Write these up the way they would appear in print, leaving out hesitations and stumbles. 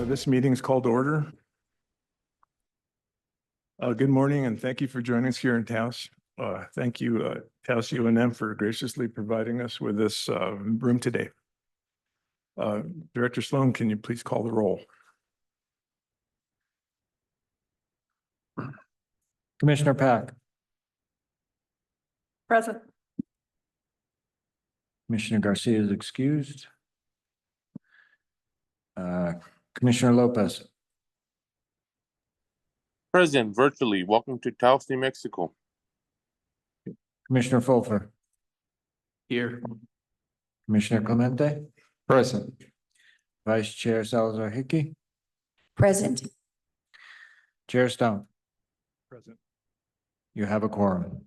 This meeting is called to order. Good morning and thank you for joining us here in Taos. Thank you, Taos UNM, for graciously providing us with this room today. Director Sloan, can you please call the roll? Commissioner Pack. Present. Commissioner Garcia is excused. Commissioner Lopez. Present virtually. Welcome to Taos, New Mexico. Commissioner Fulfer. Here. Commissioner Clemente. Present. Vice Chair Salazar Hickey. Present. Chair Stone. Present. You have a quorum.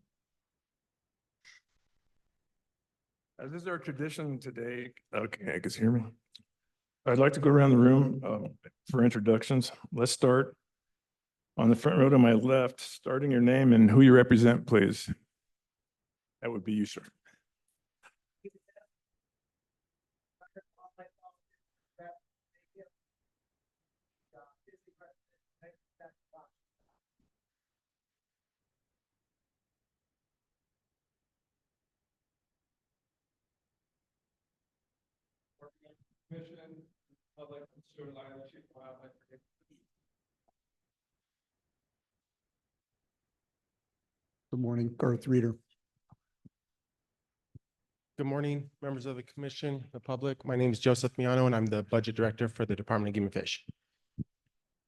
As is our tradition today, okay, I guess hear me. I'd like to go around the room for introductions. Let's start on the front row to my left, starting your name and who you represent, please. That would be you, sir. Commission, public, Good morning, Garth Reeder. Good morning, members of the commission, the public. My name is Joseph Miano, and I'm the budget director for the Department of Game and Fish.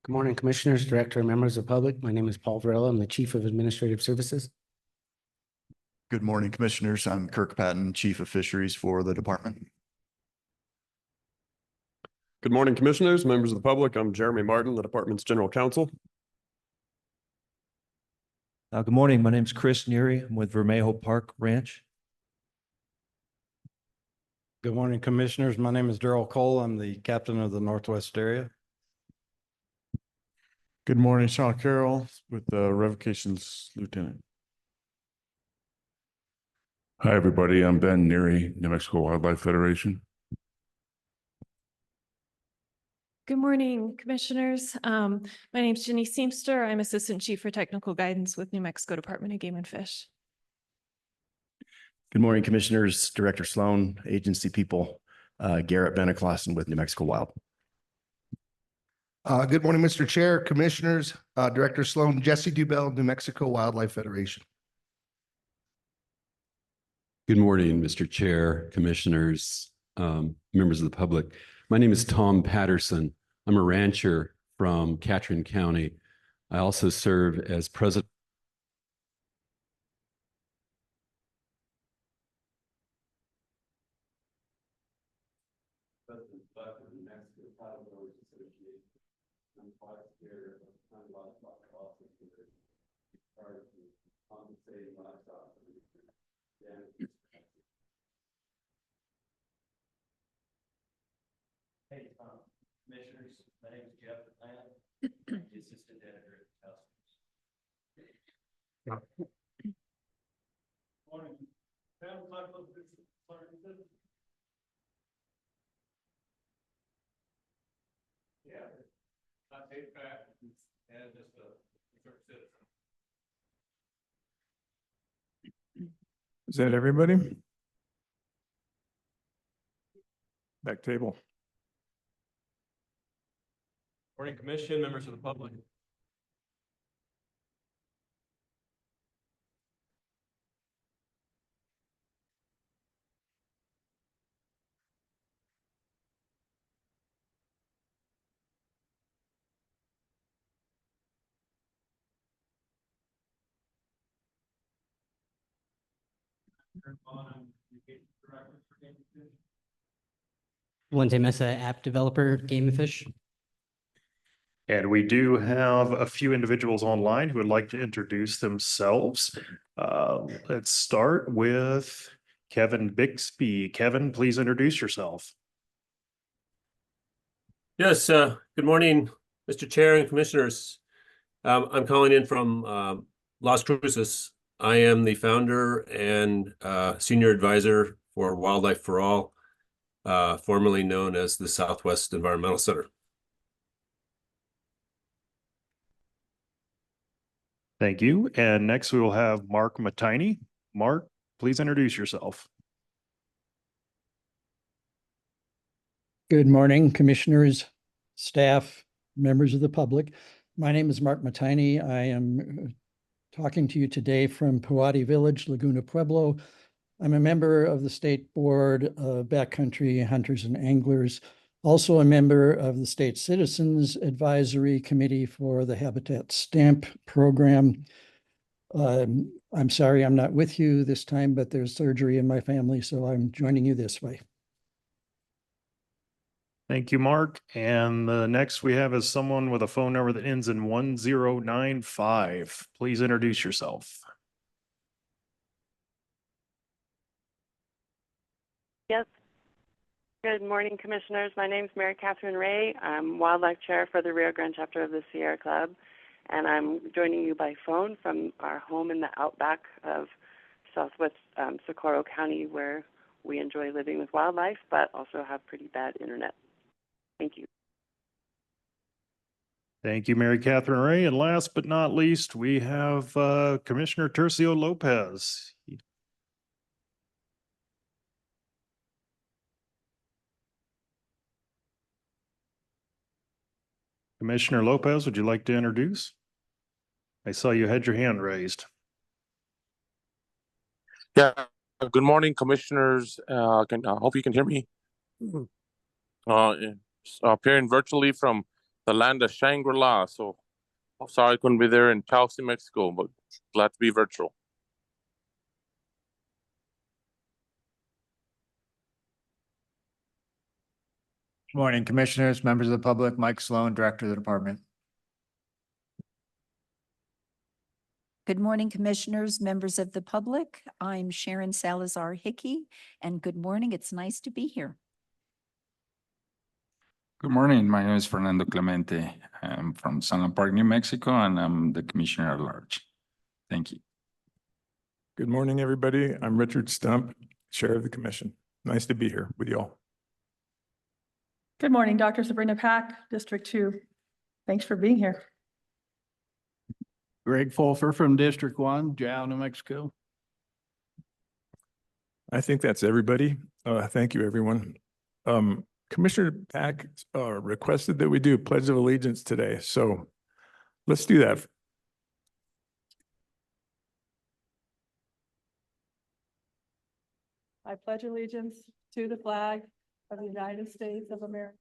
Good morning, commissioners, director, and members of the public. My name is Paul Varela. I'm the Chief of Administrative Services. Good morning, commissioners. I'm Kirk Patton, Chief of Fisheries for the department. Good morning, commissioners, members of the public. I'm Jeremy Martin, the department's general counsel. Good morning. My name is Chris Neary. I'm with Vermejo Park Ranch. Good morning, commissioners. My name is Darrell Cole. I'm the captain of the Northwest area. Good morning, Sean Carroll with the Revocations Lieutenant. Hi, everybody. I'm Ben Neary, New Mexico Wildlife Federation. Good morning, commissioners. My name is Jenny Seamster. I'm Assistant Chief for Technical Guidance with New Mexico Department of Game and Fish. Good morning, commissioners, Director Sloan, agency people, Garrett Benaclassen with New Mexico Wild. Good morning, Mr. Chair, commissioners, Director Sloan, Jesse Dubell, New Mexico Wildlife Federation. Good morning, Mr. Chair, commissioners, members of the public. My name is Tom Patterson. I'm a rancher from Catron County. I also serve as president. Hey, commissioners, my name is Jeff Atlanta, the assistant editor at the House. Morning. Yeah, not take back and just a citizen. Is that everybody? Back table. Morning, commission, members of the public. Wente Mesa, app developer, Game and Fish. And we do have a few individuals online who would like to introduce themselves. Let's start with Kevin Bixby. Kevin, please introduce yourself. Yes, good morning, Mr. Chair and commissioners. I'm calling in from Las Cruces. I am the founder and senior advisor for Wildlife for All, formerly known as the Southwest Environmental Center. Thank you. And next we will have Mark Matini. Mark, please introduce yourself. Good morning, commissioners, staff, members of the public. My name is Mark Matini. I am talking to you today from Puwati Village, Laguna Pueblo. I'm a member of the State Board of Backcountry Hunters and Anglers, also a member of the State Citizens Advisory Committee for the Habitat Stamp Program. I'm sorry I'm not with you this time, but there's surgery in my family, so I'm joining you this way. Thank you, Mark. And the next we have is someone with a phone number that ends in 1095. Please introduce yourself. Yes. Good morning, Commissioners. My name is Mary Catherine Ray. I'm Wildlife Chair for the Rio Grande chapter of the Sierra Club, and I'm joining you by phone from our home in the outback of southwest Socorro County, where we enjoy living with wildlife, but also have pretty bad internet. Thank you. Thank you, Mary Catherine Ray. And last but not least, we have Commissioner Tercio Lopez. Commissioner Lopez, would you like to introduce? I saw you had your hand raised. Yeah, good morning, commissioners. I hope you can hear me. Appearing virtually from the land of Shangri-La. So I'm sorry I couldn't be there in Taos, New Mexico, but glad to be virtual. Good morning, commissioners, members of the public. Mike Sloan, Director of the Department. Good morning, commissioners, members of the public. I'm Sharon Salazar Hickey, and good morning. It's nice to be here. Good morning. My name is Fernando Clemente. I'm from Sunland Park, New Mexico, and I'm the Commissioner at Large. Thank you. Good morning, everybody. I'm Richard Stump, Chair of the Commission. Nice to be here with you all. Good morning, Dr. Sabrina Pack, District 2. Thanks for being here. Greg Fulfer from District 1, Jao, New Mexico. I think that's everybody. Thank you, everyone. Commissioner Pack requested that we do Pledge of Allegiance today, so let's do that. I pledge allegiance to the flag of the United States of America.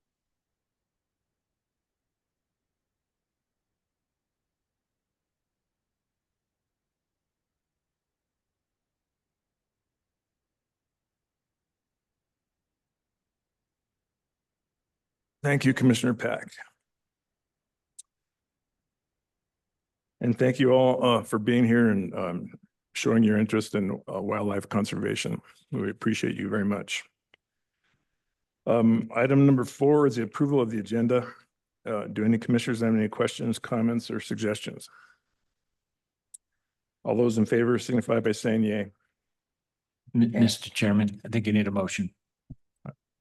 Thank you, Commissioner Pack. And thank you all for being here and showing your interest in wildlife conservation. We appreciate you very much. Item number 4 is the approval of the agenda. Do any commissioners have any questions, comments, or suggestions? All those in favor signify by saying yay. Mr. Chairman, I think you need a motion.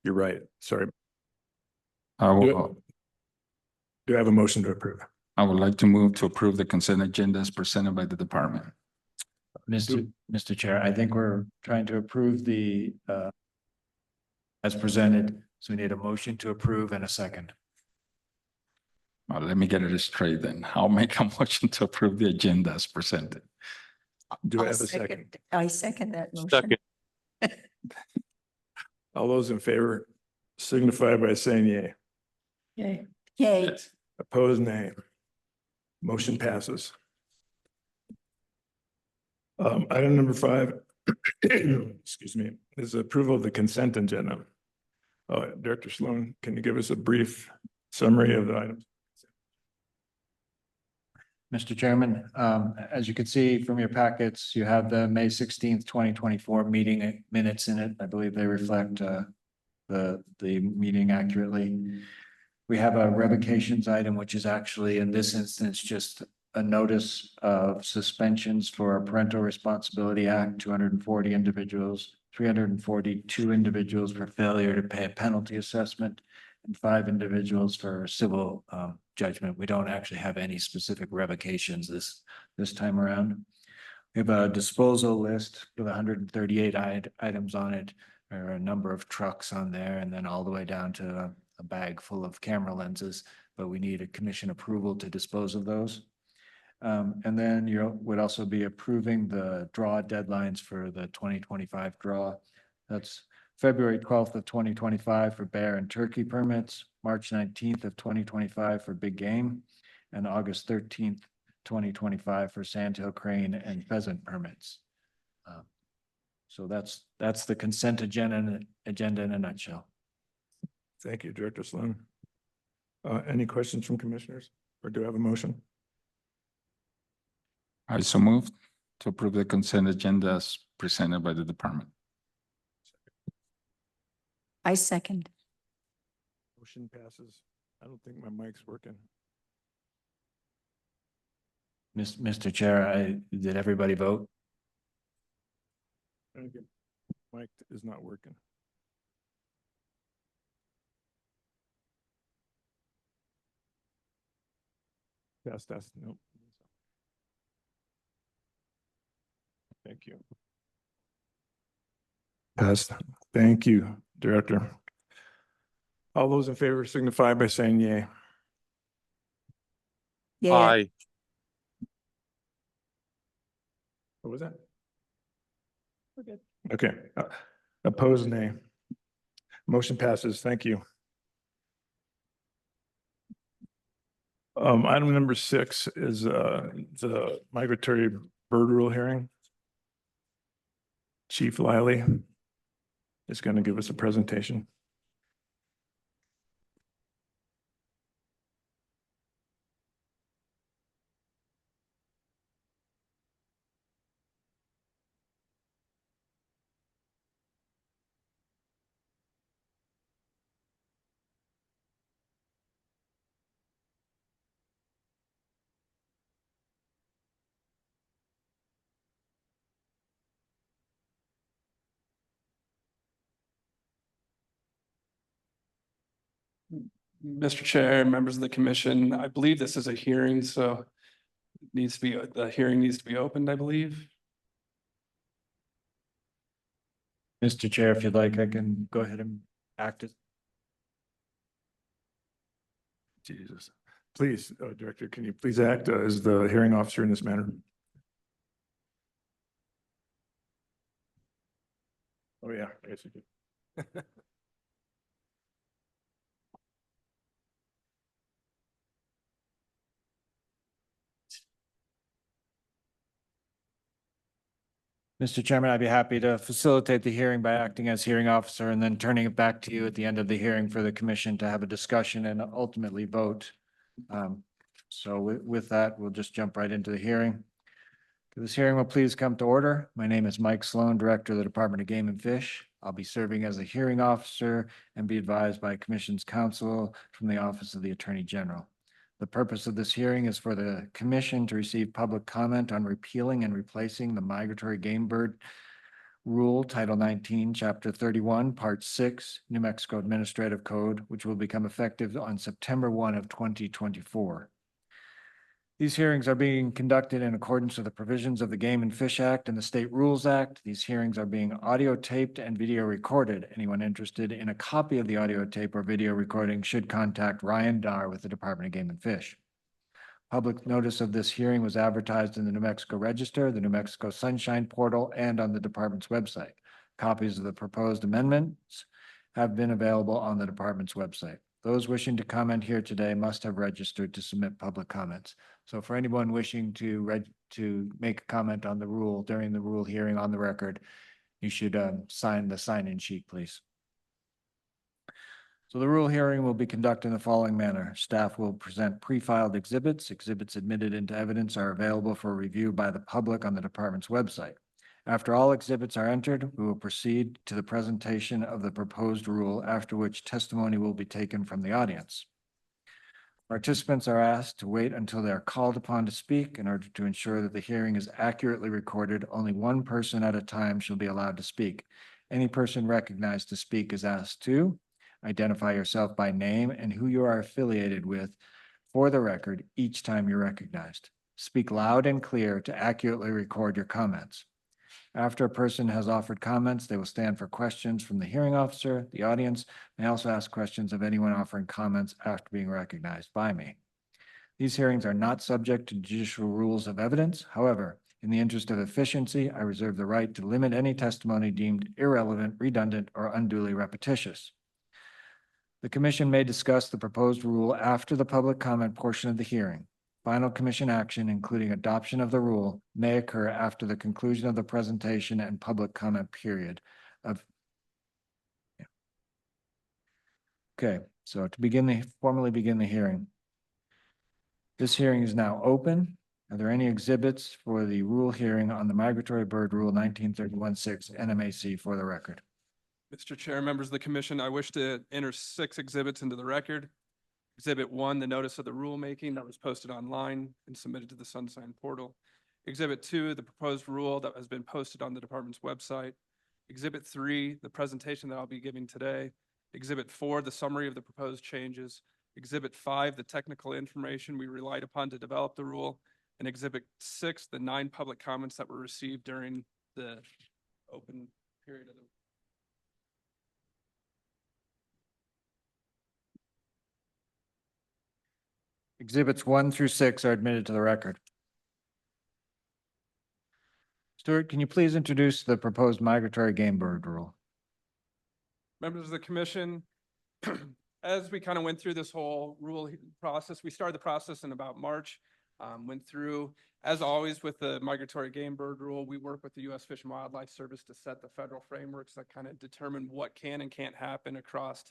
You're right. Sorry. Do I have a motion to approve? I would like to move to approve the consent agenda as presented by the department. Mr. Chair, I think we're trying to approve the as presented, so we need a motion to approve and a second. Let me get it straight then. I'll make a motion to approve the agenda as presented. Do I have a second? I second that motion. Second. All those in favor signify by saying yay. Yay. Yay. Opposed, nay. Motion passes. Item number 5, excuse me, is approval of the consent agenda. Director Sloan, can you give us a brief summary of the items? Mr. Chairman, as you can see from your packets, you have the May 16th, 2024 meeting minutes in it. I believe they reflect the meeting accurately. We have a revocations item, which is actually in this instance just a notice of suspensions for a Parental Responsibility Act, 240 individuals, 342 individuals for failure to pay a penalty assessment, and 5 individuals for civil judgment. We don't actually have any specific revocations this time around. We have a disposal list with 138 items on it. There are a number of trucks on there, and then all the way down to a bag full of camera lenses, but we need a commission approval to dispose of those. And then you would also be approving the draw deadlines for the 2025 draw. That's February 12th of 2025 for bear and turkey permits, March 19th of 2025 for big game, and August 13th, 2025 for sandhill crane and pheasant permits. So that's the consent agenda in a nutshell. Thank you, Director Sloan. Any questions from commissioners, or do I have a motion? I so moved to approve the consent agenda as presented by the department. I second. Motion passes. I don't think my mic's working. Mr. Chair, did everybody vote? Okay. Mic is not working. That's nope. Thank you. Passed. Thank you, Director. All those in favor signify by saying yay. Yeah. Aye. What was that? We're good. Okay. Opposed, nay. Motion passes. Thank you. Item number 6 is the migratory bird rule hearing. Chief Liley is going to give us a presentation. Mr. Chair, members of the commission, I believe this is a hearing, so the hearing needs to be opened, I believe. Mr. Chair, if you'd like, I can go ahead and act as. Jesus. Please, Director, can you please act as the hearing officer in this matter? Oh, yeah, I guess you did. Mr. Chairman, I'd be happy to facilitate the hearing by acting as hearing officer and then turning it back to you at the end of the hearing for the commission to have a discussion and ultimately vote. So with that, we'll just jump right into the hearing. This hearing will please come to order. My name is Mike Sloan, Director of the Department of Game and Fish. I'll be serving as a hearing officer and be advised by Commission's counsel from the Office of the Attorney General. The purpose of this hearing is for the commission to receive public comment on repealing and replacing the Migratory Game Bird Rule, Title 19, Chapter 31, Part 6, New Mexico Administrative Code, which will become effective on September 1 of 2024. These hearings are being conducted in accordance with the provisions of the Game and Fish Act and the State Rules Act. These hearings are being audio taped and video recorded. Anyone interested in a copy of the audio tape or video recording should contact Ryan Dar with the Department of Game and Fish. Public notice of this hearing was advertised in the New Mexico Register, the New Mexico Sunshine Portal, and on the department's website. Copies of the proposed amendments have been available on the department's website. Those wishing to comment here today must have registered to submit public comments. So for anyone wishing to make a comment on the rule during the rule hearing on the record, you should sign the sign-in sheet, please. So the rule hearing will be conducted in the following manner. Staff will present pre-filed exhibits. Exhibits admitted into evidence are available for review by the public on the department's website. After all exhibits are entered, we will proceed to the presentation of the proposed rule, after which testimony will be taken from the audience. Participants are asked to wait until they are called upon to speak. In order to ensure that the hearing is accurately recorded, only one person at a time shall be allowed to speak. Any person recognized to speak is asked to identify yourself by name and who you are affiliated with for the record each time you're recognized. Speak loud and clear to accurately record your comments. After a person has offered comments, they will stand for questions from the hearing officer. The audience may also ask questions of anyone offering comments after being recognized by me. These hearings are not subject to judicial rules of evidence. However, in the interest of efficiency, I reserve the right to limit any testimony deemed irrelevant, redundant, or unduly repetitious. The commission may discuss the proposed rule after the public comment portion of the hearing. Final commission action, including adoption of the rule, may occur after the conclusion of the presentation and public comment period of. Okay, so to formally begin the hearing. This hearing is now open. Are there any exhibits for the rule hearing on the Migratory Bird Rule 1931-6 NMAC for the record? Mr. Chair, members of the commission, I wish to enter 6 exhibits into the record. Exhibit 1, the notice of the rulemaking that was posted online and submitted to the Sunshine portal. Exhibit 2, the proposed rule that has been posted on the department's website. Exhibit 3, the presentation that I'll be giving today. Exhibit 4, the summary of the proposed changes. Exhibit 5, the technical information we relied upon to develop the rule. And Exhibit 6, the 9 public comments that were received during the open period of the Exhibits 1 through 6 are admitted to the record. Stuart, can you please introduce the proposed migratory game bird rule? Members of the commission, as we kind of went through this whole rule process, we started the process in about March, went through, as always with the migratory game bird rule, we work with the U.S. Fish and Wildlife Service to set the federal frameworks that kind of determine what can and can't happen across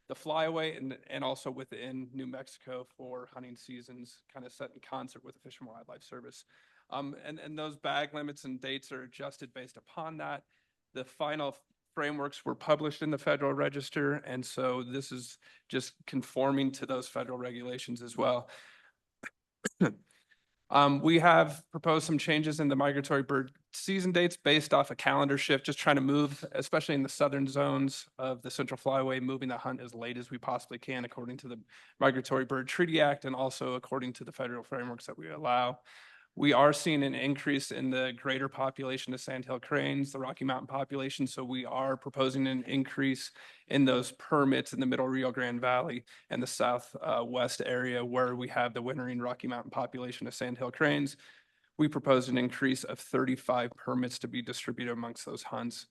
the flyaway and also within New Mexico for hunting seasons, kind of set in concert with the Fish and Wildlife Service. And those bag limits and dates are adjusted based upon that. The final frameworks were published in the Federal Register, and so this is just conforming to those federal regulations as well. We have proposed some changes in the migratory bird season dates based off a calendar shift, just trying to move, especially in the southern zones of the Central Flyway, moving the hunt as late as we possibly can according to the Migratory Bird Treaty Act and also according to the federal frameworks that we allow. We are seeing an increase in the greater population of sandhill cranes, the Rocky Mountain population, so we are proposing an increase in those permits in the Middle Rio Grande Valley and the southwest area where we have the wintering Rocky Mountain population of sandhill cranes. We propose an increase of 35 permits to be distributed amongst those hunts.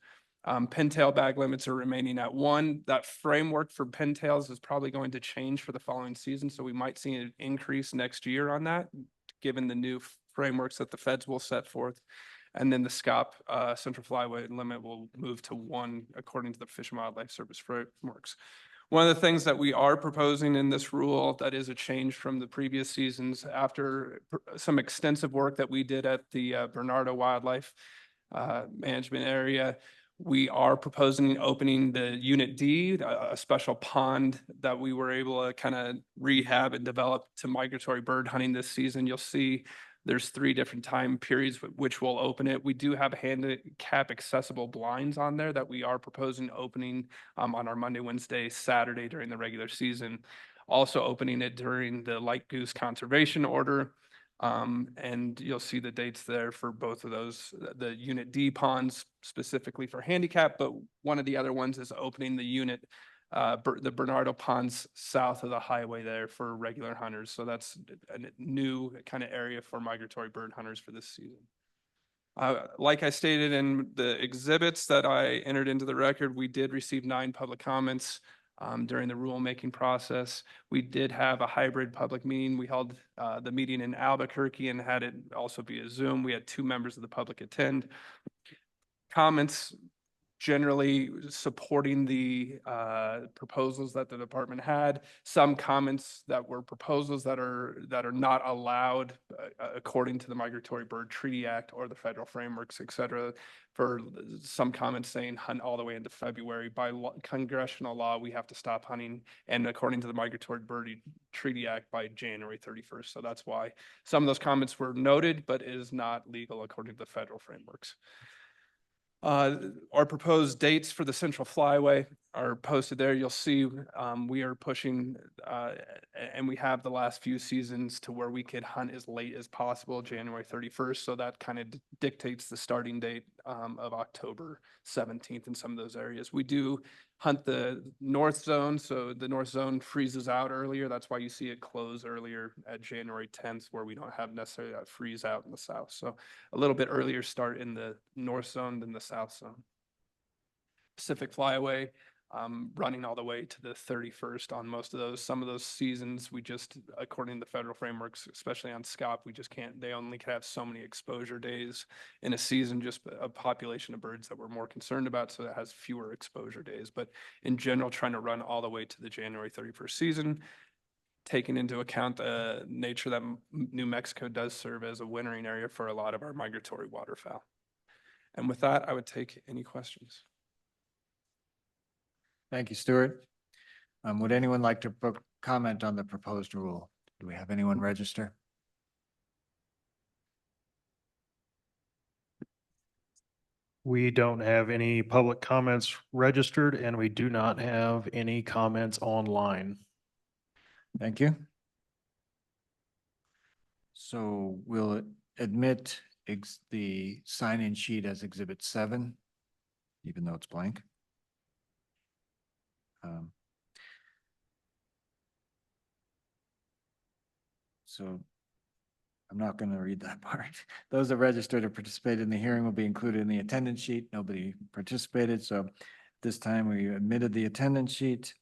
Pintail bag limits are remaining at 1. That framework for pintails is probably going to change for the following season, so we might see an increase next year on that, given the new frameworks that the feds will set forth. And then the SCOP Central Flyway limit will move to 1 according to the Fish and Wildlife Service frameworks. One of the things that we are proposing in this rule that is a change from the previous seasons after some extensive work that we did at the Bernardo Wildlife Management Area, we are proposing opening the Unit D, a special pond that we were able to kind of rehab and develop to migratory bird hunting this season. You'll see there's 3 different time periods which will open it. We do have handicap accessible blinds on there that we are proposing opening on our Monday, Wednesday, Saturday during the regular season. Also opening it during the light goose conservation order. And you'll see the dates there for both of those, the Unit D ponds specifically for handicap, but one of the other ones is opening the unit, the Bernardo ponds south of the highway there for regular hunters. So that's a new kind of area for migratory bird hunters for this season. Like I stated in the exhibits that I entered into the record, we did receive 9 public comments during the rulemaking process. We did have a hybrid public meeting. We held the meeting in Albuquerque and had it also via Zoom. We had 2 members of the public attend. Comments generally supporting the proposals that the department had. Some comments that were proposals that are not allowed according to the Migratory Bird Treaty Act or the federal frameworks, et cetera. For some comments saying hunt all the way into February. By congressional law, we have to stop hunting, and according to the Migratory Bird Treaty Act, by January 31st. So that's why some of those comments were noted, but is not legal according to the federal frameworks. Our proposed dates for the Central Flyway. are posted there. You'll see we are pushing, and we have the last few seasons to where we could hunt as late as possible, January 31st. So that kind of dictates the starting date of October 17th in some of those areas. We do hunt the north zone, so the north zone freezes out earlier. That's why you see it close earlier at January 10th, where we don't have necessarily that freeze out in the south. So a little bit earlier start in the north zone than the south zone. Pacific Flyaway, running all the way to the 31st on most of those. Some of those seasons, we just, according to the federal frameworks, especially on SCOP, we just can't, they only can have so many exposure days in a season, just a population of birds that we're more concerned about, so that has fewer exposure days. But in general, trying to run all the way to the January 31st season, taking into account the nature that New Mexico does serve as a wintering area for a lot of our migratory waterfowl. And with that, I would take any questions. Thank you, Stuart. Would anyone like to comment on the proposed rule? Do we have anyone register? We don't have any public comments registered, and we do not have any comments online. Thank you. So we'll admit the sign-in sheet as Exhibit 7, even though it's blank. So I'm not going to read that part. Those that registered or participated in the hearing will be included in the attendance sheet. Nobody participated, so this time we admitted the attendance sheet.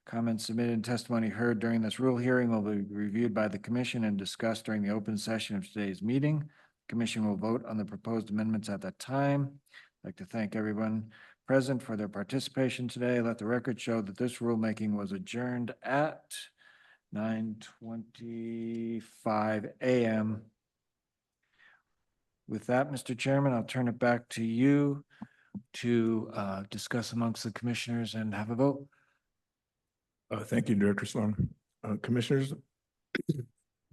Comments submitted and testimony heard during this rule hearing will be reviewed by the commission and discussed during the open session of today's meeting. The commission will vote on the proposed amendments at that time. I'd like to thank everyone present for their participation today. Let the record show that this rulemaking was adjourned at 9:25 a.m. With that, Mr. Chairman, I'll turn it back to you to discuss amongst the commissioners and have a vote. Thank you, Director Sloan. Commissioners, you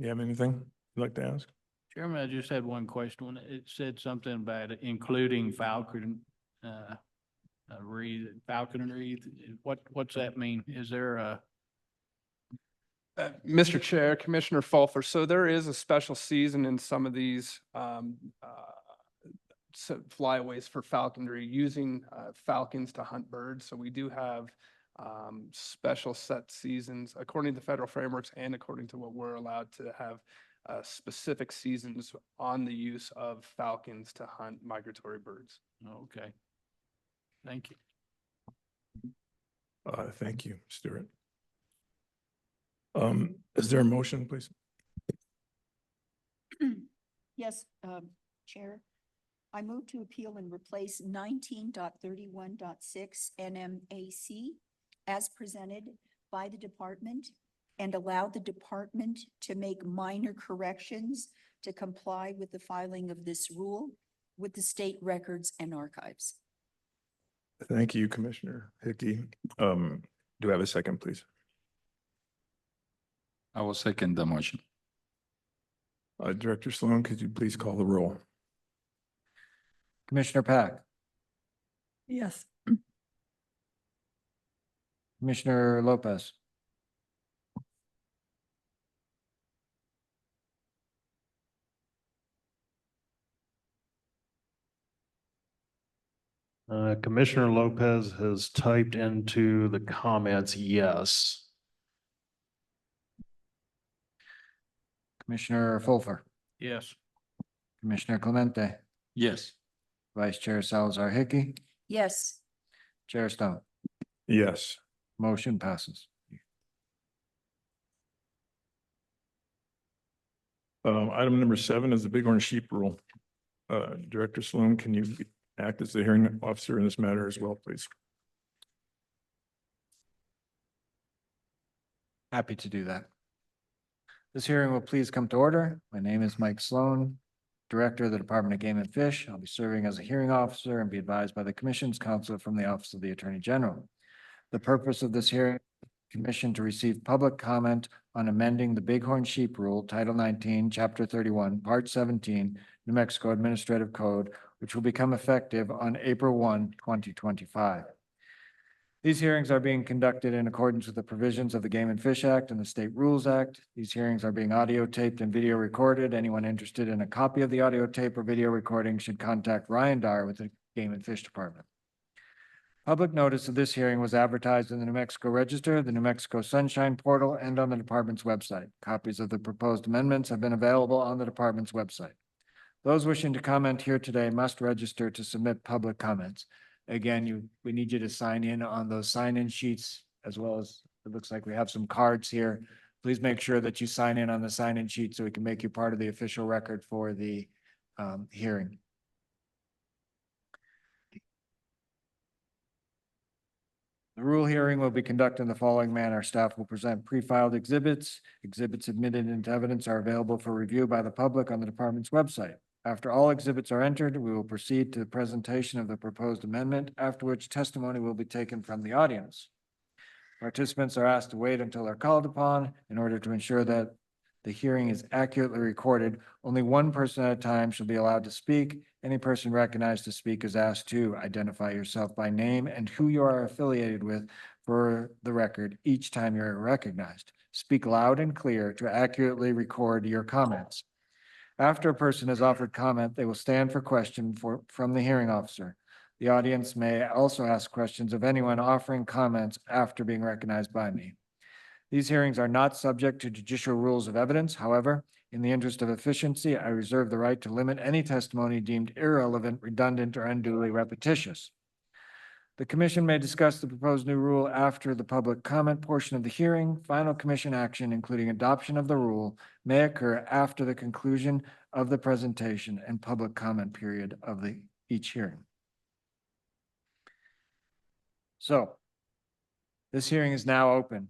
have anything you'd like to ask? Chairman, I just had one question. When it said something about including falconry, what's that mean? Is there a? Mr. Chair, Commissioner Fulfer, so there is a special season in some of these flyaways for falconry using falcons to hunt birds. So we do have special set seasons according to federal frameworks and according to what we're allowed to have specific seasons on the use of falcons to hunt migratory birds. Okay. Thank you. Thank you, Stuart. Is there a motion, please? Yes, Chair. I move to appeal and replace 19.31.6 NMAC as presented by the department and allow the department to make minor corrections to comply with the filing of this rule with the state records and archives. Thank you, Commissioner Hickey. Do I have a second, please? I will second the motion. Director Sloan, could you please call the roll? Commissioner Pack, Yes. Commissioner Lopez, Commissioner Lopez has typed into the comments, yes. Commissioner Fulfer, Yes. Commissioner Clemente, Yes. Vice Chair Salazar Hickey, Yes. Chair Stone. Yes. Motion passes. Item number 7 is the Bighorn sheep rule. Director Sloan, can you act as the hearing officer in this matter as well, please? Happy to do that. This hearing will please come to order. My name is Mike Sloan, Director of the Department of Game and Fish. I'll be serving as a hearing officer and be advised by the Commission's counsel from the Office of the Attorney General. The purpose of this hearing, Commission to receive public comment on amending the Bighorn Sheep Rule, Title 19, Chapter 31, Part 17, New Mexico Administrative Code, which will become effective on April 1, 2025. These hearings are being conducted in accordance with the provisions of the Game and Fish Act and the State Rules Act. These hearings are being audio taped and video recorded. Anyone interested in a copy of the audio tape or video recording should contact Ryan Dyer with the Game and Fish Department. Public notice of this hearing was advertised in the New Mexico Register, the New Mexico Sunshine Portal, and on the department's website. Copies of the proposed amendments have been available on the department's website. Those wishing to comment here today must register to submit public comments. Again, we need you to sign in on those sign-in sheets, as well as, it looks like we have some cards here. Please make sure that you sign in on the sign-in sheet so we can make you part of the official record for the hearing. The rule hearing will be conducted in the following manner. Staff will present pre-filed exhibits. Exhibits admitted into evidence are available for review by the public on the department's website. After all exhibits are entered, we will proceed to the presentation of the proposed amendment, after which testimony will be taken from the audience. Participants are asked to wait until they're called upon in order to ensure that the hearing is accurately recorded. Only one person at a time shall be allowed to speak. Any person recognized to speak is asked to identify yourself by name and who you are affiliated with for the record each time you're recognized. Speak loud and clear to accurately record your comments. After a person has offered comment, they will stand for question from the hearing officer. The audience may also ask questions of anyone offering comments after being recognized by me. These hearings are not subject to judicial rules of evidence. However, in the interest of efficiency, I reserve the right to limit any testimony deemed irrelevant, redundant, or unduly repetitious. The commission may discuss the proposed new rule after the public comment portion of the hearing. Final commission action, including adoption of the rule, may occur after the conclusion of the presentation and public comment period of each hearing. So, this hearing is now open.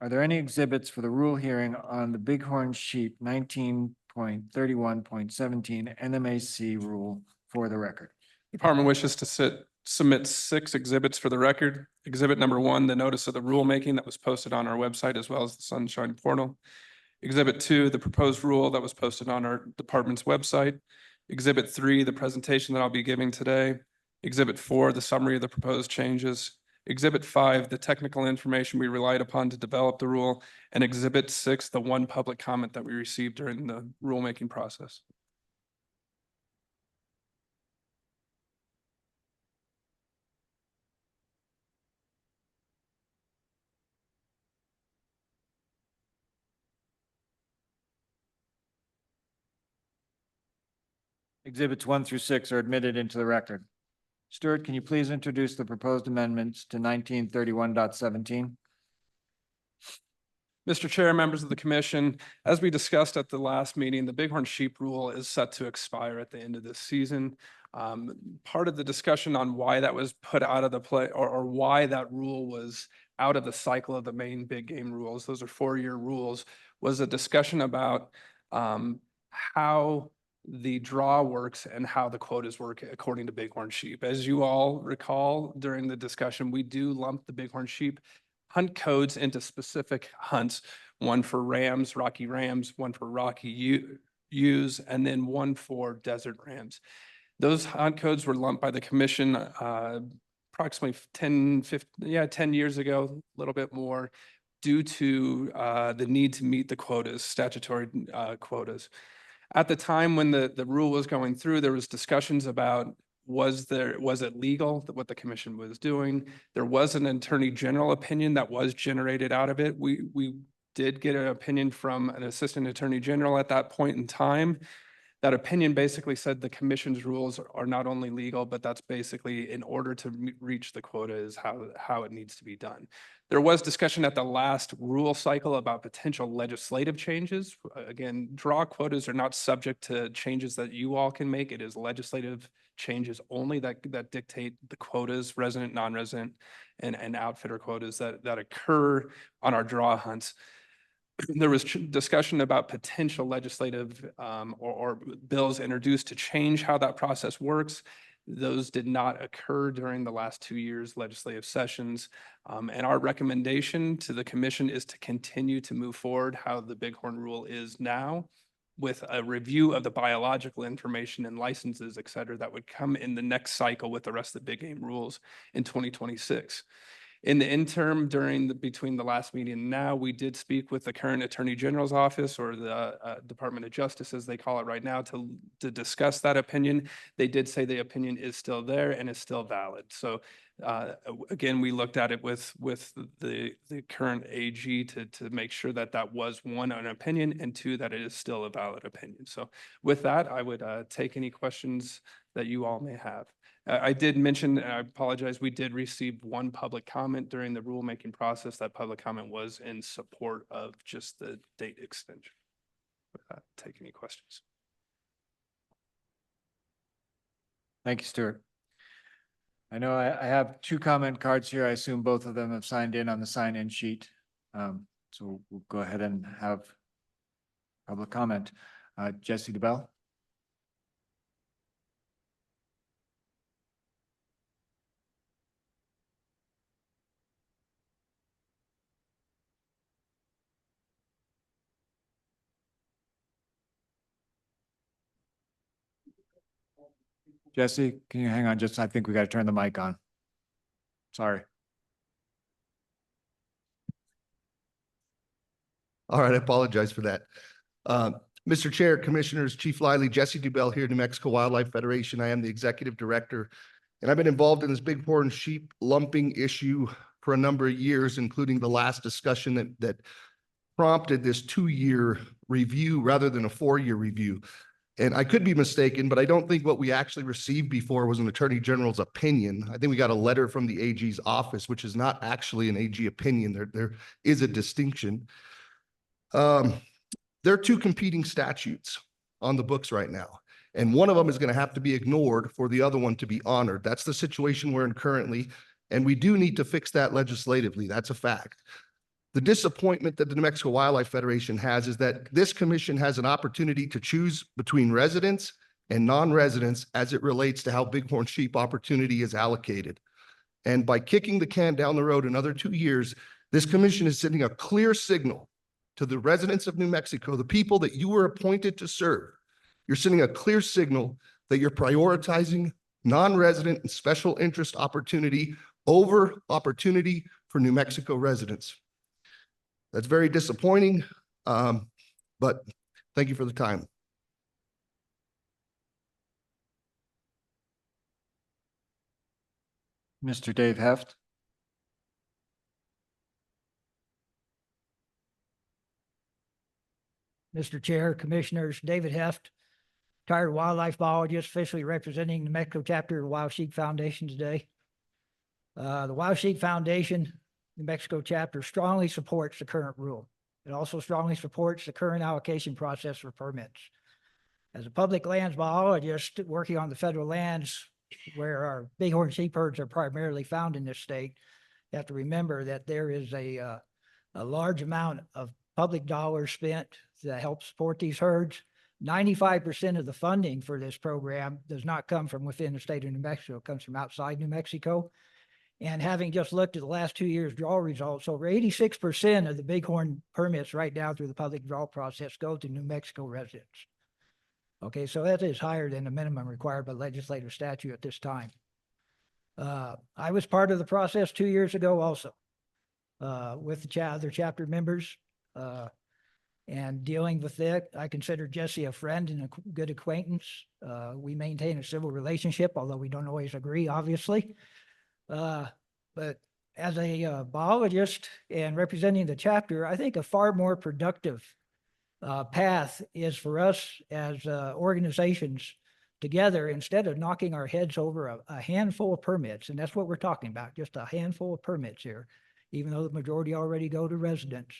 Are there any exhibits for the rule hearing on the Bighorn sheet 19.31.17 NMAC rule for the record? Department wishes to submit 6 exhibits for the record. Exhibit number 1, the notice of the rulemaking that was posted on our website as well as the Sunshine Portal. Exhibit 2, the proposed rule that was posted on our department's website. Exhibit 3, the presentation that I'll be giving today. Exhibit 4, the summary of the proposed changes. Exhibit 5, the technical information we relied upon to develop the rule. And Exhibit 6, the one public comment that we received during the rulemaking process. Exhibits 1 through 6 are admitted into the record. Stuart, can you please introduce the proposed amendments to 1931.17? Mr. Chair, members of the commission, as we discussed at the last meeting, the Bighorn sheep rule is set to expire at the end of this season. Part of the discussion on why that was put out of the play or why that rule was out of the cycle of the main big game rules, those are 4-year rules, was a discussion about how the draw works and how the quotas work according to Bighorn sheep. As you all recall during the discussion, we do lump the Bighorn sheep hunt codes into specific hunts, one for rams, Rocky rams, one for Rocky ewes, and then one for desert rams. Those hunt codes were lumped by the commission approximately 10 years ago, a little bit more, due to the need to meet the quotas, statutory quotas. At the time when the rule was going through, there was discussions about was it legal, what the commission was doing? There was an attorney general opinion that was generated out of it. We did get an opinion from an assistant attorney general at that point in time. That opinion basically said the commission's rules are not only legal, but that's basically in order to reach the quota is how it needs to be done. There was discussion at the last rule cycle about potential legislative changes. Again, draw quotas are not subject to changes that you all can make. It is legislative changes only that dictate the quotas, resident, non-resident, and outfitter quotas that occur on our draw hunts. There was discussion about potential legislative or bills introduced to change how that process works. Those did not occur during the last 2 years' legislative sessions. And our recommendation to the commission is to continue to move forward how the Bighorn rule is now, with a review of the biological information and licenses, et cetera, that would come in the next cycle with the rest of the big game rules in 2026. In the interim, between the last meeting and now, we did speak with the current Attorney General's office, or the Department of Justice, as they call it right now, to discuss that opinion. They did say the opinion is still there and is still valid. So again, we looked at it with the current AG to make sure that that was, one, an opinion, and two, that it is still a valid opinion. So with that, I would take any questions that you all may have. I did mention, and I apologize, we did receive one public comment during the rulemaking process. That public comment was in support of just the date extension. With that, take any questions. Thank you, Stuart. I know I have two comment cards here. I assume both of them have signed in on the sign-in sheet. So we'll go ahead and have public comment. Jesse DeBell. Jesse, can you hang on just, I think we got to turn the mic on. Sorry. All right, I apologize for that. Mr. Chair, Commissioners, Chief Lively, Jesse DeBell here, New Mexico Wildlife Federation. I am the Executive Director, and I've been involved in this bighorn sheep lumping issue for a number of years, including the last discussion that prompted this 2-year review rather than a 4-year review. And I could be mistaken, but I don't think what we actually received before was an Attorney General's opinion. I think we got a letter from the AG's office, which is not actually an AG opinion. There is a distinction. There are two competing statutes on the books right now, and one of them is going to have to be ignored for the other one to be honored. That's the situation we're in currently, and we do need to fix that legislatively. That's a fact. The disappointment that the New Mexico Wildlife Federation has is that this commission has an opportunity to choose between residents and non-residents as it relates to how bighorn sheep opportunity is allocated. And by kicking the can down the road another 2 years, this commission is sending a clear signal to the residents of New Mexico, the people that you were appointed to serve. You're sending a clear signal that you're prioritizing non-resident and special interest opportunity over opportunity for New Mexico residents. That's very disappointing, but thank you for the time. Mr. Dave Heft. Mr. Chair, Commissioners, David Heft, retired wildlife biologist, officially representing the Mexico chapter of the Wild Sheep Foundation today. The Wild Sheep Foundation, New Mexico chapter, strongly supports the current rule. It also strongly supports the current allocation process for permits. As a public lands biologist working on the federal lands where our bighorn sheep herds are primarily found in this state, you have to remember that there is a large amount of public dollars spent to help support these herds. 95% of the funding for this program does not come from within the state of New Mexico. It comes from outside New Mexico. And having just looked at the last 2 years' draw results, over 86% of the bighorn permits right now through the public draw process go to New Mexico residents. Okay, so that is higher than the minimum required by legislative statute at this time. I was part of the process 2 years ago also with the other chapter members and dealing with it. I consider Jesse a friend and a good acquaintance. We maintain a civil relationship, although we don't always agree, obviously. But as a biologist and representing the chapter, I think a far more productive path is for us as organizations together, instead of knocking our heads over a handful of permits, and that's what we're talking about, just a handful of permits here, even though the majority already go to residents,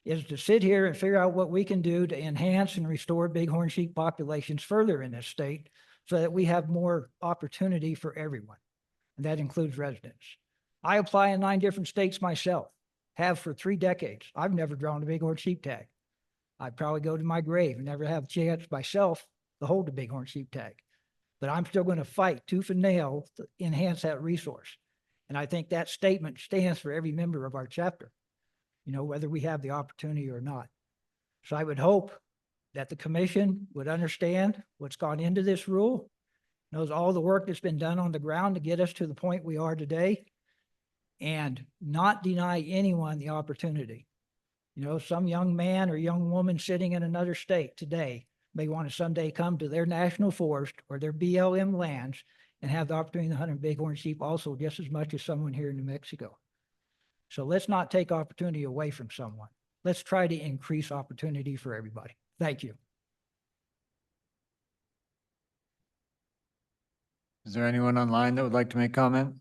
is to sit here and figure out what we can do to enhance and restore bighorn sheep populations further in this state so that we have more opportunity for everyone. And that includes residents. I apply in 9 different states myself, have for 3 decades. I've never drawn a bighorn sheep tag. I'd probably go to my grave and never have a chance myself to hold a bighorn sheep tag. But I'm still going to fight tooth and nail to enhance that resource. And I think that statement stands for every member of our chapter, you know, whether we have the opportunity or not. So I would hope that the commission would understand what's gone into this rule, knows all the work that's been done on the ground to get us to the point we are today, and not deny anyone the opportunity. You know, some young man or young woman sitting in another state today may want to someday come to their national forest or their BLM lands and have the opportunity to hunt a bighorn sheep also just as much as someone here in New Mexico. So let's not take opportunity away from someone. Let's try to increase opportunity for everybody. Thank you. Is there anyone online that would like to make comment?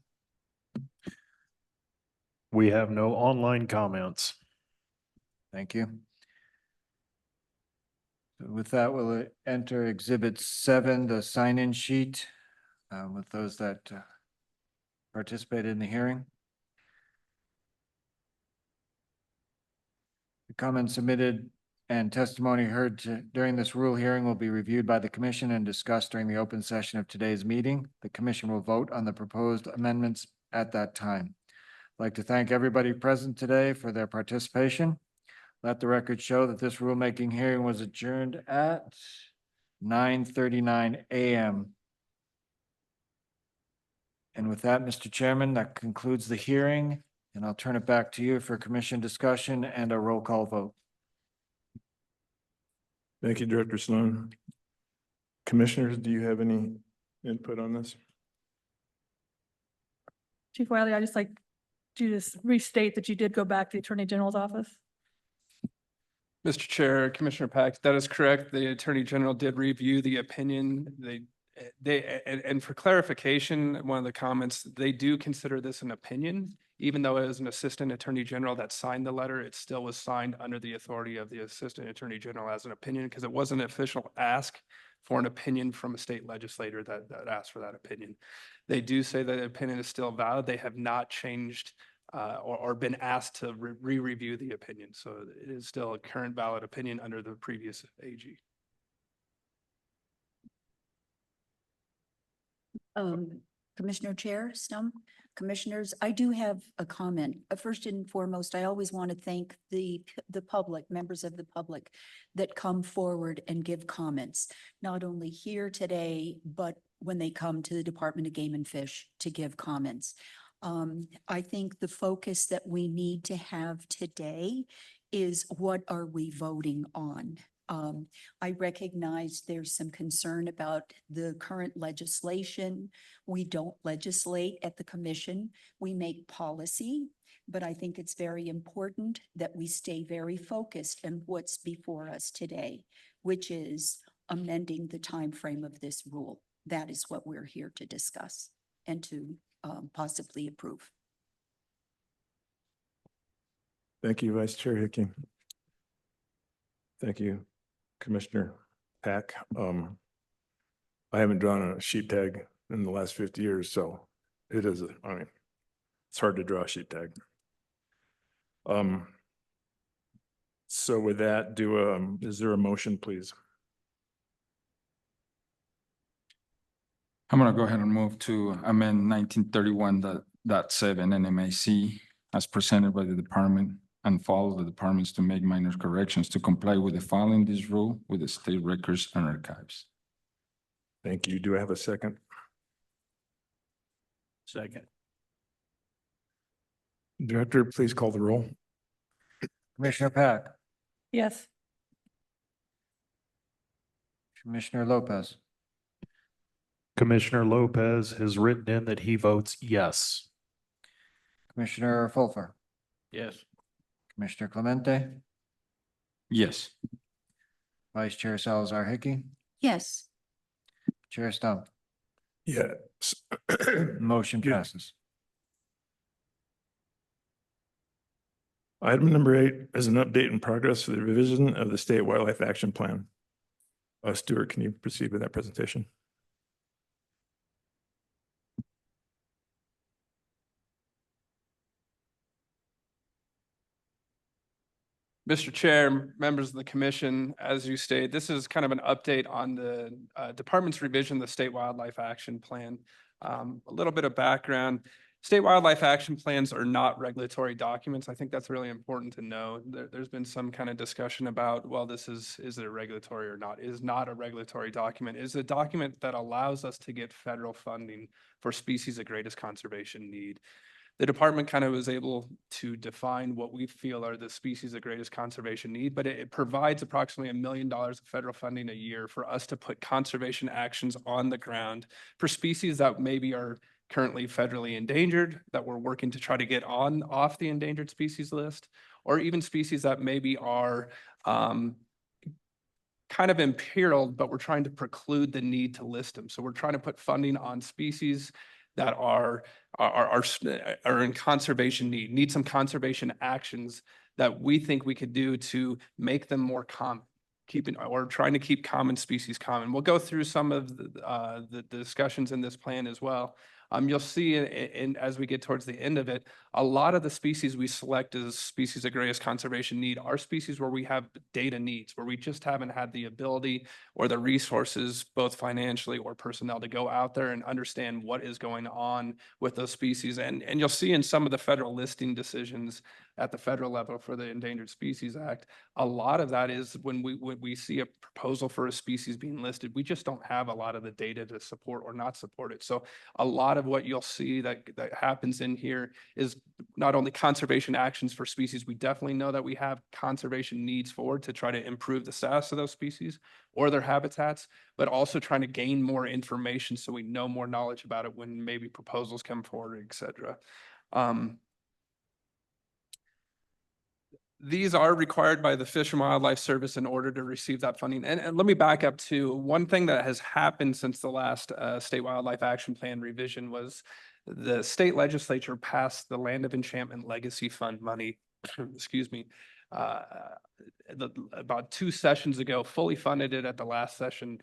We have no online comments. Thank you. So with that, we'll enter Exhibit 7, the sign-in sheet, with those that participated in the hearing. The comments submitted and testimony heard during this rule hearing will be reviewed by the commission and discussed during the open session of today's meeting. The commission will vote on the proposed amendments at that time. I'd like to thank everybody present today for their participation. Let the record show that this rulemaking hearing was adjourned at 9:39 a.m. And with that, Mr. Chairman, that concludes the hearing, and I'll turn it back to you for commission discussion and a roll call vote. Thank you, Director Sloan. Commissioners, do you have any input on this? Chief Wiley, I'd just like you to restate that you did go back to the Attorney General's office. Mr. Chair, Commissioner Pack, that is correct. The Attorney General did review the opinion. And for clarification, one of the comments, they do consider this an opinion. Even though it was an Assistant Attorney General that signed the letter, it still was signed under the authority of the Assistant Attorney General as an opinion because it wasn't an official ask for an opinion from a state legislator that asked for that opinion. They do say that the opinion is still valid. They have not changed or been asked to re-review the opinion. So it is still a current valid opinion under the previous AG. Commissioner Chair Stump, Commissioners, I do have a comment. First and foremost, I always want to thank the public, members of the public that come forward and give comments, not only here today, but when they come to the Department of Game and Fish to give comments. I think the focus that we need to have today is what are we voting on? I recognize there's some concern about the current legislation. We don't legislate at the commission. We make policy, but I think it's very important that we stay very focused on what's before us today, which is amending the time frame of this rule. That is what we're here to discuss and to possibly approve. Thank you, Vice Chair Hickey. Thank you, Commissioner Pack. I haven't drawn a sheep tag in the last 50 years, so it is, it's hard to draw a sheep tag. So with that, is there a motion, please? I'm gonna go ahead and move to amend 1931.7 NMAC as presented by the department and follow the departments to make minor corrections to comply with the following this rule with the state records and archives. Thank you. Do I have a second? Second. Director, please call the roll. Commissioner Pack, Yes. Commissioner Lopez, Commissioner Lopez has written in that he votes yes. Commissioner Fulfer, Yes. Commissioner Clemente, Yes. Vice Chair Salazar Hickey, Yes. Chair Stump. Yes. Motion passes. Item number 8 is an update in progress for the revision of the State Wildlife Action Plan. Stuart, can you proceed with that presentation? Mr. Chair, members of the commission, as you stated, this is kind of an update on the department's revision of the State Wildlife Action Plan. A little bit of background. State wildlife action plans are not regulatory documents. I think that's really important to know. There's been some kind of discussion about, well, is it a regulatory or not? It is not a regulatory document. It is a document that allows us to get federal funding for species of greatest conservation need. The department kind of was able to define what we feel are the species of greatest conservation need, but it provides approximately $1 million of federal funding a year for us to put conservation actions on the ground for species that maybe are currently federally endangered, that we're working to try to get off the endangered species list, or even species that maybe are kind of imperiled, but we're trying to preclude the need to list them. So we're trying to put funding on species that are in conservation need some conservation actions that we think we could do to make them more common, or trying to keep common species common. We'll go through some of the discussions in this plan as well. You'll see as we get towards the end of it, a lot of the species we select as species of greatest conservation need are species where we have data needs, where we just haven't had the ability or the resources, both financially or personnel, to go out there and understand what is going on with those species. And you'll see in some of the federal listing decisions at the federal level for the Endangered Species Act, a lot of that is when we see a proposal for a species being listed, we just don't have a lot of the data to support or not support it. So a lot of what you'll see that happens in here is not only conservation actions for species we definitely know that we have conservation needs for to try to improve the status of those species or their habitats, but also trying to gain more information so we know more knowledge about it when maybe proposals come forward, et cetera. These are required by the Fish and Wildlife Service in order to receive that funding. And let me back up to one thing that has happened since the last State Wildlife Action Plan revision was the state legislature passed the Land of Enchantment Legacy Fund money, excuse me, about 2 sessions ago, fully funded it at the last session.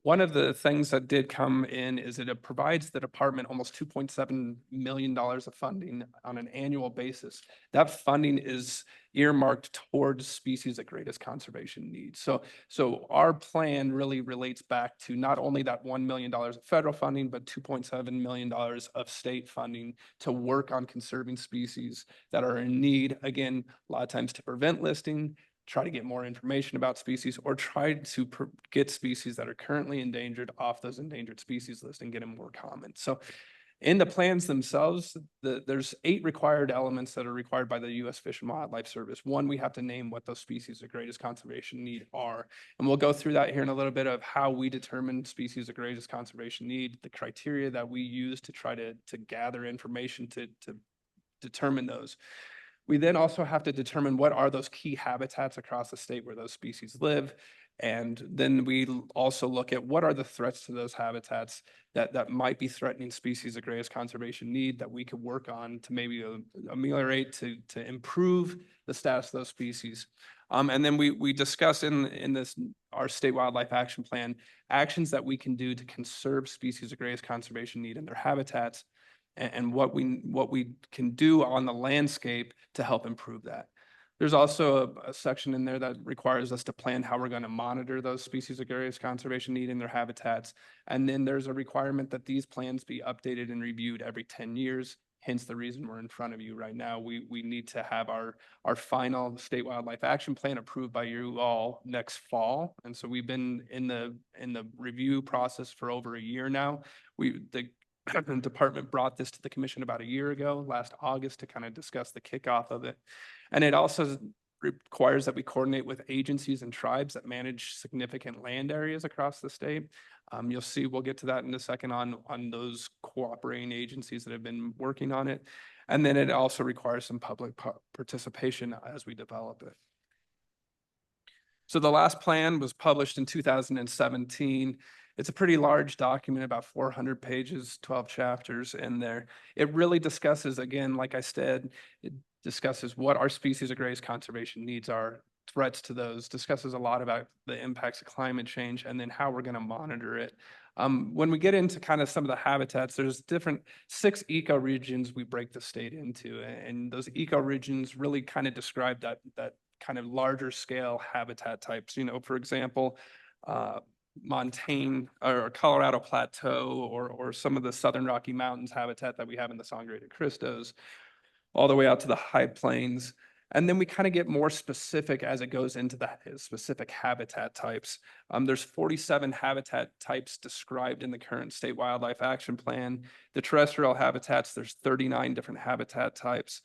One of the things that did come in is that it provides the department almost $2.7 million of funding on an annual basis. That funding is earmarked towards species of greatest conservation needs. So our plan really relates back to not only that $1 million of federal funding, but $2.7 million of state funding to work on conserving species that are in need, again, a lot of times to prevent listing, try to get more information about species, or try to get species that are currently endangered off those endangered species list and get them more common. So in the plans themselves, there's 8 required elements that are required by the U.S. Fish and Wildlife Service. One, we have to name what those species of greatest conservation need are. And we'll go through that here in a little bit of how we determine species of greatest conservation need, the criteria that we use to try to gather information to determine those. We then also have to determine what are those key habitats across the state where those species live. And then we also look at what are the threats to those habitats that might be threatening species of greatest conservation need that we could work on to maybe ameliorate, to improve the status of those species. And then we discuss in this, our State Wildlife Action Plan, actions that we can do to conserve species of greatest conservation need in their habitats, and what we can do on the landscape to help improve that. There's also a section in there that requires us to plan how we're going to monitor those species of greatest conservation need in their habitats. And then there's a requirement that these plans be updated and reviewed every 10 years. Hence the reason we're in front of you right now. We need to have our final State Wildlife Action Plan approved by you all next fall. And so we've been in the review process for over a year now. The department brought this to the commission about a year ago, last August, to kind of discuss the kickoff of it. And it also requires that we coordinate with agencies and tribes that manage significant land areas across the state. You'll see, we'll get to that in a second on those cooperating agencies that have been working on it. And then it also requires some public participation as we develop it. So the last plan was published in 2017. It's a pretty large document, about 400 pages, 12 chapters in there. It really discusses, again, like I said, it discusses what our species of greatest conservation needs are, threats to those, discusses a lot about the impacts of climate change, and then how we're going to monitor it. When we get into kind of some of the habitats, there's different 6 ecoregions we break the state into, and those ecoregions really kind of describe that kind of larger scale habitat types. You know, for example, Montane or Colorado Plateau, or some of the Southern Rocky Mountains habitat that we have in the Sangre de Cristos, all the way out to the high plains. And then we kind of get more specific as it goes into the specific habitat types. There's 47 habitat types described in the current state wildlife action plan. The terrestrial habitats, there's 39 different habitat types.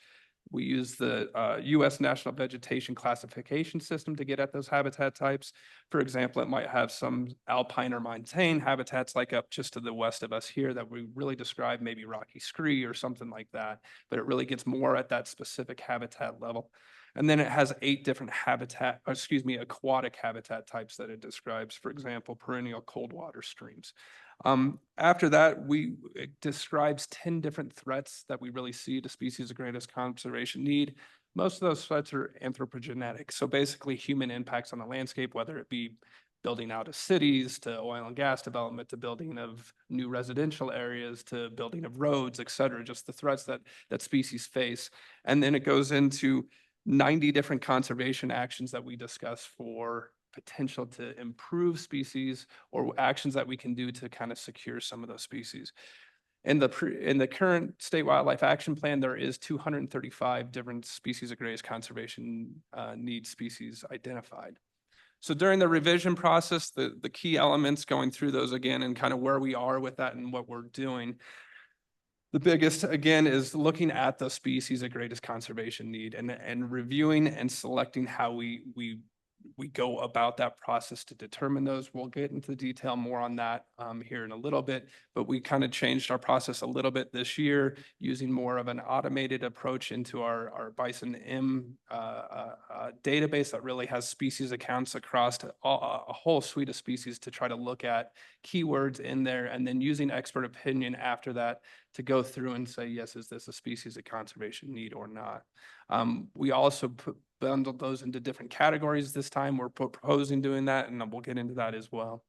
We use the U.S. National Vegetation Classification System to get at those habitat types. For example, it might have some alpine or montane habitats like up just to the west of us here that we really describe, maybe rocky scree or something like that, but it really gets more at that specific habitat level. And then it has 8 different aquatic habitat types that it describes, for example, perennial cold water streams. After that, it describes 10 different threats that we really see to species of greatest conservation need. Most of those threats are anthropogenetic. So basically human impacts on the landscape, whether it be building out of cities to oil and gas development, to building of new residential areas, to building of roads, et cetera, just the threats that species face. And then it goes into 90 different conservation actions that we discuss for potential to improve species or actions that we can do to kind of secure some of those species. In the current state wildlife action plan, there is 235 different species of greatest conservation need species identified. So during the revision process, the key elements going through those again and kind of where we are with that and what we're doing. The biggest, again, is looking at the species of greatest conservation need and reviewing and selecting how we go about that process to determine those. We'll get into detail more on that here in a little bit, but we kind of changed our process a little bit this year using more of an automated approach into our Bison M database that really has species accounts across a whole suite of species to try to look at keywords in there, and then using expert opinion after that to go through and say, yes, is this a species of conservation need or not? We also bundled those into different categories this time. We're proposing doing that, and we'll get into that as well.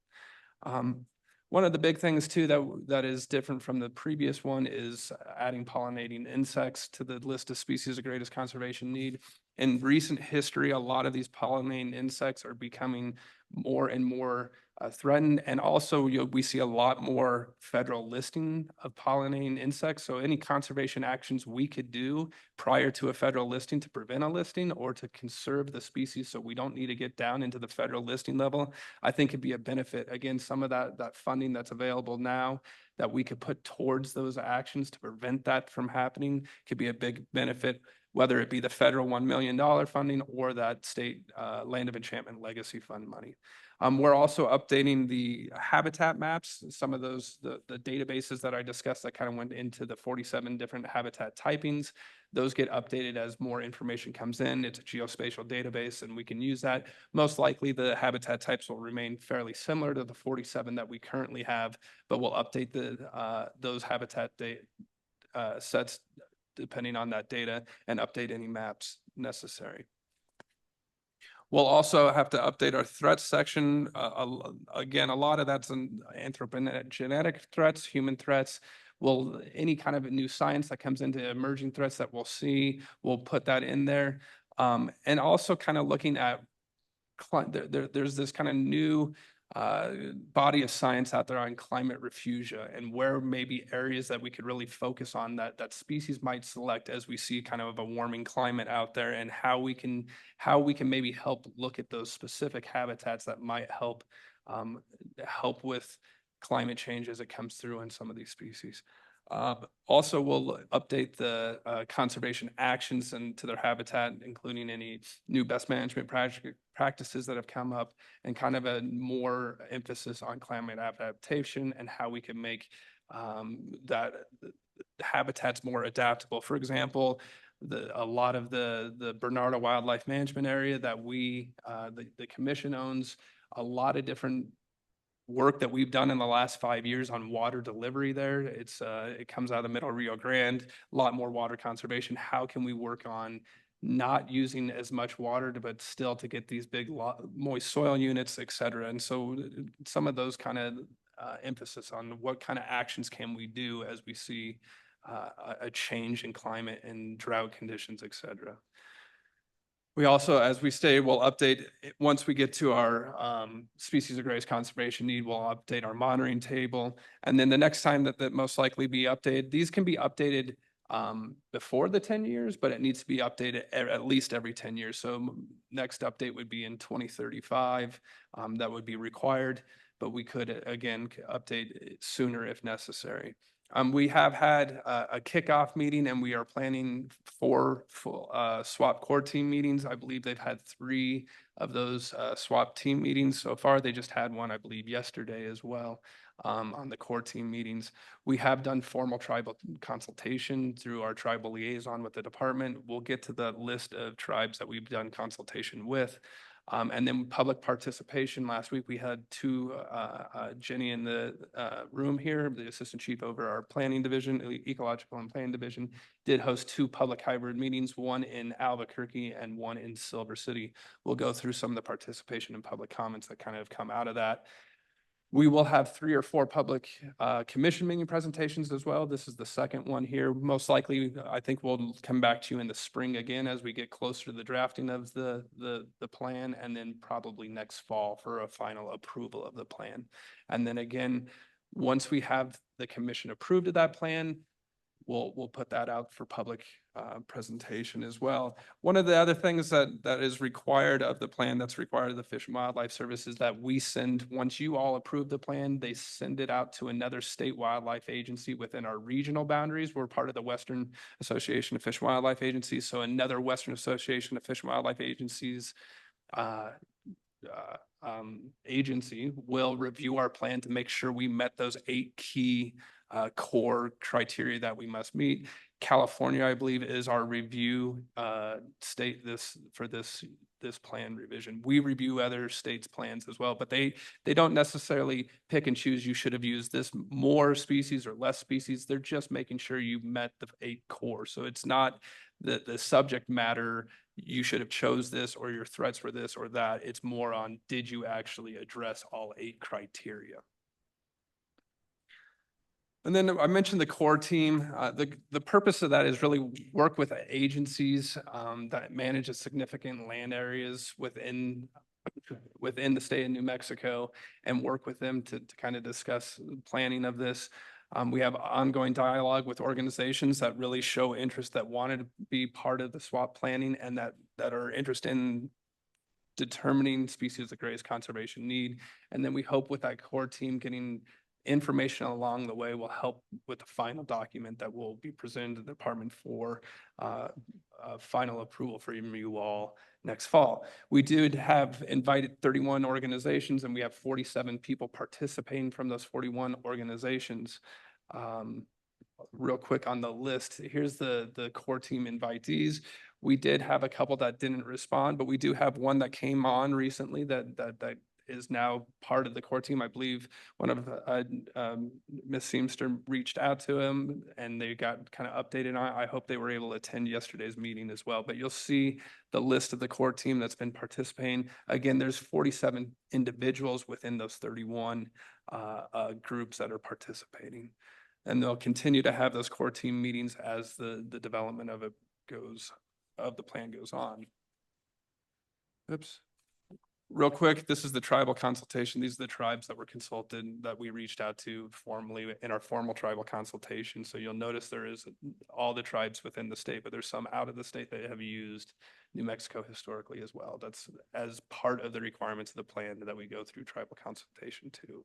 One of the big things too that is different from the previous one is adding pollinating insects to the list of species of greatest conservation need. In recent history, a lot of these pollinating insects are becoming more and more threatened, and also we see a lot more federal listing of pollinating insects. So any conservation actions we could do prior to a federal listing to prevent a listing or to conserve the species so we don't need to get down into the federal listing level, I think could be a benefit. Again, some of that funding that's available now that we could put towards those actions to prevent that from happening could be a big benefit, whether it be the federal $1 million funding or that state Land of Enchantment Legacy Fund money. We're also updating the habitat maps, some of those, the databases that I discussed that kind of went into the 47 different habitat typings. Those get updated as more information comes in. It's a geospatial database and we can use that. Most likely the habitat types will remain fairly similar to the 47 that we currently have, but we'll update those habitat sets depending on that data and update any maps necessary. We'll also have to update our threats section. Again, a lot of that's in anthropogenetic threats, human threats. Any kind of new science that comes into emerging threats that we'll see, we'll put that in there. And also kind of looking at, there's this kind of new body of science out there on climate refugia and where maybe areas that we could really focus on that species might select as we see kind of a warming climate out there, and how we can maybe help look at those specific habitats that might help with climate change as it comes through in some of these species. Also, we'll update the conservation actions and to their habitat, including any new best management practices that have come up, and kind of a more emphasis on climate adaptation and how we can make that habitats more adaptable. For example, a lot of the Bernardo Wildlife Management Area that the commission owns, a lot of different work that we've done in the last 5 years on water delivery there. It comes out of Middle Rio Grande, a lot more water conservation. How can we work on not using as much water, but still to get these big moist soil units, et cetera. And so some of those kind of emphasis on what kind of actions can we do as we see a change in climate and drought conditions, et cetera. We also, as we say, we'll update once we get to our species of greatest conservation need, we'll update our monitoring table. And then the next time that most likely be updated, these can be updated before the 10 years, but it needs to be updated at least every 10 years. So next update would be in 2035. That would be required, but we could again update it sooner if necessary. We have had a kickoff meeting and we are planning 4 full SWAP core team meetings. I believe they've had 3 of those SWAP team meetings so far. They just had one, I believe, yesterday as well on the core team meetings. We have done formal tribal consultation through our tribal liaison with the department. We'll get to the list of tribes that we've done consultation with. And then public participation. Last week, we had 2, Jenny in the room here, the assistant chief over our planning division, ecological and planning division, did host 2 public hybrid meetings, one in Albuquerque and one in Silver City. We'll go through some of the participation and public comments that kind of come out of that. We will have 3 or 4 public commission meeting presentations as well. This is the second one here. Most likely, I think we'll come back to you in the spring again as we get closer to the drafting of the plan, and then probably next fall for a final approval of the plan. And then again, once we have the commission approved of that plan, we'll put that out for public presentation as well. One of the other things that is required of the plan, that's required of the Fish and Wildlife Service, is that we send, once you all approve the plan, they send it out to another state wildlife agency within our regional boundaries. We're part of the Western Association of Fish and Wildlife Agencies, so another Western Association of Fish and Wildlife Agencies agency will review our plan to make sure we met those 8 key core criteria that we must meet. California, I believe, is our review state for this plan revision. We review other states' plans as well, but they don't necessarily pick and choose. You should have used this more species or less species. They're just making sure you met the 8 core. So it's not the subject matter, you should have chose this or your threats were this or that. It's more on, did you actually address all 8 criteria? And then I mentioned the core team. The purpose of that is really work with agencies that manage a significant land areas within the state of New Mexico, and work with them to kind of discuss planning of this. We have ongoing dialogue with organizations that really show interest, that wanted to be part of the SWAP planning, and that are interested in determining species of greatest conservation need. And then we hope with that core team getting information along the way will help with the final document that will be presented to the department for final approval for you all next fall. We did have invited 31 organizations, and we have 47 people participating from those 41 organizations. Real quick on the list, here's the core team invitees. We did have a couple that didn't respond, but we do have one that came on recently that is now part of the core team. I believe one of Ms. Seamster reached out to him and they got kind of updated on it. I hope they were able to attend yesterday's meeting as well, but you'll see the list of the core team that's been participating. Again, there's 47 individuals within those 31 groups that are participating, and they'll continue to have those core team meetings as the development of the plan goes on. Oops. Real quick, this is the tribal consultation. These are the tribes that were consulted, that we reached out to formally in our formal tribal consultation. So you'll notice there is all the tribes within the state, but there's some out of the state that have used New Mexico historically as well. That's as part of the requirements of the plan that we go through tribal consultation too.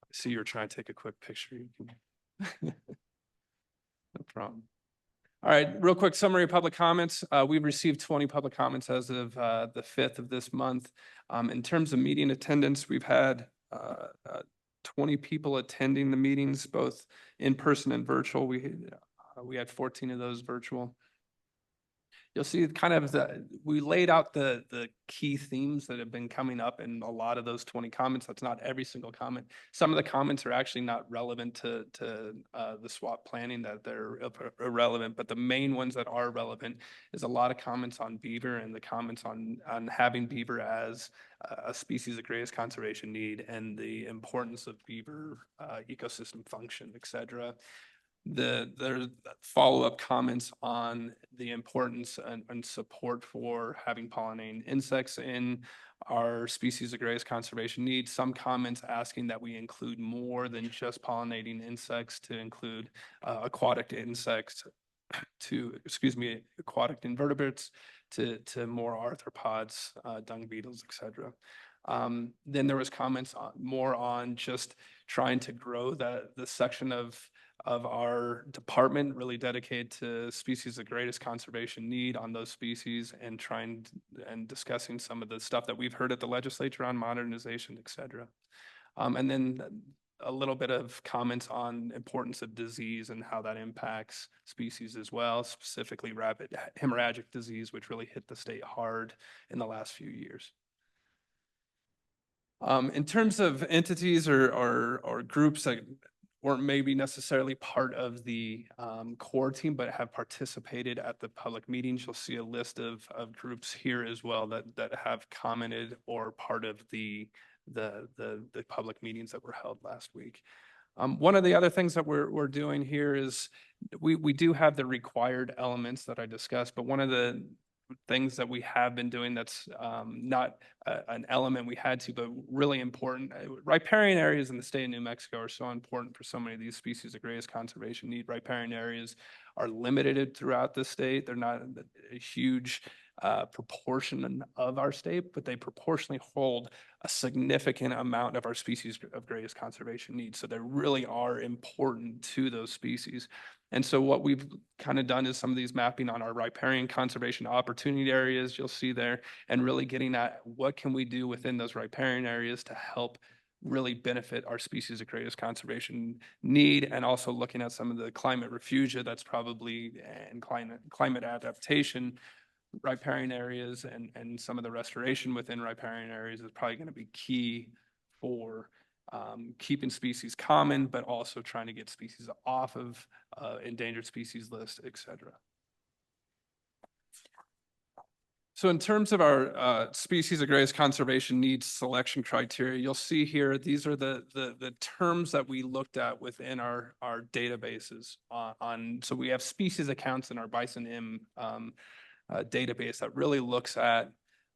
I see you're trying to take a quick picture. You can no problem. All right, real quick summary of public comments. We've received 20 public comments as of the 5th of this month. In terms of meeting attendance, we've had 20 people attending the meetings, both in person and virtual. We had 14 of those virtual. You'll see kind of we laid out the key themes that have been coming up in a lot of those 20 comments. That's not every single comment. Some of the comments are actually not relevant to the SWAP planning, that they're irrelevant, but the main ones that are relevant is a lot of comments on beaver and the comments on having beaver as a species of greatest conservation need and the importance of beaver ecosystem function, et cetera. There's follow-up comments on the importance and support for having pollinating insects in our species of greatest conservation need. Some comments asking that we include more than just pollinating insects, to include aquatic insects, aquatic invertebrates, to more arthropods, dung beetles, etc. Then there was comments more on just trying to grow the section of our department really dedicated to species of greatest conservation need on those species, and discussing some of the stuff that we've heard at the legislature on modernization, etc. And then a little bit of comments on importance of disease and how that impacts species as well, specifically rapid hemorrhagic disease, which really hit the state hard in the last few years. In terms of entities or groups that weren't maybe necessarily part of the core team, but have participated at the public meetings, you'll see a list of groups here as well that have commented or part of the public meetings that were held last week. One of the other things that we're doing here is we do have the required elements that I discussed, but one of the things that we have been doing that's not an element we had to, but really important. Riparian areas in the state of New Mexico are so important for so many of these species of greatest conservation need. Riparian areas are limited throughout the state. They're not a huge proportion of our state, but they proportionally hold a significant amount of our species of greatest conservation needs. So they really are important to those species. And so what we've kind of done is some of these mapping on our riparian conservation opportunity areas you'll see there, and really getting at what can we do within those riparian areas to help really benefit our species of greatest conservation need, and also looking at some of the climate refugia that's probably, and climate adaptation riparian areas, and some of the restoration within riparian areas is probably going to be key for keeping species common, but also trying to get species off of endangered species list, etc. So in terms of our species of greatest conservation needs selection criteria, you'll see here, these are the terms that we looked at within our databases so we have species accounts in our Bison M database that really looks at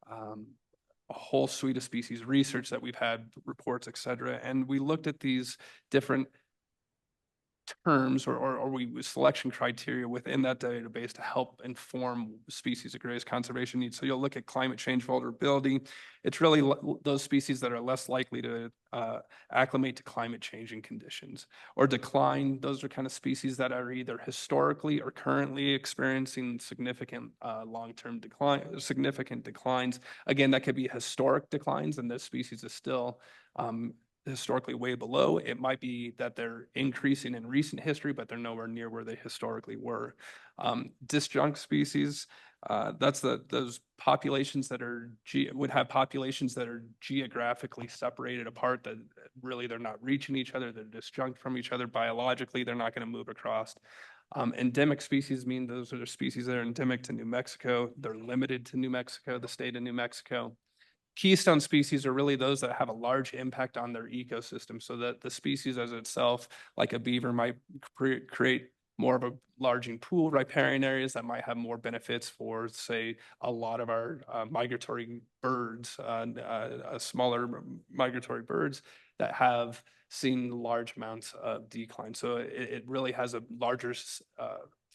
a whole suite of species research that we've had, reports, et cetera. And we looked at these different terms or selection criteria within that database to help inform species of greatest conservation needs. So you'll look at climate change vulnerability. It's really those species that are less likely to acclimate to climate changing conditions. Or decline, those are kind of species that are either historically or currently experiencing significant long-term significant declines. Again, that could be historic declines, and this species is still historically way below. It might be that they're increasing in recent history, but they're nowhere near where they historically were. Disjunct species, that's those populations that would have populations that are geographically separated apart, that really they're not reaching each other, they're disjunct from each other biologically, they're not going to move across. Endemic species mean those are the species that are endemic to New Mexico. They're limited to New Mexico, the state of New Mexico. Keystone species are really those that have a large impact on their ecosystem, so that the species as itself, like a beaver, might create more of a larging pool, riparian areas that might have more benefits for, say, a lot of our migratory birds, smaller migratory birds that have seen large amounts of decline. So it really has a larger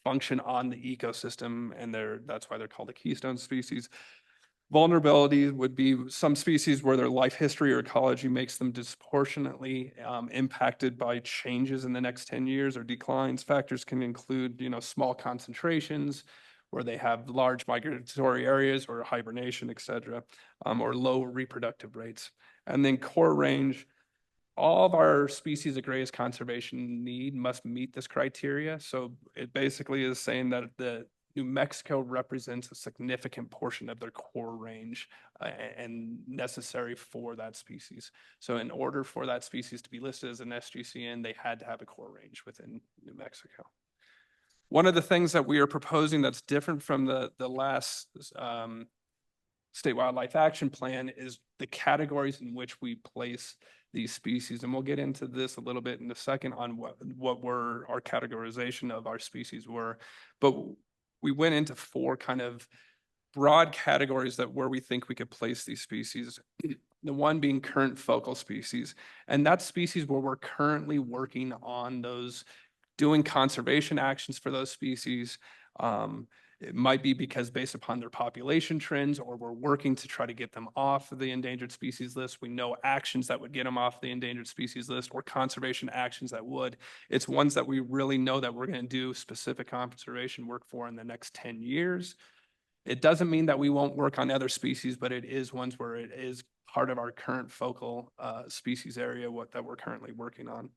function on the ecosystem, and that's why they're called a keystone species. Vulnerability would be some species where their life history or ecology makes them disproportionately impacted by changes in the next 10 years or declines. Factors can include, small concentrations, where they have large migratory areas or hibernation, et cetera, or low reproductive rates. And then core range, all of our species of greatest conservation need must meet this criteria. So it basically is saying that the New Mexico represents a significant portion of their core range and necessary for that species. So in order for that species to be listed as an SGCN, they had to have a core range within New Mexico. One of the things that we are proposing that's different from the last State Wildlife Action Plan is the categories in which we place these species. And we'll get into this a little bit in a second on what our categorization of our species were. But we went into 4 kind of broad categories that where we think we could place these species. The one being current focal species, and that's species where we're currently working on those, doing conservation actions for those species. It might be because based upon their population trends, or we're working to try to get them off of the endangered species list. We know actions that would get them off the endangered species list, or conservation actions that would. It's ones that we really know that we're going to do specific conservation work for in the next 10 years. It doesn't mean that we won't work on other species, but it is ones where it is part of our current focal species area, that we're currently working on.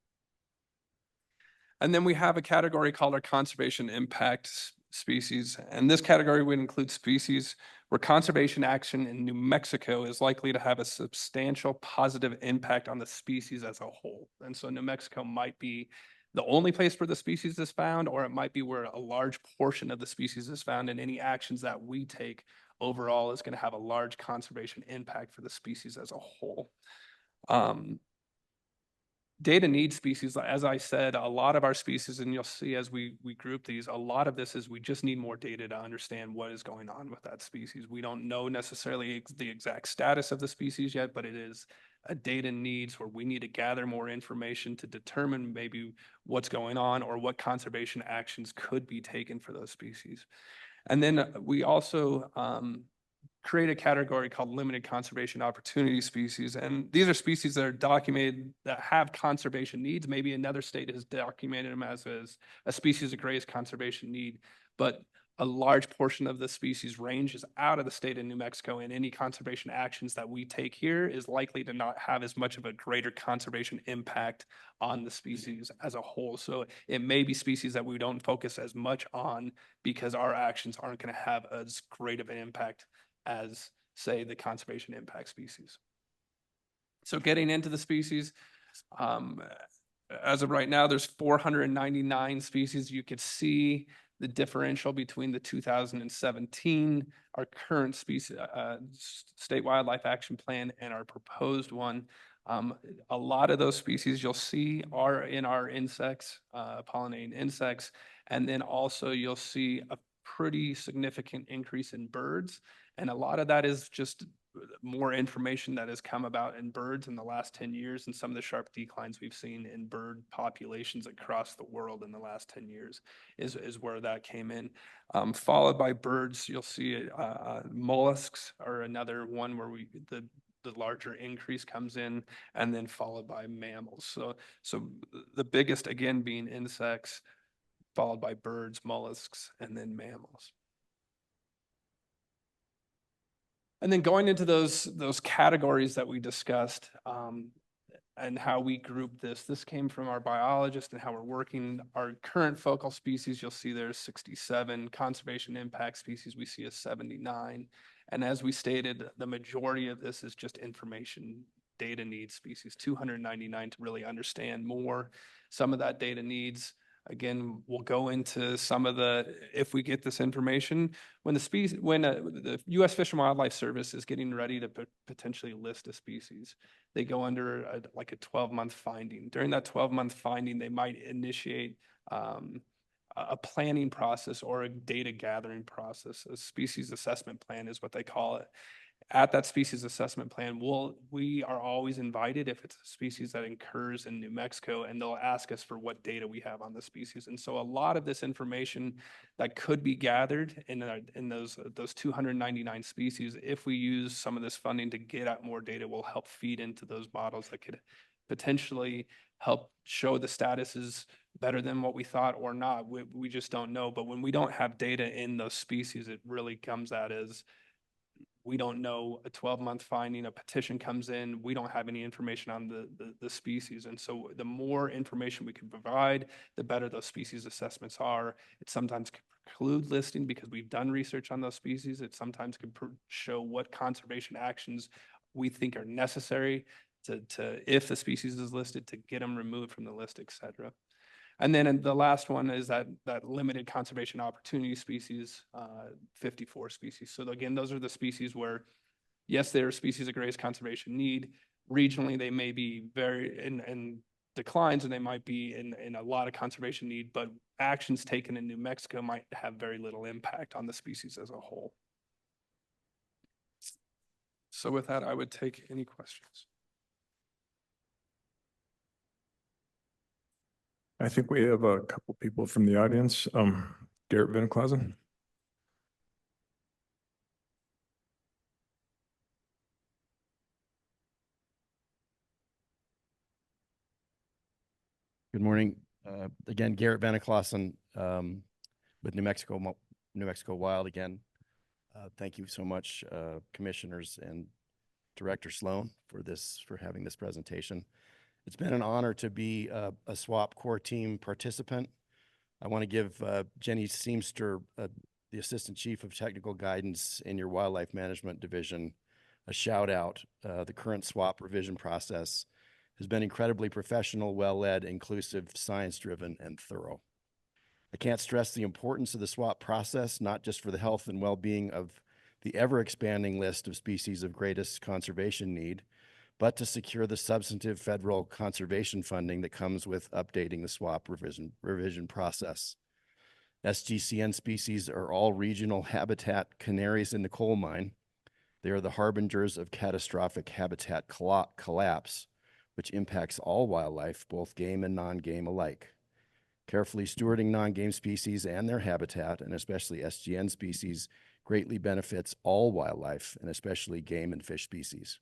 And then we have a category called our conservation impact species. And this category would include species where conservation action in New Mexico is likely to have a substantial positive impact on the species as a whole. And so New Mexico might be the only place where the species is found, or it might be where a large portion of the species is found, and any actions that we take overall is going to have a large conservation impact for the species as a whole. Data need species, as I said, a lot of our species, and you'll see as we group these, a lot of this is we just need more data to understand what is going on with that species. We don't know necessarily the exact status of the species yet, but it is a data needs where we need to gather more information to determine maybe what's going on or what conservation actions could be taken for those species. And then we also create a category called limited conservation opportunity species. And these are species that are documented that have conservation needs. Maybe another state has documented them as a species of greatest conservation need, but a large portion of the species range is out of the state of New Mexico, and any conservation actions that we take here is likely to not have as much of a greater conservation impact on the species as a whole. So it may be species that we don't focus as much on because our actions aren't going to have as great of an impact as, say, the conservation impact species. So getting into the species, as of right now, there's 499 species. You could see the differential between the 2017, our current species, state wildlife action plan, and our proposed one. A lot of those species you'll see are in our insects, pollinating insects, and then also you'll see a pretty significant increase in birds. And a lot of that is just more information that has come about in birds in the last 10 years, and some of the sharp declines we've seen in bird populations across the world in the last 10 years is where that came in. Followed by birds, you'll see mollusks are another one where the larger increase comes in, and then followed by mammals. So the biggest, again, being insects, followed by birds, mollusks, and then mammals. And then going into those categories that we discussed, and how we group this came from our biologist and how we're working. Our current focal species, you'll see there's 67. Conservation impact species we see as 79. And as we stated, the majority of this is just information data needs species, 299 to really understand more. Some of that data needs, again, we'll go into some of if we get this information, when the U.S. Fish and Wildlife Service is getting ready to potentially list a species, they go under a 12-month finding. During that 12-month finding, they might initiate a planning process or a data gathering process. A species assessment plan is what they call it. At that species assessment plan, we are always invited if it's a species that occurs in New Mexico, and they'll ask us for what data we have on the species. And so a lot of this information that could be gathered in those 299 species, if we use some of this funding to get at more data, will help feed into those models that could potentially help show the status is better than what we thought or not. We just don't know. But when we don't have data in those species, it really comes at as we don't know. A 12-month finding, a petition comes in, we don't have any information on the species. And so the more information we can provide, the better those species assessments are. It sometimes can preclude listing because we've done research on those species. It sometimes can show what conservation actions we think are necessary to if the species is listed, to get them removed from the list, et cetera. And then the last one is that limited conservation opportunity species, 54 species. So again, those are the species where, yes, they are species of greatest conservation need. Regionally, they may be very in declines, and they might be in a lot of conservation need, but actions taken in New Mexico might have very little impact on the species as a whole. So with that, I would take any questions. I think we have a couple people from the audience. Garrett Van Clausen. Good morning. Again, Garrett Van Clausen, with New Mexico Wild again. Thank you so much, commissioners and Director Sloan for having this presentation. It's been an honor to be a SWAP core team participant. I want to give Jenny Seamster, the Assistant Chief of Technical Guidance in your Wildlife Management Division, a shout out. The current SWAP revision process has been incredibly professional, well-led, inclusive, science-driven, and thorough. I can't stress the importance of the SWAP process, not just for the health and well-being of the ever-expanding list of species of greatest conservation need, but to secure the substantive federal conservation funding that comes with updating the SWAP revision process. SGCN species are all regional habitat canaries in the coal mine. They are the harbingers of catastrophic habitat collapse, which impacts all wildlife, both game and non-game alike. Carefully stewarding non-game species and their habitat, and especially SGN species, greatly benefits all wildlife, and especially game and fish species.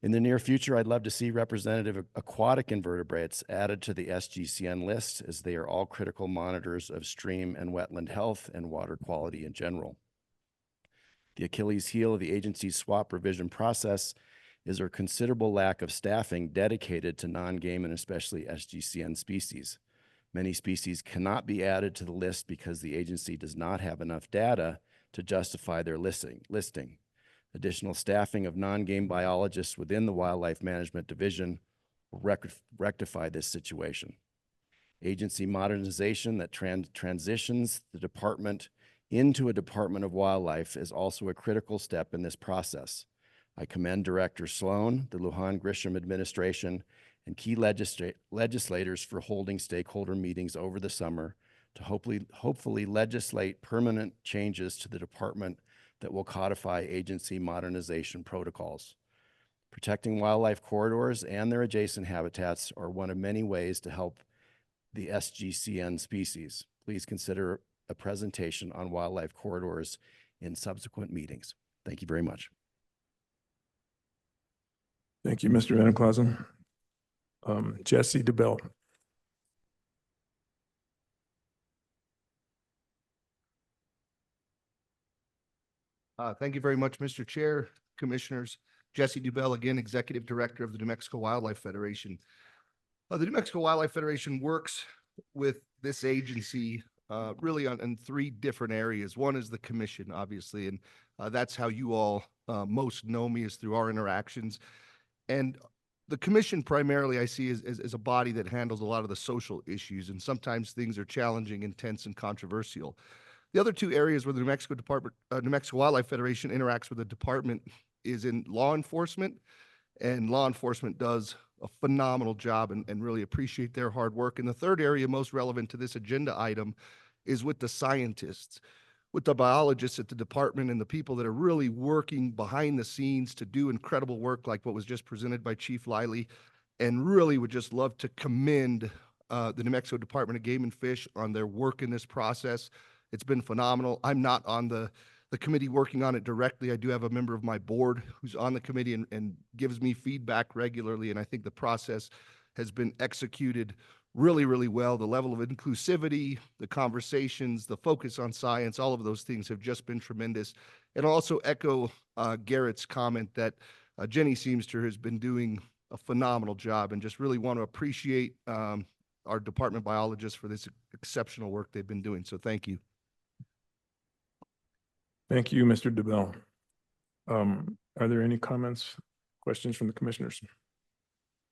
In the near future, I'd love to see representative aquatic invertebrates added to the SGCN list, as they are all critical monitors of stream and wetland health and water quality in general. The Achilles heel of the agency's SWAP revision process is our considerable lack of staffing dedicated to non-game and especially SGCN species. Many species cannot be added to the list because the agency does not have enough data to justify their listing. Additional staffing of non-game biologists within the Wildlife Management Division will rectify this situation. Agency modernization that transitions the department into a Department of Wildlife is also a critical step in this process. I commend Director Sloan, the Lujan Grisham administration, and key legislators for holding stakeholder meetings over the summer to hopefully legislate permanent changes to the department that will codify agency modernization protocols. Protecting wildlife corridors and their adjacent habitats are one of many ways to help the SGCN species. Please consider a presentation on wildlife corridors in subsequent meetings. Thank you very much. Thank you, Mr. Van Clausen. Jesse DeBell. Thank you very much, Mr. Chair, Commissioners. Jesse DeBell, again, Executive Director of the New Mexico Wildlife Federation. The New Mexico Wildlife Federation works with this agency really in three different areas. One is the commission, obviously, and that's how you all most know me, is through our interactions. And the commission primarily I see as a body that handles a lot of the social issues, and sometimes things are challenging, intense, and controversial. The other two areas where the New Mexico Wildlife Federation interacts with the department is in law enforcement, and law enforcement does a phenomenal job and really appreciate their hard work. And the third area most relevant to this agenda item is with the scientists, with the biologists at the department and the people that are really working behind the scenes to do incredible work like what was just presented by Chief Liley, and really would just love to commend the New Mexico Department of Game and Fish on their work in this process. It's been phenomenal. I'm not on the committee working on it directly. I do have a member of my board who's on the committee and gives me feedback regularly, and I think the process has been executed really, really well. The level of inclusivity, the conversations, the focus on science, all of those things have just been tremendous. And also echo Garrett's comment that Jenny Seamster has been doing a phenomenal job, and just really want to appreciate our department biologists for this exceptional work they've been doing. So thank you. Thank you, Mr. DeBell. Are there any comments, questions from the commissioners?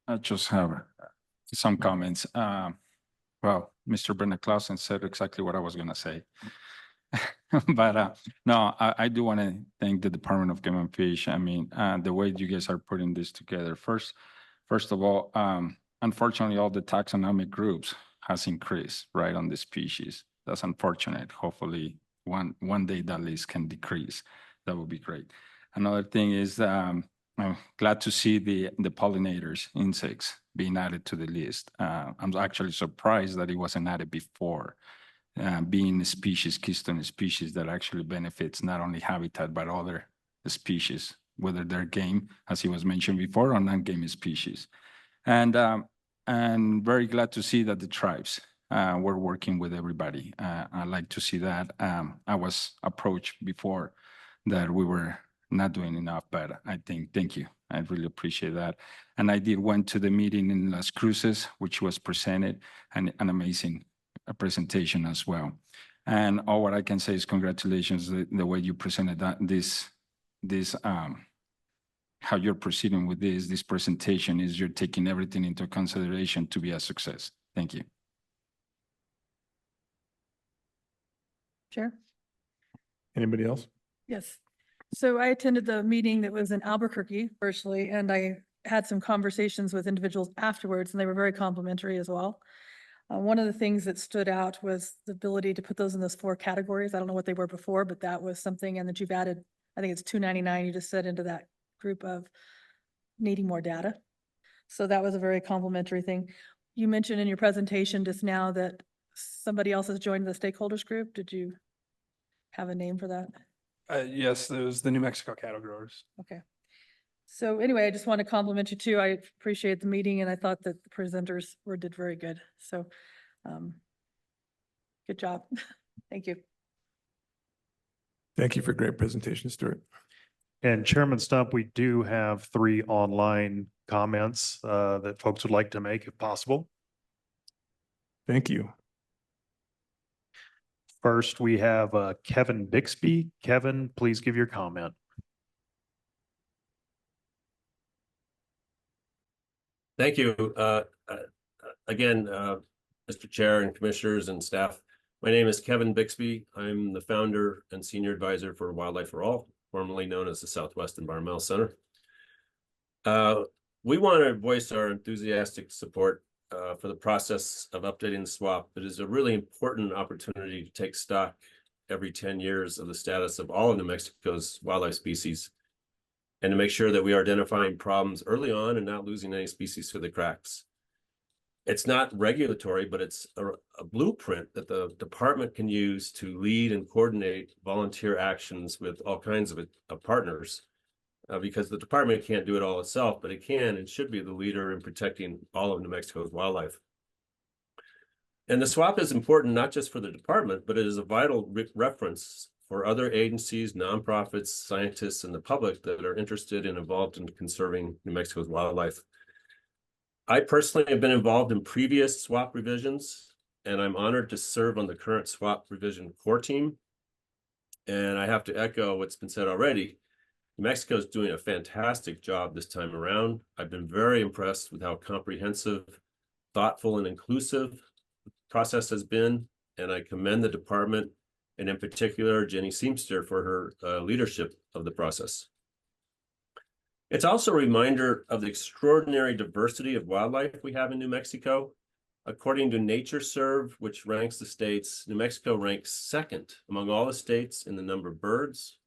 I just have some comments. Well, Mr. Brendan Clausen said exactly what I was going to say. But no, I do want to thank the Department of Game and Fish. I mean, the way you guys are putting this together. First of all, unfortunately, all the taxonomic groups has increased, right, on the species. That's unfortunate. Hopefully, one day that list can decrease. That would be great. Another thing is I'm glad to see the pollinators, insects, being added to the list. I'm actually surprised that it wasn't added before, being a species, keystone species that actually benefits not only habitat, but other species, whether they're game, as it was mentioned before, or non-game species. And very glad to see that the tribes were working with everybody. I like to see that. I was approached before that we were not doing enough, but I think, thank you. I really appreciate that. And I did went to the meeting in Las Cruces, which was presented, and an amazing presentation as well. And all what I can say is congratulations, the way you presented that, how you're proceeding with this presentation is you're taking everything into consideration to be a success. Thank you. Chair? Anybody else? Yes. So I attended the meeting that was in Albuquerque virtually, and I had some conversations with individuals afterwards, and they were very complimentary as well. One of the things that stood out was the ability to put those in those 4 categories. I don't know what they were before, but that was something, and that you've added, I think it's 299, you just said, into that group of needing more data. So that was a very complimentary thing. You mentioned in your presentation just now that somebody else has joined the stakeholders group. Did you have a name for that? Yes, it was the New Mexico cattle growers. Okay. So anyway, I just want to compliment you too. I appreciate the meeting, and I thought that the presenters did very good. So good job. Thank you. Thank you for a great presentation, Stuart. And Chairman Stump, we do have 3 online comments that folks would like to make if possible. Thank you. First, we have Kevin Bixby. Kevin, please give your comment. Thank you. Again, Mr. Chair and Commissioners and staff, my name is Kevin Bixby. I'm the founder and senior advisor for Wildlife for All, formerly known as the Southwest Environmental Center. We want to voice our enthusiastic support for the process of updating the SWAP. It is a really important opportunity to take stock every 10 years of the status of all of New Mexico's wildlife species, and to make sure that we are identifying problems early on and not losing any species through the cracks. It's not regulatory, but it's a blueprint that the department can use to lead and coordinate volunteer actions with all kinds of partners, because the department can't do it all itself, but it can and should be the leader in protecting all of New Mexico's wildlife. And the SWAP is important not just for the department, but it is a vital reference for other agencies, nonprofits, scientists, and the public that are interested and involved in conserving New Mexico's wildlife. I personally have been involved in previous SWAP revisions, and I'm honored to serve on the current SWAP revision core team. And I have to echo what's been said already. New Mexico is doing a fantastic job this time around. I've been very impressed with how comprehensive, thoughtful, and inclusive the process has been, and I commend the department, and in particular, Jenny Seamster, for her leadership of the process. It's also a reminder of the extraordinary diversity of wildlife we have in New Mexico. According to NatureServe, which ranks the states, New Mexico ranks 2nd among all the states in the number of birds,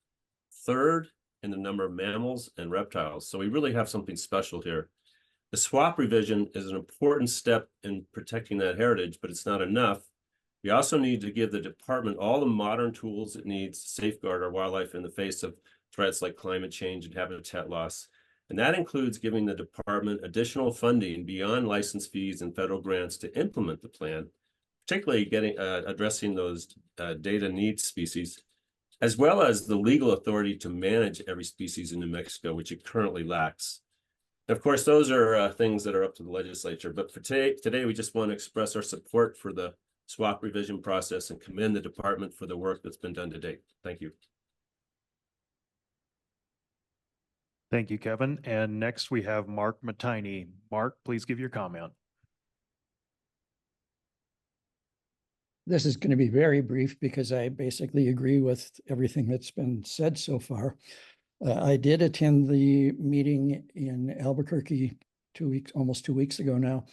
3rd in the number of mammals and reptiles. So we really have something special here. The SWAP revision is an important step in protecting that heritage, but it's not enough. We also need to give the department all the modern tools it needs to safeguard our wildlife in the face of threats like climate change and habitat loss. And that includes giving the department additional funding beyond license fees and federal grants to implement the plan, particularly addressing those data needs species, as well as the legal authority to manage every species in New Mexico, which it currently lacks. And of course, those are things that are up to the legislature. But for today, we just want to express our support for the SWAP revision process and commend the department for the work that's been done to date. Thank you. Thank you, Kevin. And next we have Mark Matini. Mark, please give your comment. This is going to be very brief because I basically agree with everything that's been said so far. I did attend the meeting in Albuquerque almost 2 weeks ago now.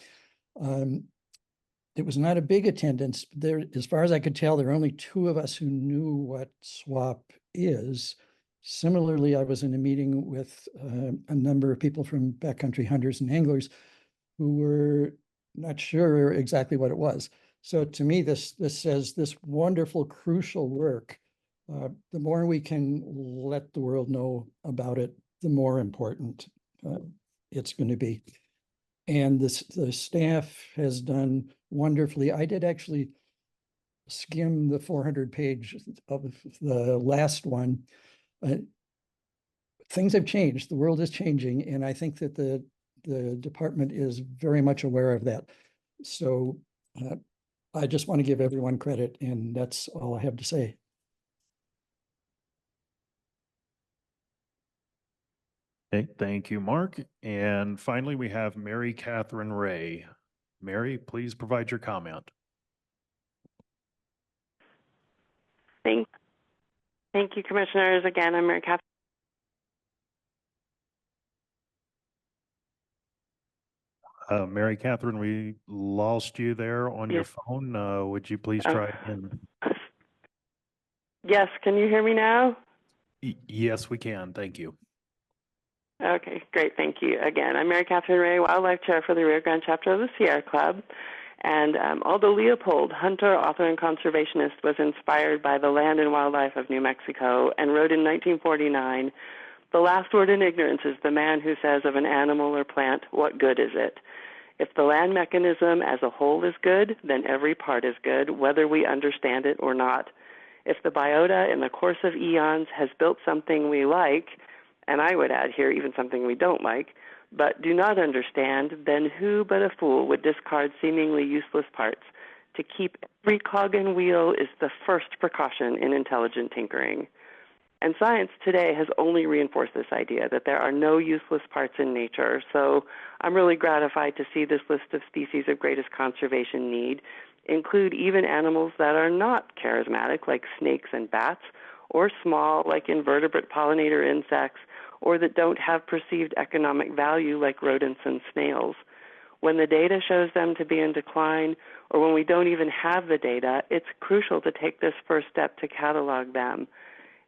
It was not a big attendance. There, as far as I could tell, there were only 2 of us who knew what SWAP is. Similarly, I was in a meeting with a number of people from backcountry hunters and anglers who were not sure exactly what it was. So to me, this says this wonderful, crucial work. The more we can let the world know about it, the more important it's going to be. And the staff has done wonderfully. I did actually skim the 400-page of the last one. Things have changed. The world is changing, and I think that the department is very much aware of that. So I just want to give everyone credit, and that's all I have to say. Thank you, Mark. And finally, we have Mary Catherine Ray. Mary, please provide your comment. Thank you, Commissioners. Again, I'm Mary Catherine. Mary Catherine, we lost you there on your phone. Would you please try again? Yes, can you hear me now? Yes, we can. Thank you. Okay, great. Thank you. Again, I'm Mary Catherine Ray, Wildlife Chair for the Rio Grande chapter of the Sierra Club. And although Leopold, hunter, author, and conservationist, was inspired by the land and wildlife of New Mexico and wrote in 1949, "The last word in ignorance is the man who says of an animal or plant, what good is it? If the land mechanism as a whole is good, then every part is good, whether we understand it or not. If the biota in the course of eons has built something we like," and I would add here even something we don't like, "but do not understand, then who but a fool would discard seemingly useless parts? To keep every cog and wheel is the first precaution in intelligent tinkering." And science today has only reinforced this idea that there are no useless parts in nature. So I'm really gratified to see this list of species of greatest conservation need include even animals that are not charismatic, like snakes and bats, or small, like invertebrate pollinator insects, or that don't have perceived economic value, like rodents and snails. When the data shows them to be in decline, or when we don't even have the data, it's crucial to take this first step to catalog them.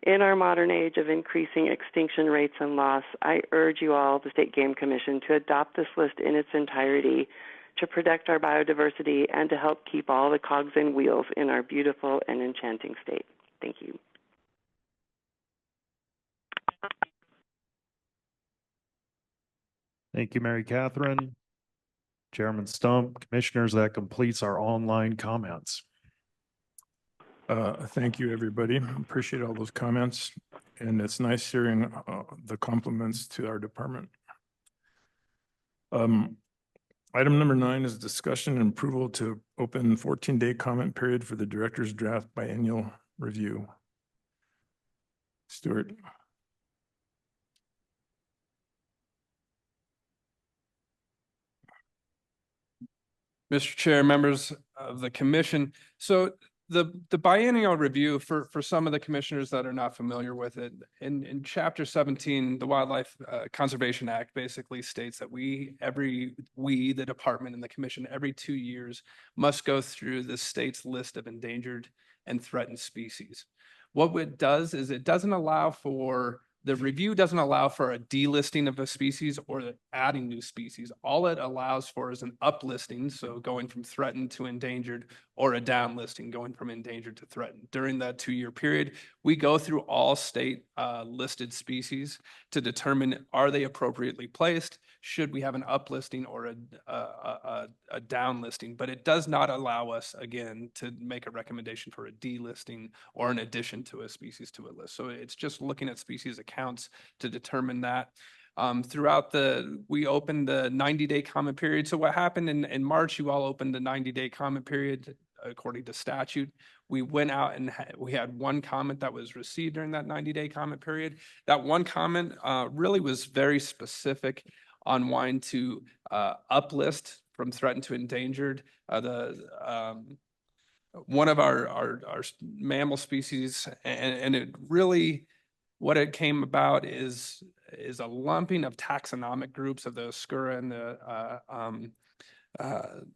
In our modern age of increasing extinction rates and loss, I urge you all, the State Game Commission, to adopt this list in its entirety to protect our biodiversity and to help keep all the cogs and wheels in our beautiful and enchanting state. Thank you. Thank you, Mary Catherine. Chairman Stump, Commissioners, that completes our online comments. Thank you, everybody. Appreciate all those comments. And it's nice hearing the compliments to our department. Item number 9 is discussion and approval to open 14-day comment period for the director's draft biennial review. Stuart. Mr. Chair, members of the commission. So the biennial review, for some of the commissioners that are not familiar with it, in Chapter 17, the Wildlife Conservation Act basically states that the department and the commission, every 2 years must go through the state's list of endangered and threatened species. What it does is the review doesn't allow for a delisting of a species or adding new species. All it allows for is an uplisting, so going from threatened to endangered, or a downlisting, going from endangered to threatened. During that 2-year period, we go through all state listed species to determine, are they appropriately placed? Should we have an uplisting or a downlisting? But it does not allow us, again, to make a recommendation for a delisting or an addition to a species to a list. So it's just looking at species accounts to determine that. We opened the 90-day comment period. So what happened in March, you all opened the 90-day comment period according to statute. We went out and we had one comment that was received during that 90-day comment period. That one comment really was very specific on wanting to uplist from threatened to endangered. One of our mammal species, and it really, what it came about is a lumping of taxonomic groups of the Oscura and the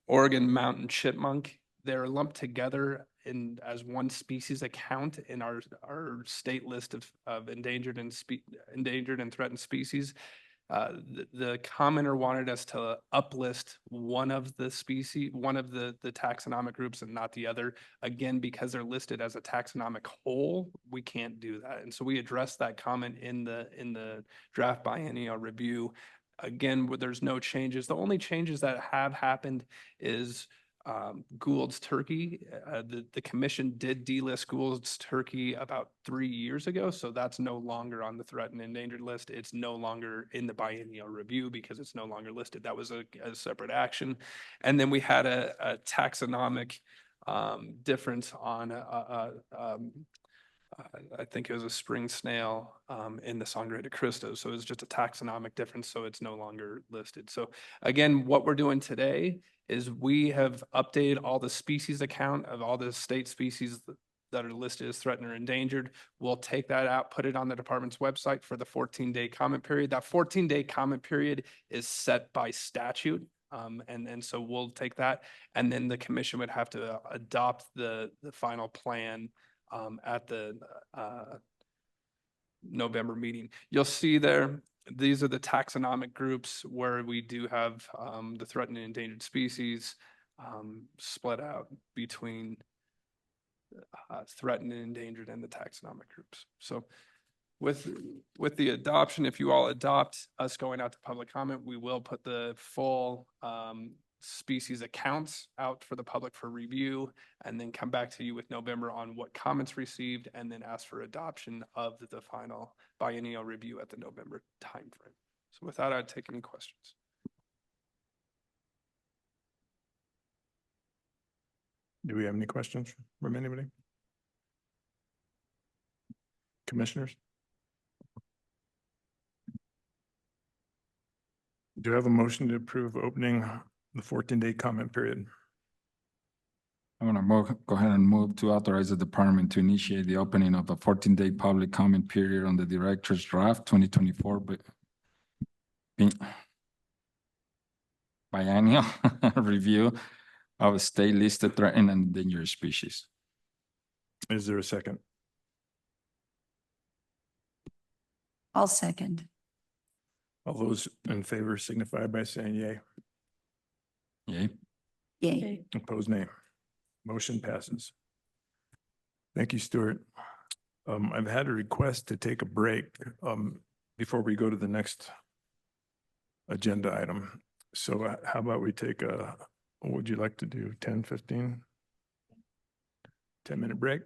Oregon mountain chipmunk. They're lumped together as one species account in our state list of endangered and threatened species. The commenter wanted us to uplist one of the species, one of the taxonomic groups and not the other. Again, because they're listed as a taxonomic whole, we can't do that. And so we addressed that comment in the draft biennial review. Again, there's no changes. The only changes that have happened is Gould's turkey. The commission did delist Gould's turkey about 3 years ago, so that's no longer on the threatened and endangered list. It's no longer in the biennial review because it's no longer listed. That was a separate action. And then we had a taxonomic difference on I think it was a spring snail in the Sangre de Cristo. So it's just a taxonomic difference, so it's no longer listed. So again, what we're doing today is we have updated all the species account of all the state species that are listed as threatened or endangered. We'll take that out, put it on the department's website for the 14-day comment period. That 14-day comment period is set by statute. And so we'll take that, and then the commission would have to adopt the final plan at the November meeting. You'll see there, these are the taxonomic groups where we do have the threatened and endangered species split out between threatened and endangered and the taxonomic groups. So with the adoption, if you all adopt us going out to public comment, we will put the full species accounts out for the public for review, and then come back to you with November on what comments received, and then ask for adoption of the final biennial review at the November timeframe. So with that, I'd take any questions. Do we have any questions from anybody? Commissioners? Do you have a motion to approve opening the 14-day comment period? I'm gonna go ahead and move to authorize the department to initiate the opening of a 14-day public comment period on the director's draft 2024 biennial review of state listed threatened and endangered species. Is there a second? I'll second. All those in favor signify by saying yay. Yay. Yay. Opposed, nay. Motion passes. Thank you, Stuart. I've had a request to take a break before we go to the next agenda item. So how about we take what would you like to do? 10, 15? 10-minute break?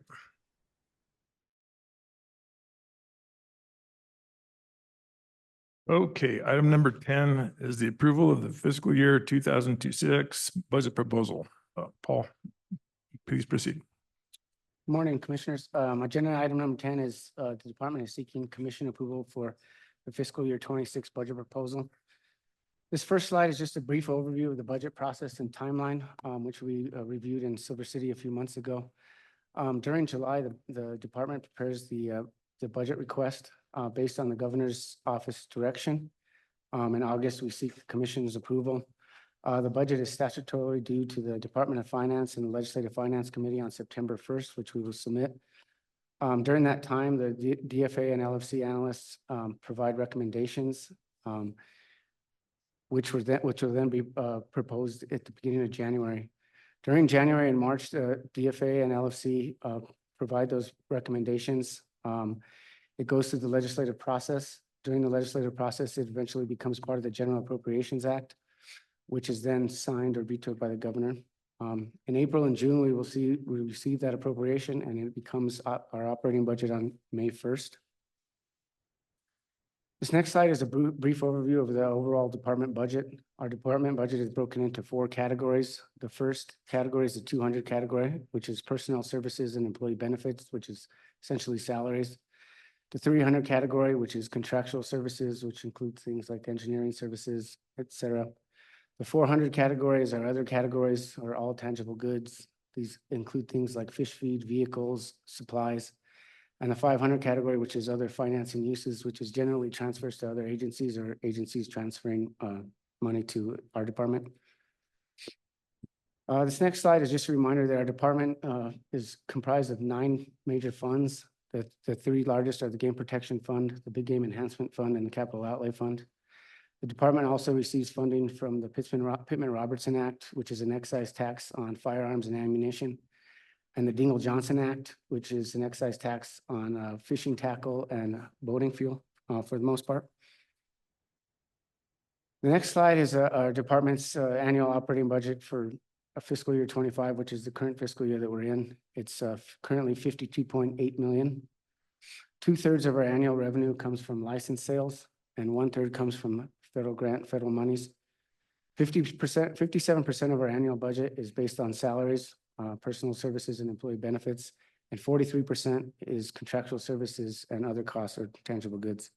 Okay, item number 10 is the approval of the fiscal year 2026 budget proposal. Paul, please proceed. Good morning, Commissioners. Agenda item number 10 is the department is seeking commission approval for the fiscal year 26 budget proposal. This first slide is just a brief overview of the budget process and timeline, which we reviewed in Silver City a few months ago. During July, the department prepares the budget request based on the governor's office direction. In August, we seek the commission's approval. The budget is statutorily due to the Department of Finance and the Legislative Finance Committee on September 1st, which we will submit. During that time, the DFA and LFC analysts provide recommendations, which will then be proposed at the beginning of January. During January and March, the DFA and LFC provide those recommendations. It goes through the legislative process. During the legislative process, it eventually becomes part of the General Appropriations Act, which is then signed or vetoed by the governor. In April and June, we receive that appropriation, and it becomes our operating budget on May 1st. This next slide is a brief overview of the overall department budget. Our department budget is broken into 4 categories. The first category is the 200 category, which is personnel services and employee benefits, which is essentially salaries. The 300 category, which is contractual services, which includes things like engineering services, etc. The 400 categories are other categories, or all tangible goods. These include things like fish feed, vehicles, supplies. And the 500 category, which is other financing uses, which is generally transfers to other agencies or agencies transferring money to our department. This next slide is just a reminder that our department is comprised of 9 major funds. The 3 largest are the Game Protection Fund, the Big Game Enhancement Fund, and the Capital Outlay Fund. The department also receives funding from the Pittman-Robertson Act, which is an excise tax on firearms and ammunition, and the Dingell-Johnson Act, which is an excise tax on fishing tackle and boating fuel for the most part. The next slide is our department's annual operating budget for fiscal year 25, which is the current fiscal year that we're in. It's currently 52.8 million. 2/3 of our annual revenue comes from license sales, and 1/3 comes from federal monies. 57% of our annual budget is based on salaries, personal services, and employee benefits, and 43% is contractual services and other costs or tangible goods.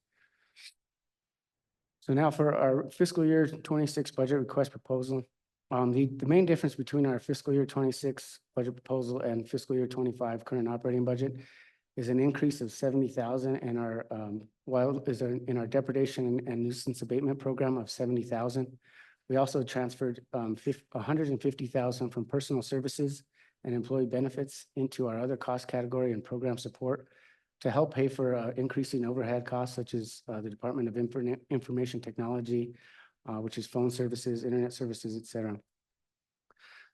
So now for our fiscal year 26 budget request proposal. The main difference between our fiscal year 26 budget proposal and fiscal year 25 current operating budget is an increase of 70,000 in our in our depredation and nuisance abatement program of 70,000. We also transferred 150,000 from personal services and employee benefits into our other cost category and program support to help pay for increasing overhead costs such as the Department of Information Technology, which is phone services, internet services, et cetera.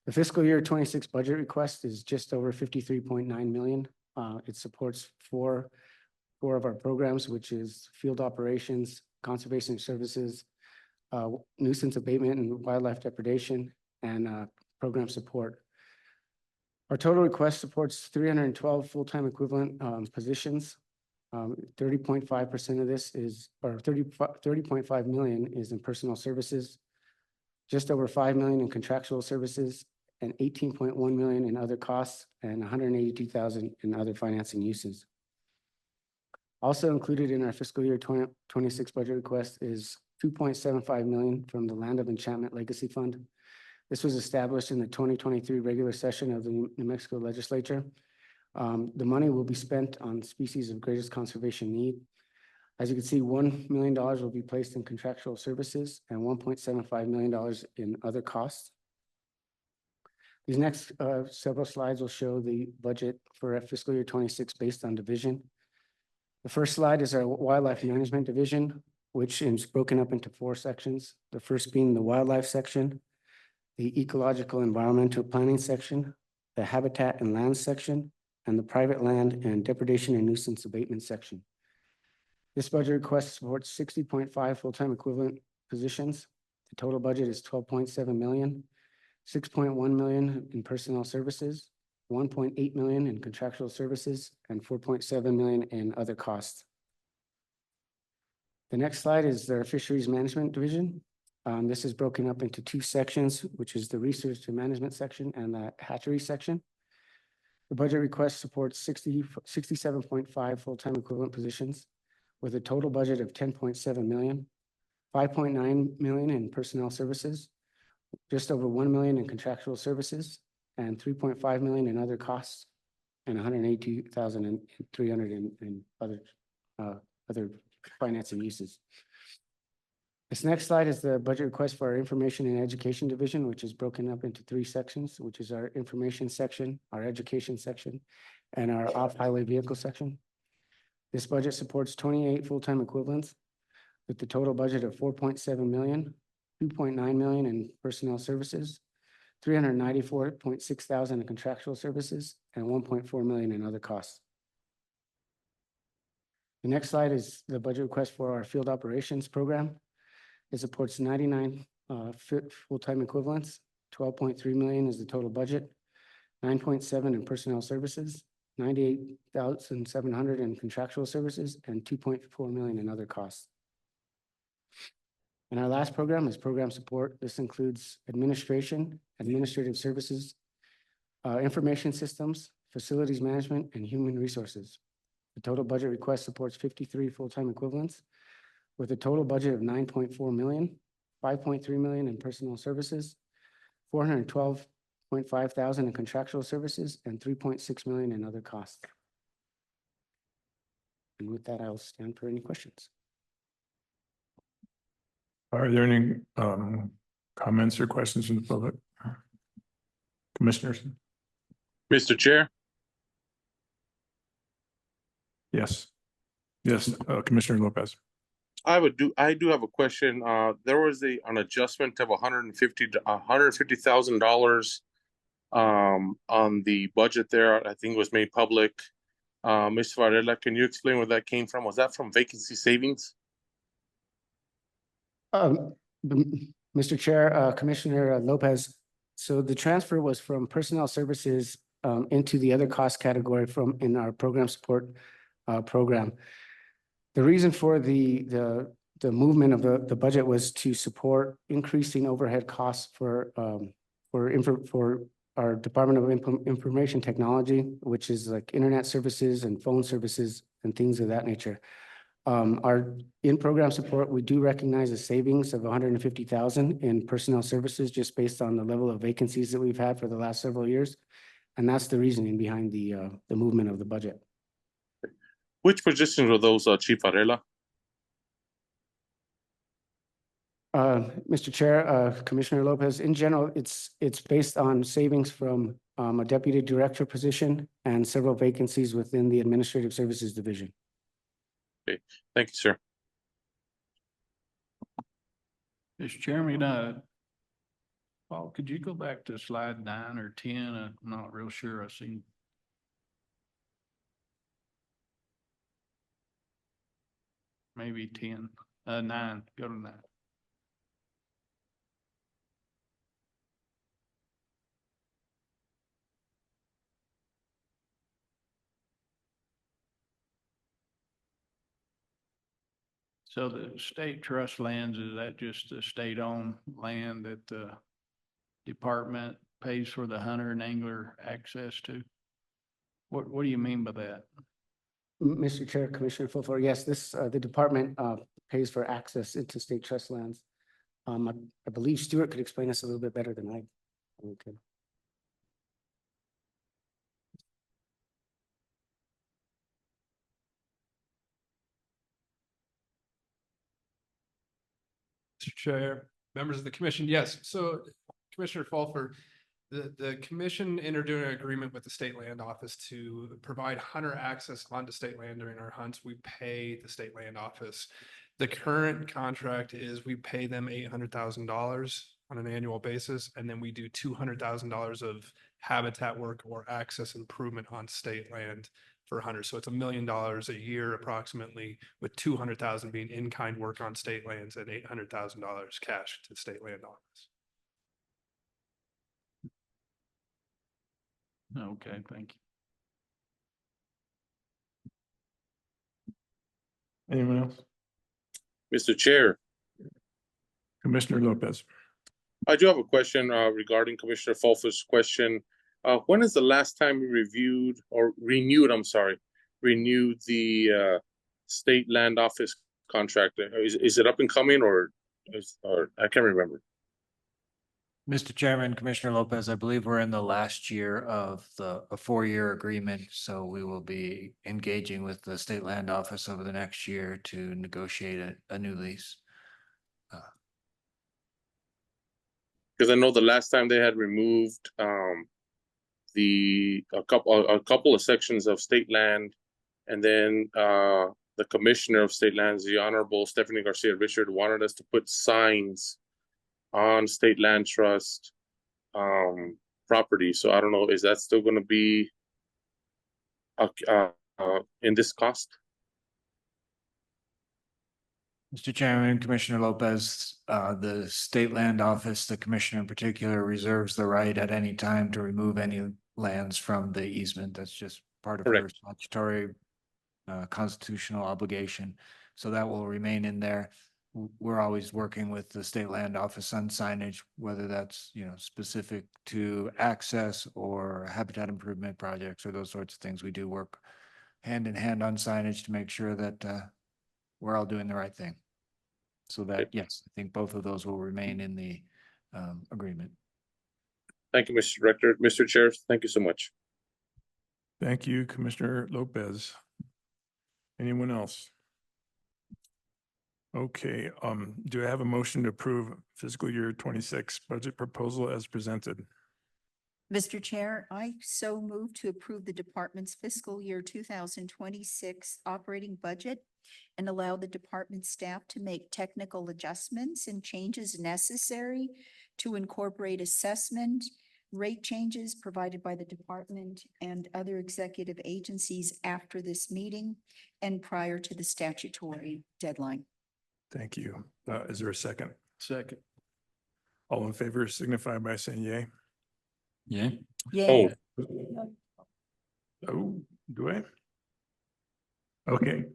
The fiscal year 26 budget request is just over 53.9 million. It supports four of our programs, which is field operations, conservation services, nuisance abatement and wildlife depredation, and program support. Our total request supports 312 full-time equivalent positions. 30.5% of this is, or 30.5 million is in personal services, just over 5 million in contractual services, and 18.1 million in other costs, and 182,000 in other financing uses. Also included in our fiscal year 2026 budget request is 2.75 million from the Land of Enchantment Legacy Fund. This was established in the 2023 regular session of the New Mexico Legislature. The money will be spent on species of greatest conservation need. As you can see, $1 million will be placed in contractual services and $1.75 million in other costs. These next several slides will show the budget for fiscal year 26 based on division. The first slide is our Wildlife Management Division, which is broken up into 4 sections. The first being the wildlife section, the ecological environmental planning section, the habitat and land section, and the private land and depredation and nuisance abatement section. This budget request supports 60.5 full-time equivalent positions. The total budget is 12.7 million, 6.1 million in personnel services, 1.8 million in contractual services, and 4.7 million in other costs. The next slide is the Fisheries Management Division. This is broken up into 2 sections, which is the Research and Management section and the Hatchery section. The budget request supports 67.5 full-time equivalent positions with a total budget of 10.7 million, 5.9 million in personnel services, just over 1 million in contractual services, and 3.5 million in other costs, and 182,300 in other financing uses. This next slide is the budget request for our Information and Education Division, which is broken up into 3 sections, which is our information section, our education section, and our off-highway vehicle section. This budget supports 28 full-time equivalents with the total budget of 4.7 million, 2.9 million in personnel services, 394.6 thousand in contractual services, and 1.4 million in other costs. The next slide is the budget request for our field operations program. It supports 99 full-time equivalents, 12.3 million is the total budget, 9.7 in personnel services, 98,700 in contractual services, and 2.4 million in other costs. And our last program is program support. This includes administration, administrative services, information systems, facilities management, and human resources. The total budget request supports 53 full-time equivalents with a total budget of 9.4 million, 5.3 million in personnel services, 412.5 thousand in contractual services, and 3.6 million in other costs. And with that, I'll stand for any questions. Are there any comments or questions from the public? Commissioners? Mr. Chair, Yes. Yes, Commissioner Lopez. I do have a question. There was an adjustment of $150,000 on the budget there. I think it was made public. Ms. Varela, can you explain where that came from? Was that from vacancy savings? Mr. Chair, Commissioner Lopez, so the transfer was from personnel services into the other cost category in our program support program. The reason for the movement of the budget was to support increasing overhead costs for our Department of Information Technology, which is like internet services and phone services and things of that nature. Our in-program support, we do recognize a savings of 150,000 in personnel services just based on the level of vacancies that we've had for the last several years. And that's the reasoning behind the movement of the budget. Which positions were those, Chief Varela? Mr. Chair, Commissioner Lopez, in general, it's based on savings from a deputy director position and several vacancies within the Administrative Services Division. Okay, thank you, sir. Mr. Chairman, Paul, could you go back to slide 9 or 10? I'm not real sure. I've seen. Maybe 10, 9, go to 9. So the state trust lands, is that just the state-owned land that the department pays for the hunter and angler access to? What do you mean by that? Mr. Chair, Commissioner Fulford, yes, the department pays for access into state trust lands. I believe Stuart could explain this a little bit better than I could. Mr. Chair, members of the commission, yes. So Commissioner Fulford, the commission entered into an agreement with the state land office to provide hunter access onto state land during our hunts. We pay the state land office. The current contract is we pay them $800,000 on an annual basis, and then we do $200,000 of habitat work or access improvement on state land for hunters. So it's $1 million a year approximately, with 200,000 being in-kind work on state lands and $800,000 cash to the state land office. Okay, thank you. Anyone else? Mr. Chair, Commissioner Lopez. I do have a question regarding Commissioner Fulford's question. When is the last time we renewed the state land office contract? Is it up and coming or I can't remember. Mr. Chairman, Commissioner Lopez, I believe we're in the last year of a 4-year agreement, so we will be engaging with the state land office over the next year to negotiate a new lease. Because I know the last time they had removed a couple of sections of state land, and then the commissioner of state lands, the Honorable Stephanie Garcia Richard, wanted us to put signs on state land trust property. So I don't know, is that still going to be in this cost? Mr. Chairman, Commissioner Lopez, the state land office, the commissioner in particular, reserves the right at any time to remove any lands from the easement. That's just part of her statutory constitutional obligation. So that will remain in there. We're always working with the state land office on signage, whether that's, specific to access or habitat improvement projects or those sorts of things. We do work hand in hand on signage to make sure that we're all doing the right thing. So that, yes, I think both of those will remain in the agreement. Thank you, Mr. Director. Mr. Chair, thank you so much. Thank you, Commissioner Lopez. Anyone else? Okay, do I have a motion to approve fiscal year 26 budget proposal as presented? Mr. Chair, I so move to approve the department's fiscal year 2026 operating budget and allow the department staff to make technical adjustments and changes necessary to incorporate assessment, rate changes provided by the department and other executive agencies after this meeting and prior to the statutory deadline. Thank you. Is there a second? Second. All in favor signify by saying yay. Yeah. Yay. Oh, do I? Okay.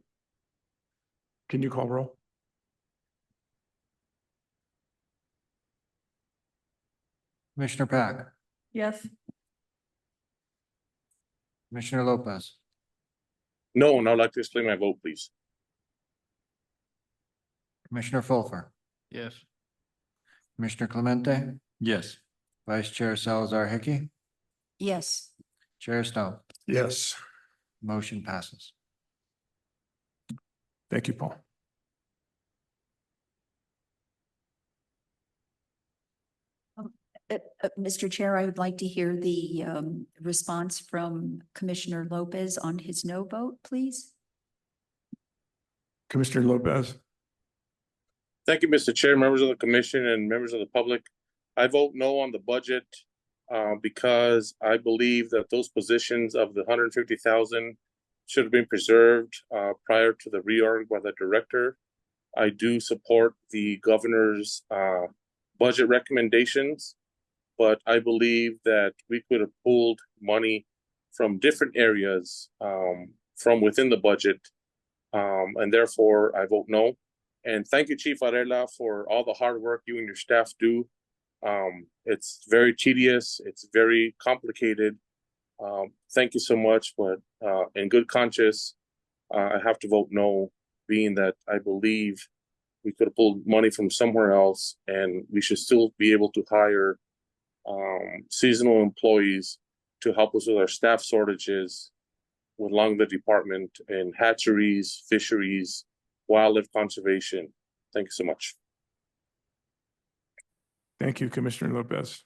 Can you call roll? Commissioner Pack, Yes. Commissioner Lopez, No, and I'd like to explain my vote, please. Commissioner Fulfer, Yes. Commissioner Clemente, Yes. Vice Chair Salazar Hickey, Yes. Chair Stone. Yes. Motion passes. Thank you, Paul. Mr. Chair, I would like to hear the response from Commissioner Lopez on his no vote, please. Commissioner Lopez. Thank you, Mr. Chair, members of the commission and members of the public. I vote no on the budget because I believe that those positions of the 150,000 should have been preserved prior to the reorg by the director. I do support the governor's budget recommendations, but I believe that we could have pulled money from different areas from within the budget, and therefore I vote no. And thank you, Chief Varela, for all the hard work you and your staff do. It's very tedious. It's very complicated. Thank you so much, but in good conscience, I have to vote no, being that I believe we could have pulled money from somewhere else, and we should still be able to hire seasonal employees to help us with our staff shortages along the department in hatcheries, fisheries, wildlife conservation. Thank you so much. Thank you, Commissioner Lopez.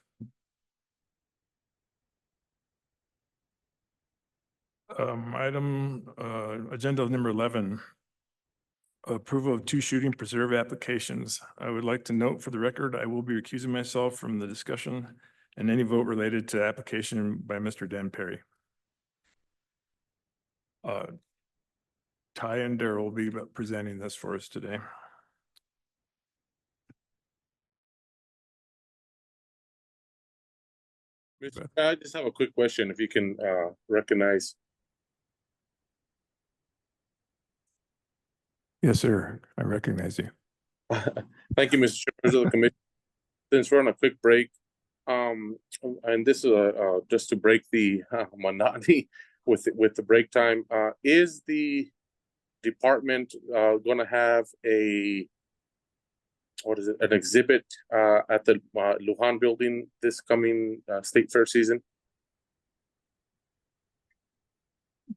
Agenda number 11. Approval of 2 shooting preserve applications. I would like to note for the record, I will be recusing myself from the discussion and any vote related to application by Mr. Dan Perry. Ty and Darrell will be presenting this for us today. I just have a quick question, if you can recognize. Yes, sir. I recognize you. Thank you, Mr. Chair, members of the committee. Since we're on a quick break, and this is just to break the monotony with the break time. Is the department going to have an exhibit at the Lujan building this coming State Fair season?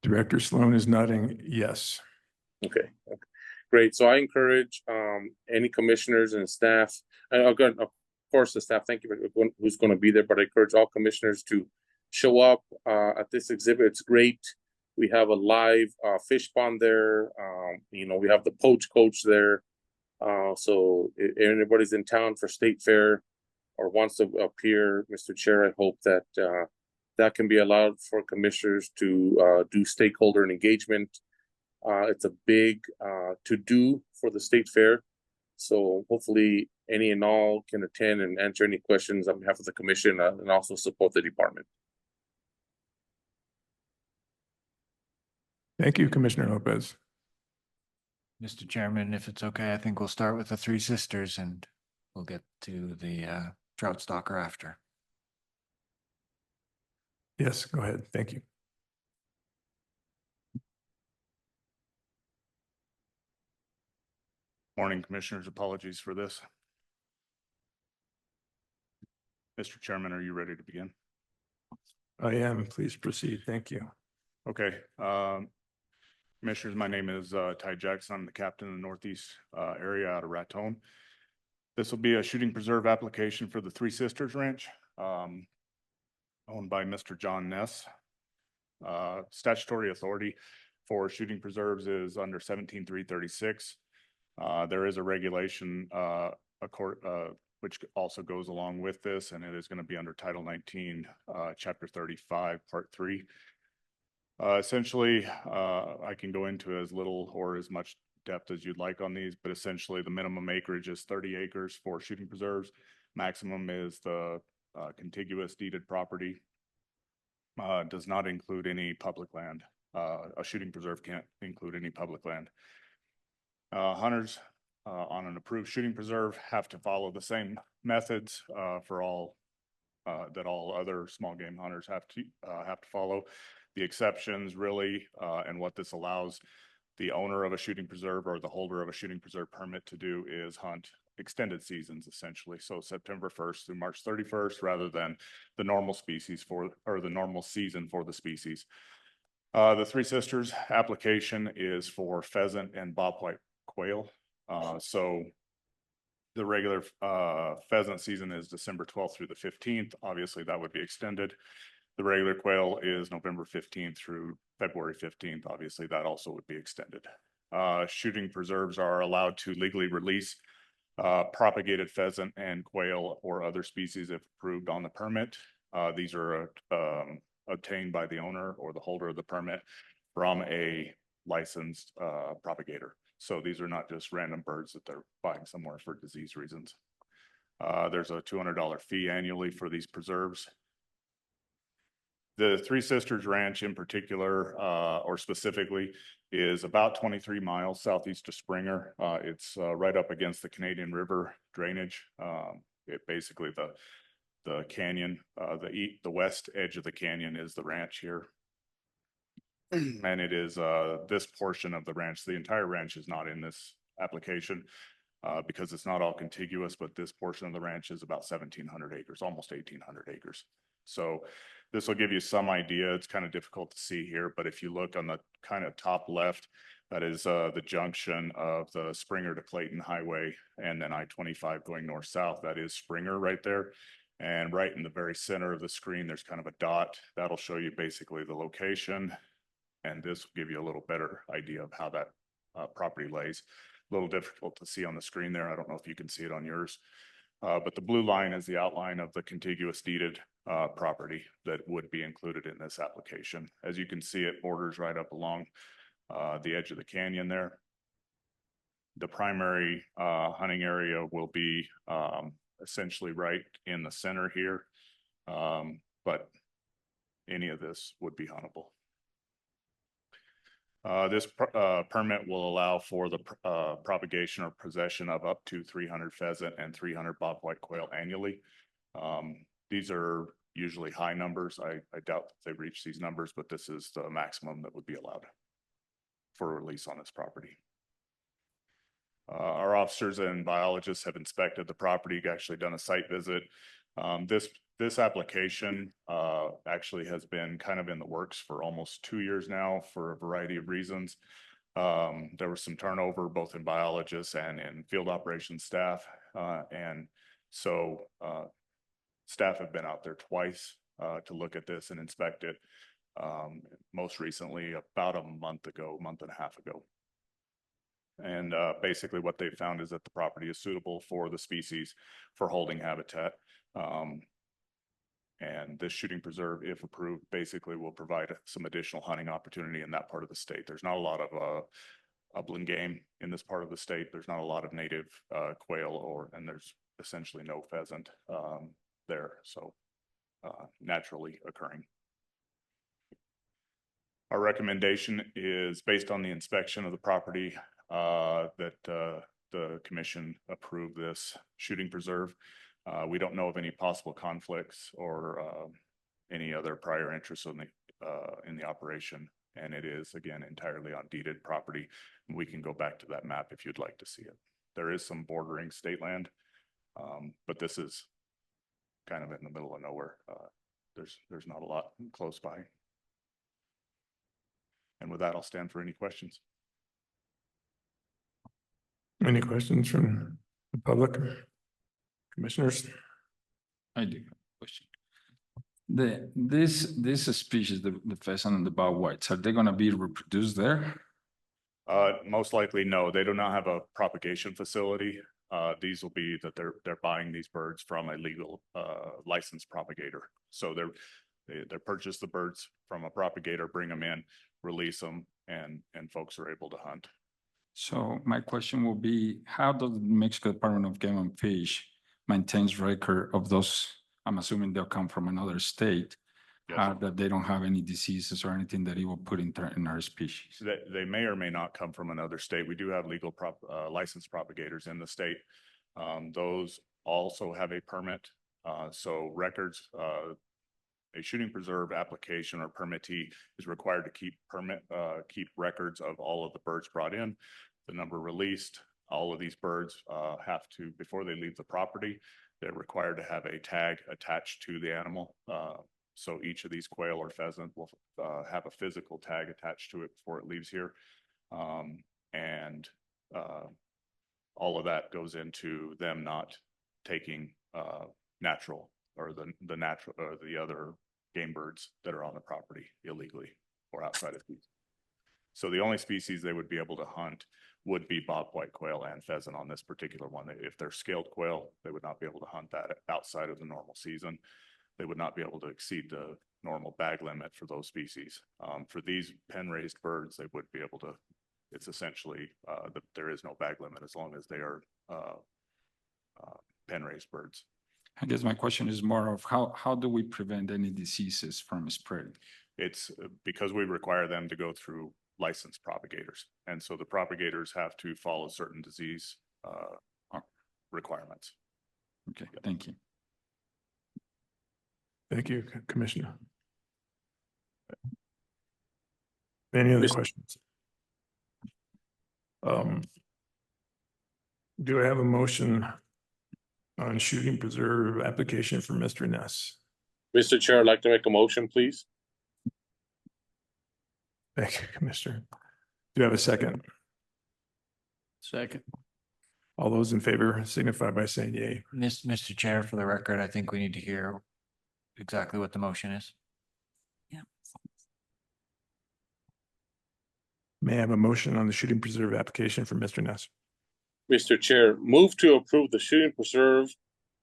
Director Sloan is nodding yes. Okay. Great. So I encourage any commissioners and staff, and again, of course, the staff, thank you for who's going to be there, but I encourage all commissioners to show up at this exhibit. It's great. We have a live fish pond there. We have the poach coach there. So if anybody's in town for State Fair or wants to appear, Mr. Chair, I hope that that can be allowed for commissioners to do stakeholder engagement. It's a big to-do for the State Fair. So hopefully any and all can attend and answer any questions on behalf of the commission and also support the department. Thank you, Commissioner Lopez. Mr. Chairman, if it's okay, I think we'll start with the Three Sisters and we'll get to the trout stalker after. Yes, go ahead. Thank you. Morning, Commissioners. Apologies for this. Mr. Chairman, are you ready to begin? I am. Please proceed. Thank you. Okay. Commissioners, my name is Ty Jackson. I'm the captain of the Northeast area out of Raton. This will be a shooting preserve application for the Three Sisters Ranch. owned by Mr. John Ness. Statutory authority for shooting preserves is under 17-336. There is a regulation, which also goes along with this, and it is going to be under Title 19, Chapter 35, Part 3. Essentially, I can go into as little or as much depth as you'd like on these, but essentially the minimum acreage is 30 acres for shooting preserves. Maximum is the contiguous deeded property. Does not include any public land. A shooting preserve can't include any public land. Hunters on an approved shooting preserve have to follow the same methods for all that all other small game hunters have to follow. The exceptions really, and what this allows the owner of a shooting preserve or the holder of a shooting preserve permit to do is hunt extended seasons, essentially. So September 1st through March 31st, rather than the normal species or the normal season for the species. The Three Sisters application is for pheasant and bobwhite quail. So the regular pheasant season is December 12th through the 15th. Obviously, that would be extended. The regular quail is November 15th through February 15th. Obviously, that also would be extended. Shooting preserves are allowed to legally release propagated pheasant and quail or other species if approved on the permit. These are obtained by the owner or the holder of the permit from a licensed propagator. So these are not just random birds that they're buying somewhere for disease reasons. There's a $200 fee annually for these preserves. The Three Sisters Ranch in particular, or specifically, is about 23 miles southeast of Springer. It's right up against the Canadian River drainage. It basically the canyon, the west edge of the canyon is the ranch here. And it is this portion of the ranch. The entire ranch is not in this application because it's not all contiguous, but this portion of the ranch is about 1,700 acres, almost 1,800 acres. So this will give you some idea. It's kind of difficult to see here, but if you look on the kind of top left, that is the junction of the Springer to Clayton Highway and then I-25 going north-south. That is Springer right there. And right in the very center of the screen, there's kind of a dot. That'll show you basically the location. And this will give you a little better idea of how that property lays. A little difficult to see on the screen there. I don't know if you can see it on yours. But the blue line is the outline of the contiguous deeded property that would be included in this application. As you can see, it borders right up along the edge of the canyon there. The primary hunting area will be essentially right in the center here, but any of this would be huntable. This permit will allow for the propagation or possession of up to 300 pheasant and 300 bobwhite quail annually. These are usually high numbers. I doubt that they reach these numbers, but this is the maximum that would be allowed for release on this property. Our officers and biologists have inspected the property, actually done a site visit. This application actually has been kind of in the works for almost 2 years now for a variety of reasons. There was some turnover both in biologists and in field operations staff. And so staff have been out there twice to look at this and inspect it. Most recently about a month and a half ago. And basically what they found is that the property is suitable for the species for holding habitat. And this shooting preserve, if approved, basically will provide some additional hunting opportunity in that part of the state. There's not a lot of upland game in this part of the state. There's not a lot of native quail and there's essentially no pheasant there. So naturally occurring. Our recommendation is based on the inspection of the property that the commission approved this shooting preserve. We don't know of any possible conflicts or any other prior interests in the operation. And it is, again, entirely on deeded property. We can go back to that map if you'd like to see it. There is some bordering state land, but this is kind of in the middle of nowhere. There's not a lot close by. And with that, I'll stand for any questions. Any questions from the public? Commissioners? I do have a question. This species, the pheasant and the bob whites, are they gonna be reproduced there? Most likely, no, they do not have a propagation facility. These will be that they're buying these birds from a legal, licensed propagator. So they purchase the birds from a propagator, bring them in, release them, and folks are able to hunt. So my question will be, how does the New Mexico Department of Game and Fish maintains record of those? I'm assuming they'll come from another state. Yes. That they don't have any diseases or anything that it will put in our species. So they may or may not come from another state. We do have legal licensed propagators in the state. Those also have a permit. So records, a shooting preserve application or permittee is required to keep records of all of the birds brought in, the number released. All of these birds have to, before they leave the property, they're required to have a tag attached to the animal. So each of these quail or pheasant will have a physical tag attached to it before it leaves here. And all of that goes into them not taking natural or the natural or the other game birds that are on the property illegally or outside of these. So the only species they would be able to hunt would be bobwhite quail and pheasant on this particular one. If they're scaled quail, they would not be able to hunt that outside of the normal season. They would not be able to exceed the normal bag limit for those species. For these pen-raised birds, they would be able to. It's essentially there is no bag limit as long as they are pen-raised birds. I guess my question is more of how do we prevent any diseases from spreading? It's because we require them to go through licensed propagators. And so the propagators have to follow certain disease requirements. Okay, thank you. Thank you, Commissioner. Any other questions? Do I have a motion on shooting preserve application for Mr. Ness? Mr. Chair, I'd like to make a motion, please. Thank you, Commissioner. Do you have a second? Second. All those in favor signify by saying yay. Mr. Chair, for the record, I think we need to hear exactly what the motion is. May I have a motion on the shooting preserve application for Mr. Ness? Mr. Chair, move to approve the shooting preserve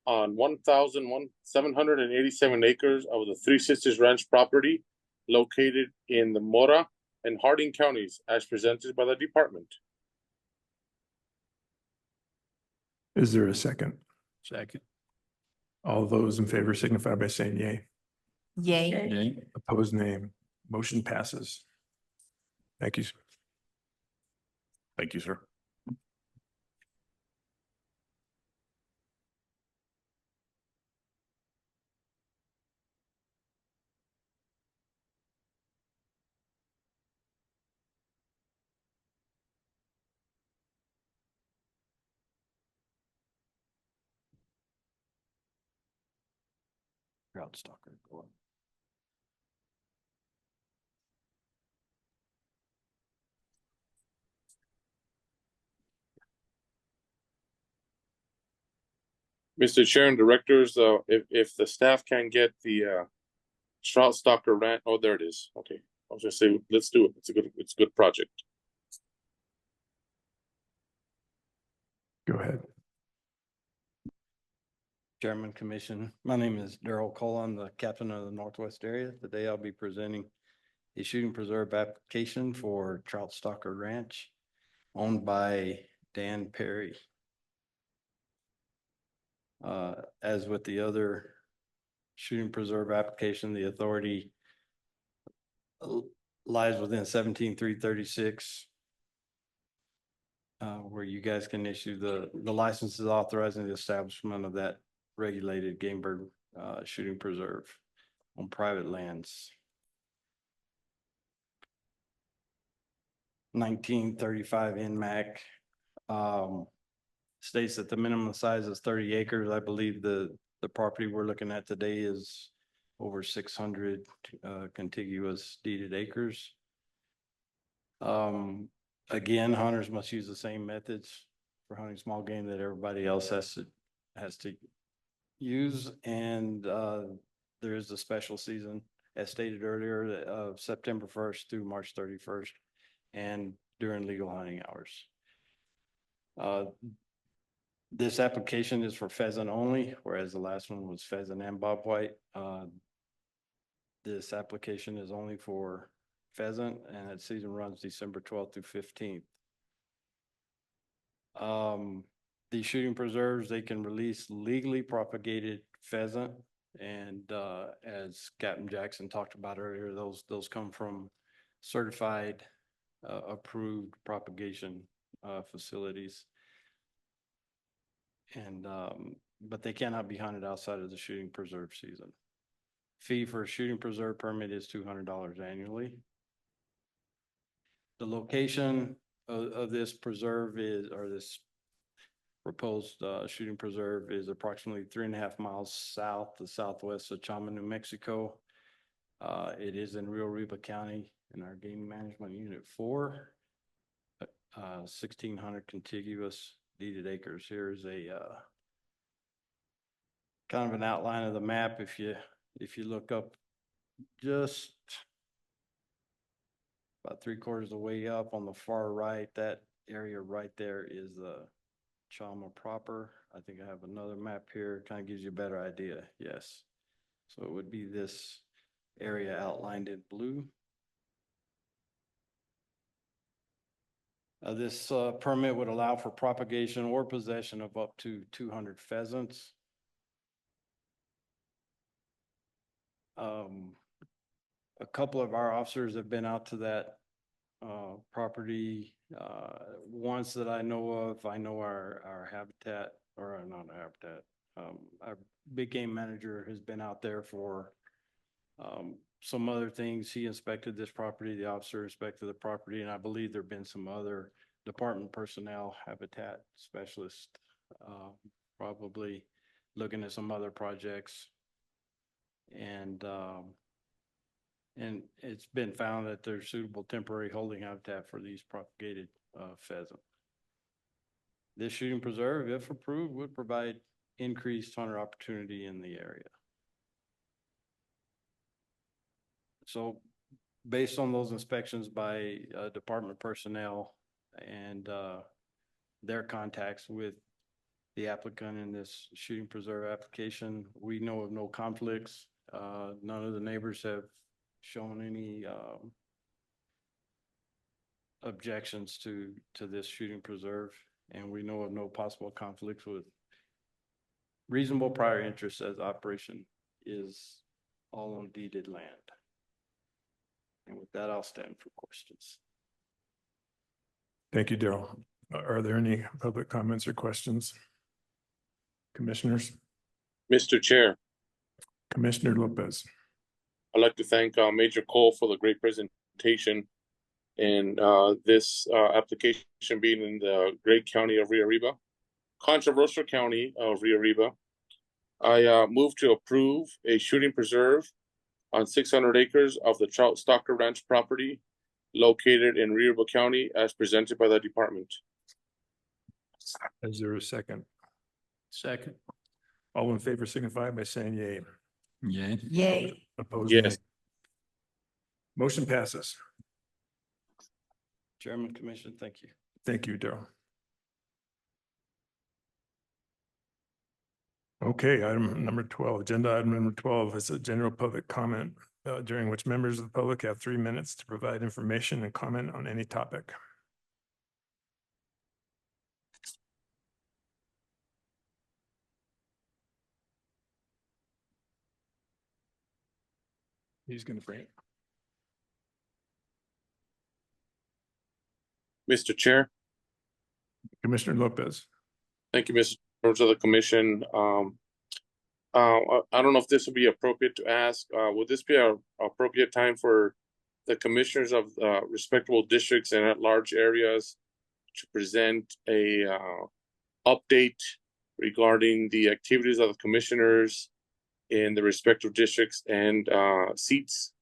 on 1,787 acres of the Three Sisters Ranch property located in the Mora and Harding counties as presented by the department. Is there a second? Second. All those in favor signify by saying yay. Yay. Yay. Opposed, nay. Motion passes. Thank you. Thank you, sir. Trout stalker. Go on. Mr. Chair and directors, if the staff can get the Trout Stalker Ranch, oh, there it is. Okay, I was just saying, let's do it. It's a good project. Go ahead. Chairman, Commission, my name is Darrell Cole. I'm the captain of the Northwest area. Today I'll be presenting a shooting preserve application for Trout Stalker Ranch owned by Dan Perry. As with the other shooting preserve application, the authority lies within 17.336, where you guys can issue the licenses authorizing the establishment of that regulated game bird shooting preserve on private lands. 1935 NMAC states that the minimum size is 30 acres. I believe the property we're looking at today is over 600 contiguous deeded acres. Again, hunters must use the same methods for hunting small game that everybody else has to use, and there is a special season, as stated earlier, of September 1st through March 31st, and during legal hunting hours. This application is for pheasant only, whereas the last one was pheasant and bobwhite. This application is only for pheasant, and its season runs December 12th through 15th. These shooting preserves, they can release legally propagated pheasant, and as Captain Jackson talked about earlier, those come from certified, approved propagation facilities. And but they cannot be hunted outside of the shooting preserve season. Fee for a shooting preserve permit is $200 annually. The location of this preserve is, or this proposed shooting preserve, is approximately 3.5 miles south to southwest of Chama, New Mexico. It is in Rio Arriba County in our Game Management Unit 4. 1,600 contiguous deeded acres. Here's a kind of an outline of the map. If you look up just about 3/4 of the way up on the far right, that area right there is the Chama proper. I think I have another map here, kind of gives you a better idea. Yes. So it would be this area outlined in blue. This permit would allow for propagation or possession of up to 200 pheasants. A couple of our officers have been out to that property. Ones that I know of, I know our habitat, or not our habitat, our big game manager has been out there for some other things. He inspected this property, the officer inspected the property, and I believe there've been some other department personnel, habitat specialists, probably looking at some other projects. And it's been found that there's suitable temporary holding habitat for these propagated pheasant. This shooting preserve, if approved, would provide increased hunter opportunity in the area. So based on those inspections by department personnel and their contacts with the applicant in this shooting preserve application, we know of no conflicts. None of the neighbors have shown any objections to this shooting preserve, and we know of no possible conflicts with reasonable prior interest, as operation is all on deeded land. And with that, I'll stand for questions. Thank you, Daryl. Are there any public comments or questions? Commissioners? Mr. Chair, Commissioner Lopez. I'd like to thank Major Cole for the great presentation and this application being in the great county of Rio Arriba, controversial county of Rio Arriba. I move to approve a shooting preserve on 600 acres of the Trout Stalker Ranch property located in Rio Arriba County as presented by the department. Is there a second? Second. All in favor signify by saying yay. Yay. Yay. Opposed? Yes. Nay. Motion passes. Chairman, Commission, thank you. Thank you, Daryl. Okay, item number 12, agenda item number 12 is a general public comment during which members of the public have 3 minutes to provide information and comment on any topic. He's going to bring it. Mr. Chair. Commissioner Lopez. Thank you, Mr. Members of the Commission. I don't know if this would be appropriate to ask. Would this be an appropriate time for the commissioners of respectable districts and at-large areas to present a update regarding the activities of the commissioners in the respective districts and seats?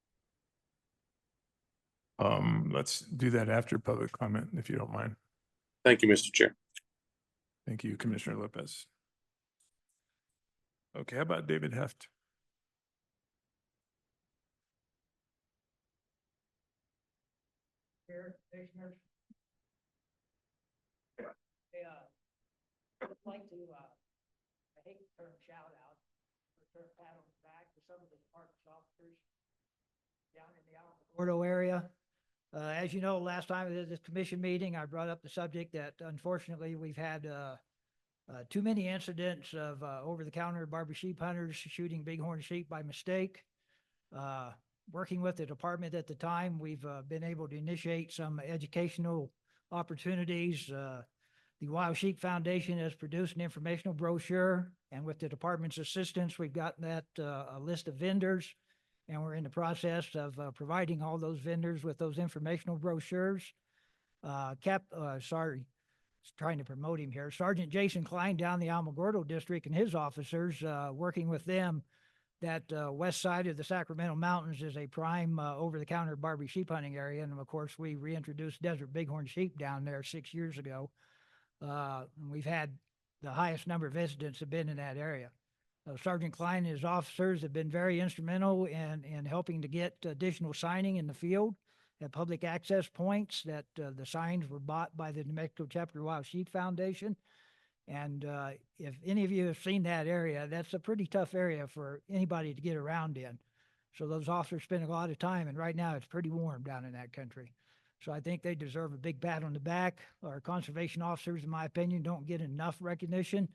Let's do that after public comment, if you don't mind. Thank you, Mr. Chair. Thank you, Commissioner Lopez. Okay, how about David Heft? Chair, Commissioners. I'd like to, I hate the term shout out, but turn pat on the back to some of the department's officers down in the Alamogordo area. As you know, last time at this commission meeting, I brought up the subject that unfortunately we've had too many incidents of over-the-counter barber sheep hunters shooting bighorn sheep by mistake. Working with the department at the time, we've been able to initiate some educational opportunities. The Wild Sheep Foundation has produced an informational brochure, and with the department's assistance, we've gotten that a list of vendors, and we're in the process of providing all those vendors with those informational brochures. Trying to promote him here. Sergeant Jason Klein down the Alamogordo District and his officers, working with them, that west side of the Sacramento Mountains is a prime over-the-counter barber sheep hunting area. And of course, we reintroduced desert bighorn sheep down there 6 years ago. We've had the highest number of incidents have been in that area. Sergeant Klein and his officers have been very instrumental in helping to get additional signing in the field at public access points. That the signs were bought by the New Mexico Chapter Wild Sheep Foundation. And if any of you have seen that area, that's a pretty tough area for anybody to get around in. So those officers spend a lot of time, and right now it's pretty warm down in that country. So I think they deserve a big pat on the back. Our conservation officers, in my opinion, don't get enough recognition.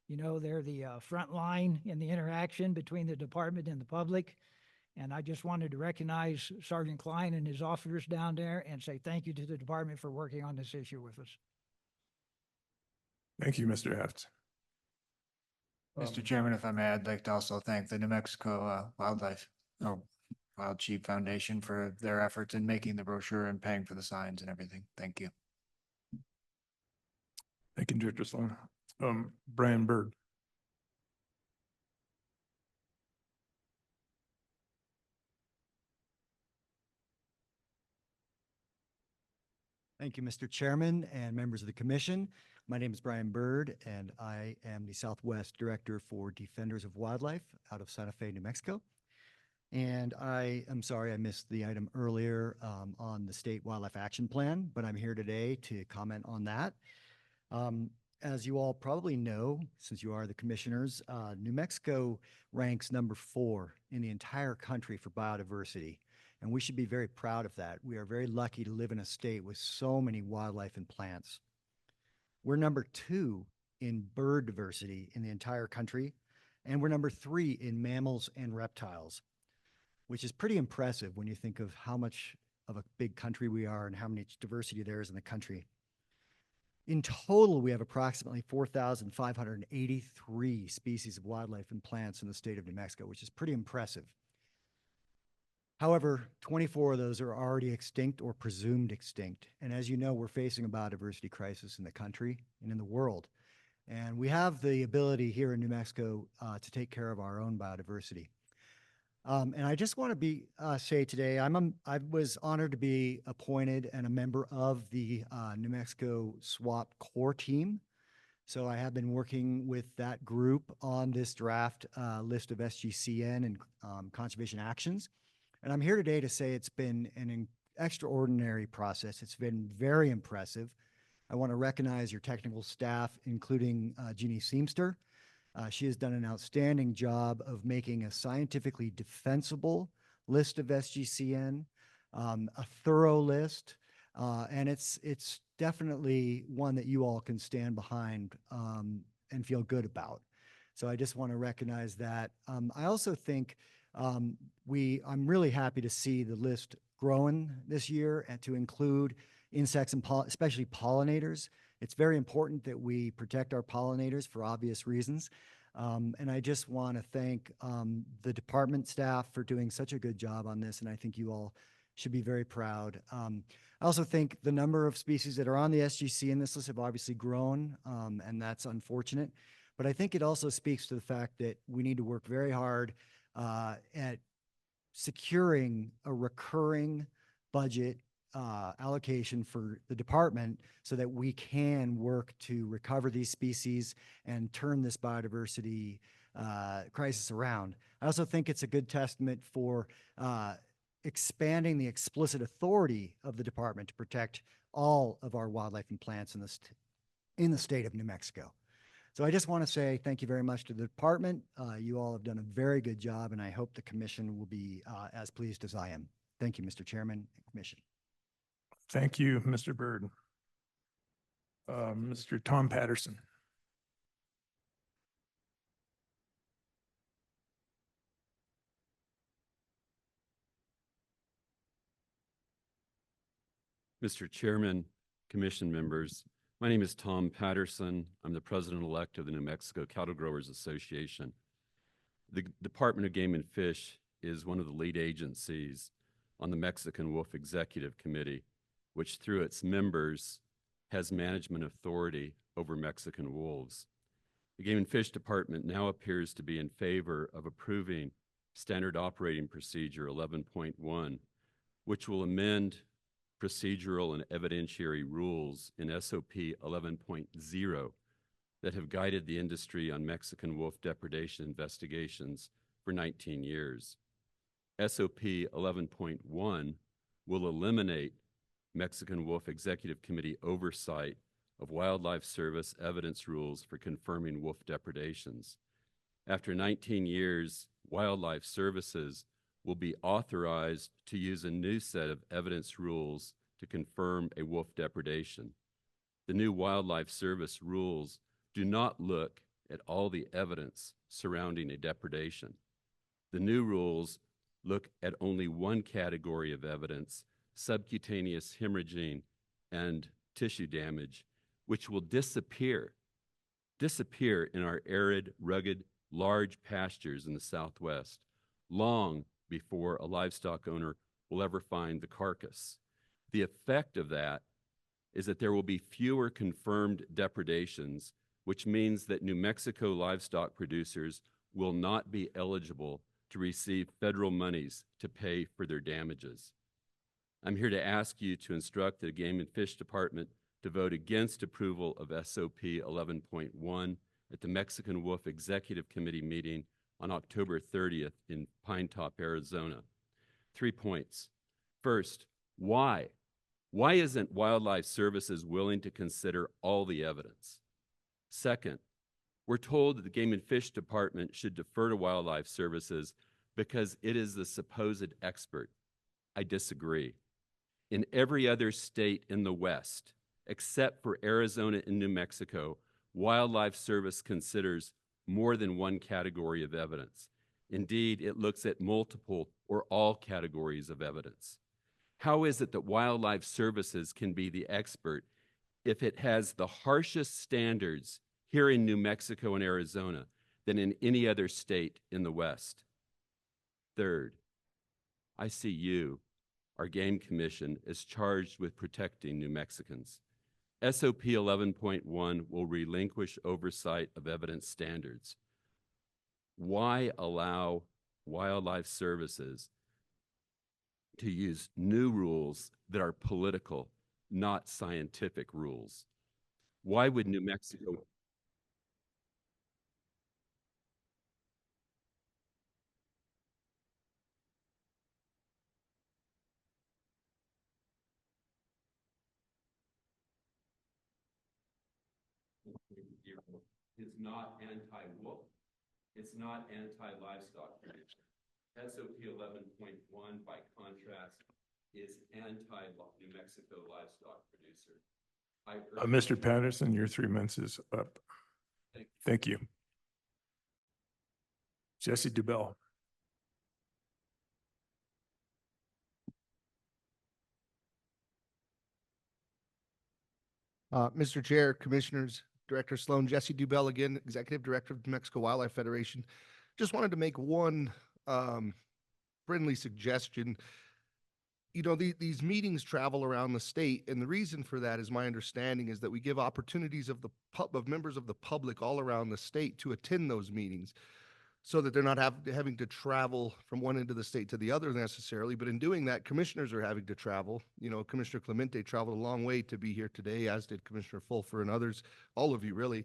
You know, they're the front line in the interaction between the department and the public. And I just wanted to recognize Sergeant Klein and his officers down there and say thank you to the department for working on this issue with us. Thank you, Mr. Heft. Mr. Chairman, if I may, I'd like to also thank the New Mexico Wild Sheep Foundation for their efforts in making the brochure and paying for the signs and everything. Thank you. Thank you, Director Sloan. Brian Bird. Thank you, Mr. Chairman and members of the commission. My name is Brian Bird, and I am the Southwest Director for Defenders of Wildlife out of Santa Fe, New Mexico. And I am sorry I missed the item earlier on the State Wildlife Action Plan, but I'm here today to comment on that. As you all probably know, since you are the commissioners, New Mexico ranks number 4 in the entire country for biodiversity. And we should be very proud of that. We are very lucky to live in a state with so many wildlife and plants. We're number 2 in bird diversity in the entire country, and we're number 3 in mammals and reptiles, which is pretty impressive when you think of how much of a big country we are and how much diversity there is in the country. In total, we have approximately 4,583 species of wildlife and plants in the state of New Mexico, which is pretty impressive. However, 24 of those are already extinct or presumed extinct. And as you know, we're facing a biodiversity crisis in the country and in the world. And we have the ability here in New Mexico to take care of our own biodiversity. And I just want to say today, I was honored to be appointed and a member of the New Mexico SWAP core team. So I have been working with that group on this draft list of SGCN and conservation actions. And I'm here today to say it's been an extraordinary process. It's been very impressive. I want to recognize your technical staff, including Jeannie Seamster. She has done an outstanding job of making a scientifically defensible list of SGCN, a thorough list, and it's definitely one that you all can stand behind and feel good about. So I just want to recognize that. I also think I'm really happy to see the list growing this year and to include insects and especially pollinators. It's very important that we protect our pollinators for obvious reasons. And I just want to thank the department staff for doing such a good job on this, and I think you all should be very proud. I also think the number of species that are on the SGC in this list have obviously grown, and that's unfortunate. But I think it also speaks to the fact that we need to work very hard at securing a recurring budget allocation for the department so that we can work to recover these species and turn this biodiversity crisis around. I also think it's a good testament for expanding the explicit authority of the department to protect all of our wildlife and plants in the state of New Mexico. So I just want to say thank you very much to the department. You all have done a very good job, and I hope the commission will be as pleased as I am. Thank you, Mr. Chairman and Commission. Thank you, Mr. Byrd. Mr. Tom Patterson. Mr. Chairman, Commission members, my name is Tom Patterson. I'm the President-elect of the New Mexico Cattle Growers Association. The Department of Game and Fish is one of the lead agencies on the Mexican Wolf Executive Committee, which through its members has management authority over Mexican wolves. The Game and Fish Department now appears to be in favor of approving Standard Operating Procedure 11.1, which will amend procedural and evidentiary rules in SOP 11.0 that have guided the industry on Mexican wolf depredation investigations for 19 years. SOP 11.1 will eliminate Mexican Wolf Executive Committee oversight of Wildlife Service evidence rules for confirming wolf depredations. After 19 years, Wildlife Services will be authorized to use a new set of evidence rules to confirm a wolf depredation. The new Wildlife Service rules do not look at all the evidence surrounding a depredation. The new rules look at only one category of evidence, subcutaneous hemorrhaging and tissue damage, which will disappear in our arid, rugged, large pastures in the Southwest, long before a livestock owner will ever find the carcass. The effect of that is that there will be fewer confirmed depredations, which means that New Mexico livestock producers will not be eligible to receive federal monies to pay for their damages. I'm here to ask you to instruct the Game and Fish Department to vote against approval of SOP 11.1 at the Mexican Wolf Executive Committee meeting on October 30th in Pine Top, Arizona. 3 points. First, why? Why isn't Wildlife Services willing to consider all the evidence? Second, we're told that the Game and Fish Department should defer to Wildlife Services because it is the supposed expert. I disagree. In every other state in the West, except for Arizona and New Mexico, Wildlife Service considers more than one category of evidence. Indeed, it looks at multiple or all categories of evidence. How is it that Wildlife Services can be the expert if it has the harshest standards here in New Mexico and Arizona than in any other state in the West? Third, I see you, our Game Commission, is charged with protecting New Mexicans. SOP 11.1 will relinquish oversight of evidence standards. Why allow Wildlife Services to use new rules that are political, not scientific rules? Why would New Mexico... is not anti-wolf. It's not anti-livestock production. SOP 11.1, by contrast, is anti-New Mexico livestock producer. Mr. Patterson, your 3 minutes is up. Thank you. Jesse DuBell. Mr. Chair, Commissioners, Director Sloan, Jesse DuBell again, Executive Director of the New Mexico Wildlife Federation. Just wanted to make one friendly suggestion. You know, these meetings travel around the state, and the reason for that, is my understanding, is that we give opportunities of members of the public all around the state to attend those meetings, so that they're not having to travel from one end of the state to the other necessarily. But in doing that, commissioners are having to travel. You know, Commissioner Clemente traveled a long way to be here today, as did Commissioner Fulfer and others, all of you really.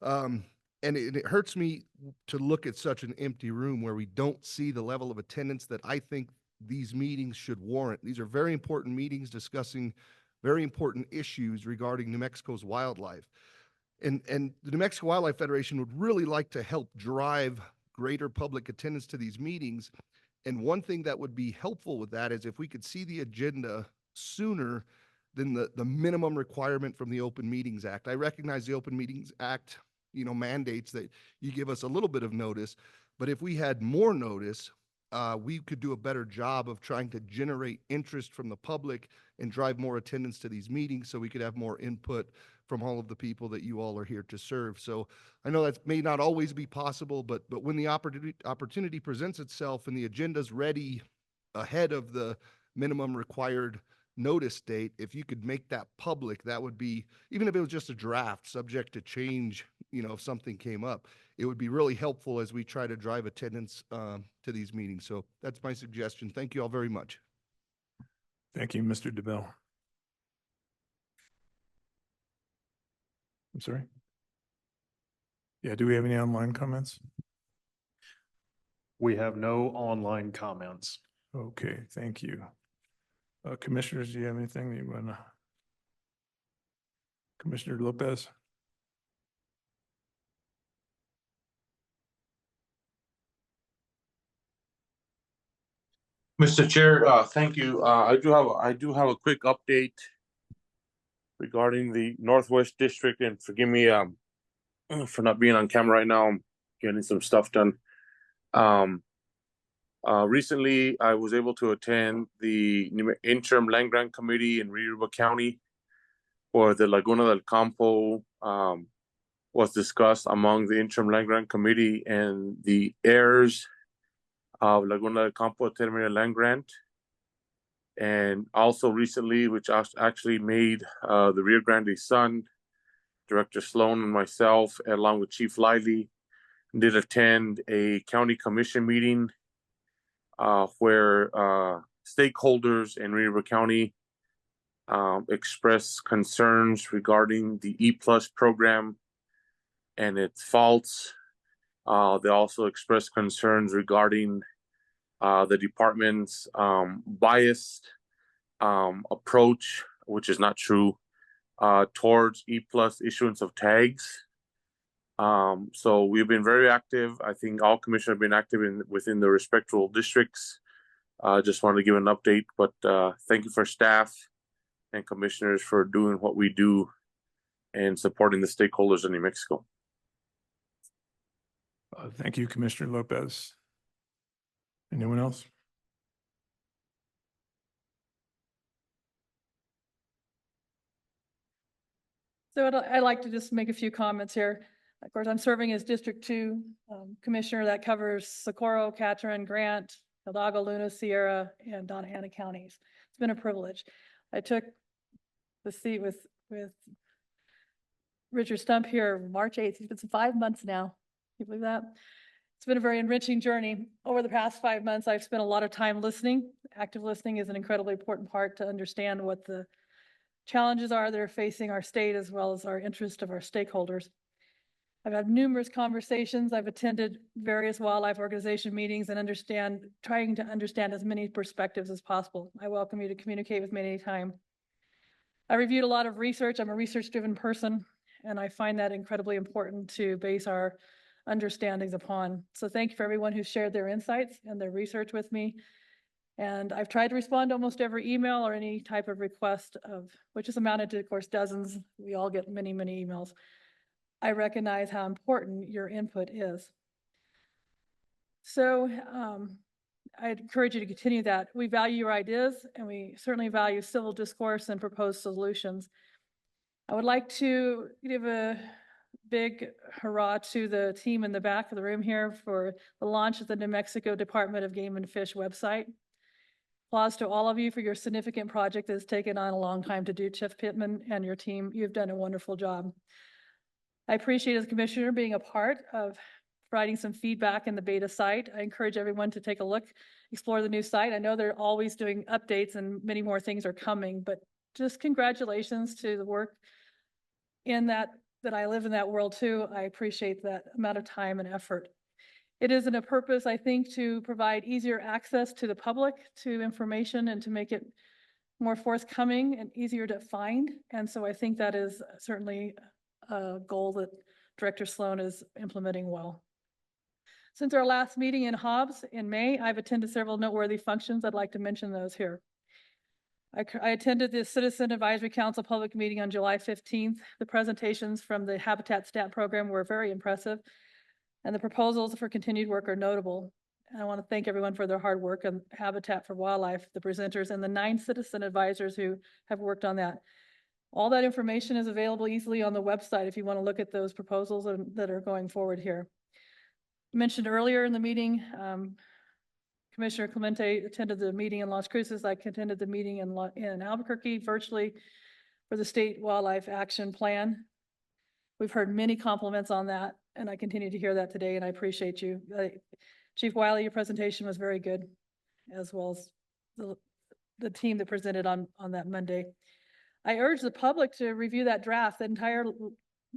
And it hurts me to look at such an empty room where we don't see the level of attendance that I think these meetings should warrant. These are very important meetings discussing very important issues regarding New Mexico's wildlife. And the New Mexico Wildlife Federation would really like to help drive greater public attendance to these meetings. And one thing that would be helpful with that is if we could see the agenda sooner than the minimum requirement from the Open Meetings Act. I recognize the Open Meetings Act, mandates that you give us a little bit of notice, but if we had more notice, we could do a better job of trying to generate interest from the public and drive more attendance to these meetings so we could have more input from all of the people that you all are here to serve. So I know that may not always be possible, but when the opportunity presents itself and the agenda's ready ahead of the minimum required notice date, if you could make that public, that would be, even if it was just a draft subject to change, if something came up, it would be really helpful as we try to drive attendance to these meetings. So that's my suggestion. Thank you all very much. Thank you, Mr. DeBell. I'm sorry. Yeah, do we have any online comments? We have no online comments. Okay, thank you. Commissioners, do you have anything that you want to? Commissioner Lopez? Mr. Chair, thank you. I do have a quick update regarding the Northwest District, and forgive me for not being on camera right now. I'm getting some stuff done. Recently, I was able to attend the interim land grant committee in Rio River County, where the Laguna del Campo was discussed among the interim land grant committee and the heirs of Laguna del Campo Terminal Land Grant. And also recently, which actually made the Rio Grande Sun, Director Sloan and myself, along with Chief Lively, did attend a county commission meeting where stakeholders in Rio River County expressed concerns regarding the E+ program and its faults. They also expressed concerns regarding the department's biased approach, which is not true, towards E+ issuance of tags. So we've been very active. I think all commissioners have been active within the respective districts. Just wanted to give an update, but thank you for staff and commissioners for doing what we do and supporting the stakeholders in New Mexico. Thank you, Commissioner Lopez. Anyone else? So I'd like to just make a few comments here. Of course, I'm serving as District 2 Commissioner that covers Socorro, Catron, Grant, Hidalgo, Luna, Sierra, and Donna Ana counties. It's been a privilege. I took the seat with Richard Stump here March 8th. It's been 5 months now. Can you believe that? It's been a very enriching journey. Over the past 5 months, I've spent a lot of time listening. Active listening is an incredibly important part to understand what the challenges are that are facing our state as well as our interest of our stakeholders. I've had numerous conversations. I've attended various wildlife organization meetings and trying to understand as many perspectives as possible. I welcome you to communicate with me anytime. I reviewed a lot of research. I'm a research-driven person, and I find that incredibly important to base our understandings upon. So thank you for everyone who shared their insights and their research with me. And I've tried to respond to almost every email or any type of request, which has amounted to, of course, dozens. We all get many, many emails. I recognize how important your input is. So I encourage you to continue that. We value your ideas, and we certainly value civil discourse and proposed solutions. I would like to give a big hurrah to the team in the back of the room here for the launch of the New Mexico Department of Game and Fish website. Applause to all of you for your significant project that has taken on a long time to do. Chief Pittman and your team, you've done a wonderful job. I appreciate as a commissioner being a part of providing some feedback in the beta site. I encourage everyone to take a look, explore the new site. I know they're always doing updates and many more things are coming, but just congratulations to the work in that I live in that world too. I appreciate that amount of time and effort. It is in a purpose, I think, to provide easier access to the public to information and to make it more forthcoming and easier to find. And so I think that is certainly a goal that Director Sloan is implementing well. Since our last meeting in Hobbs in May, I've attended several noteworthy functions. I'd like to mention those here. I attended the Citizen Advisory Council public meeting on July 15th. The presentations from the Habitat STAT program were very impressive, and the proposals for continued work are notable. And I want to thank everyone for their hard work on Habitat for Wildlife, the presenters, and the 9 citizen advisors who have worked on that. All that information is available easily on the website if you want to look at those proposals that are going forward here. Mentioned earlier in the meeting, Commissioner Clemente attended the meeting in Las Cruces. I attended the meeting in Albuquerque virtually for the State Wildlife Action Plan. We've heard many compliments on that, and I continue to hear that today, and I appreciate you. Chief Wiley, your presentation was very good, as well as the team that presented on that Monday. I urge the public to review that draft. The entire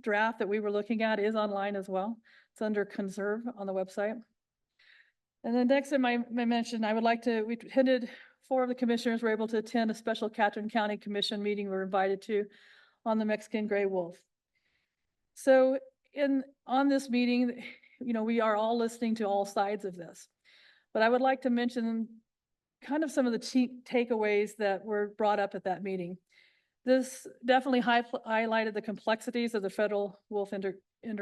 draft that we were looking at is online as well. It's under Conserve on the website. And then next in my mention, we attended, 4 of the commissioners were able to attend a special Catron County Commission meeting we were invited to on the Mexican gray wolf. So on this meeting, we are all listening to all sides of this, but I would like to mention kind of some of the takeaways that were brought up at that meeting. This definitely highlighted the complexities of the federal wolf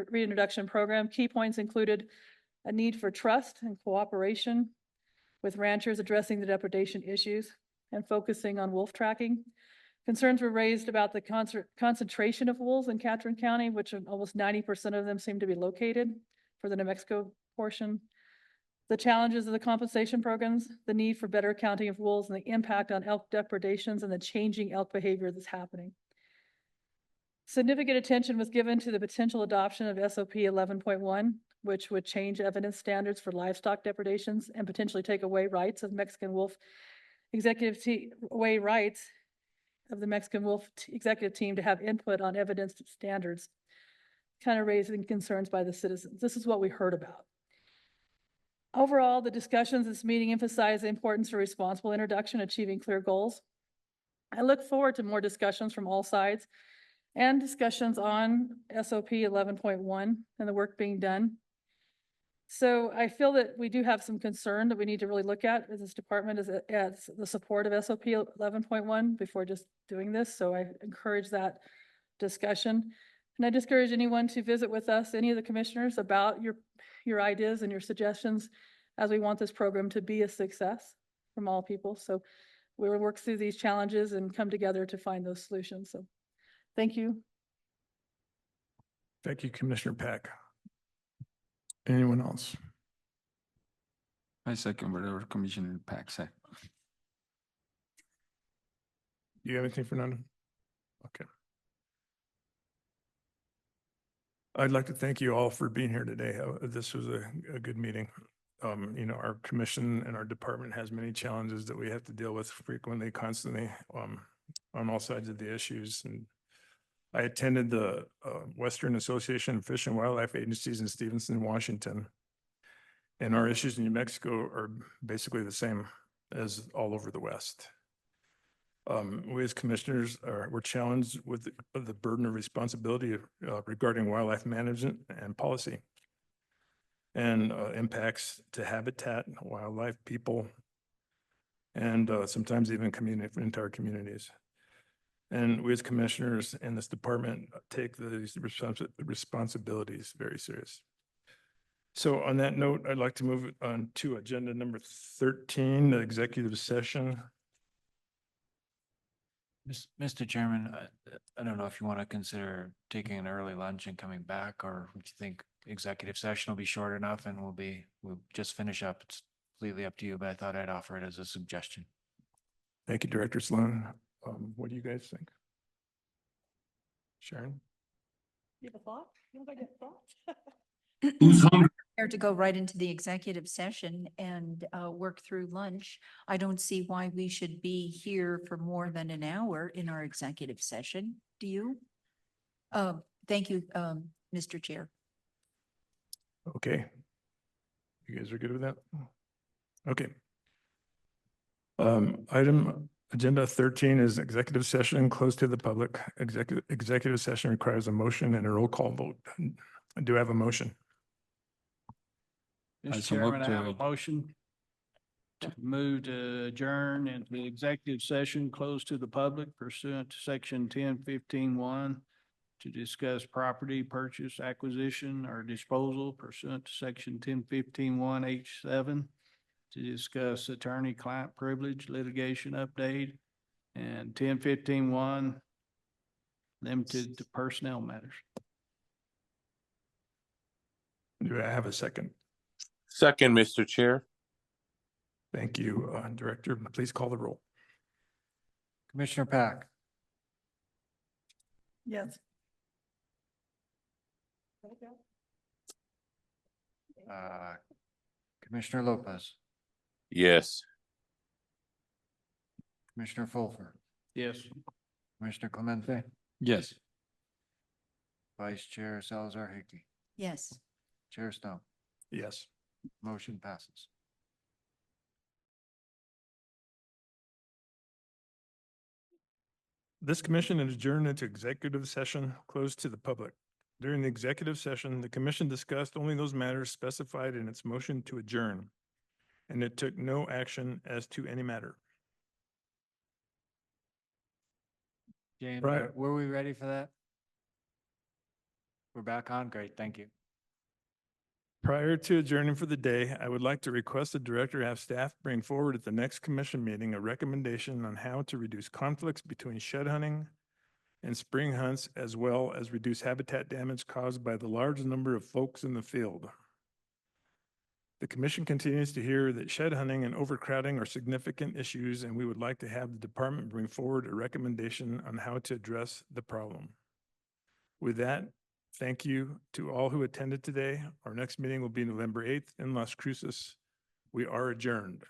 reintroduction program. Key points included a need for trust and cooperation with ranchers addressing the depredation issues and focusing on wolf tracking. Concerns were raised about the concentration of wolves in Catron County, which almost 90% of them seem to be located for the New Mexico portion. The challenges of the compensation programs, the need for better accounting of wolves, and the impact on elk depredations and the changing elk behavior that's happening. Significant attention was given to the potential adoption of SOP 11.1, which would change evidence standards for livestock depredations and potentially take away rights of Mexican wolf executive team to have input on evidence standards, kind of raising concerns by the citizens. This is what we heard about. Overall, the discussions of this meeting emphasized the importance of responsible introduction, achieving clear goals. I look forward to more discussions from all sides and discussions on SOP 11.1 and the work being done. So I feel that we do have some concern that we need to really look at as this department as the support of SOP 11.1 before just doing this. So I encourage that discussion. And I discourage anyone to visit with us, any of the commissioners, about your ideas and your suggestions, as we want this program to be a success from all people. So we will work through these challenges and come together to find those solutions. So thank you. Thank you, Commissioner Pack. Anyone else? I second whatever Commissioner Pack said. Do you have anything, Fernando? Okay. I'd like to thank you all for being here today. This was a good meeting. Our commission and our department has many challenges that we have to deal with frequently, constantly, on all sides of the issues. And I attended the Western Association of Fish and Wildlife Agencies in Stevenson, Washington. And our issues in New Mexico are basically the same as all over the West. We as commissioners we're challenged with the burden of responsibility regarding wildlife management and policy, and impacts to habitat, wildlife, people, and sometimes even entire communities. And we as commissioners in this department take these responsibilities very serious. So on that note, I'd like to move on to agenda number 13, the executive session. Mr. Chairman, I don't know if you want to consider taking an early lunch and coming back, or would you think executive session will be short enough and we'll just finish up? It's completely up to you, but I thought I'd offer it as a suggestion. Thank you, Director Sloan. What do you guys think? Sharon? You have a thought? Anybody have a thought? Who's hungry? To go right into the executive session and work through lunch. I don't see why we should be here for more than an hour in our executive session. Do you? Thank you, Mr. Chair. Okay. You guys are good with that? Okay. Agenda 13 is executive session, closed to the public. Executive session requires a motion and a roll call vote. Do I have a motion? I Mr. so moved Chairman, I have a to- motion to move to adjourn into the executive session closed to the public pursuant to section 10:15:1 to discuss property purchase, acquisition, or disposal pursuant to section 10:15:1 H7 to discuss attorney-client privilege litigation update and 10:15:1 limited to personnel matters. Do I have a second? Second, Mr. Chair. Thank you, Director. Please call the roll. Commissioner Pack, Yes. Commissioner Lopez, Yes. Commissioner Fulford, Yes. Commissioner Clemente, Yes. Vice Chair Salazar Hickey, Yes. Chair Stone. Yes. Motion passes. This commission is adjourned into executive session closed to the public. During the executive session, the commission discussed only those matters specified in its motion to adjourn, and it took no action as to any matter. Jane, Right. were we ready for that? We're back on? Great, thank you. Prior to adjourning for the day, I would like to request the director have staff bring forward at the next commission meeting a recommendation on how to reduce conflicts between shed hunting and spring hunts, as well as reduce habitat damage caused by the large number of folks in the field. The commission continues to hear that shed hunting and overcrowding are significant issues, and we would like to have the department bring forward a recommendation on how to address the problem. With that, thank you to all who attended today. Our next meeting will be November 8th in Las Cruces. We are adjourned.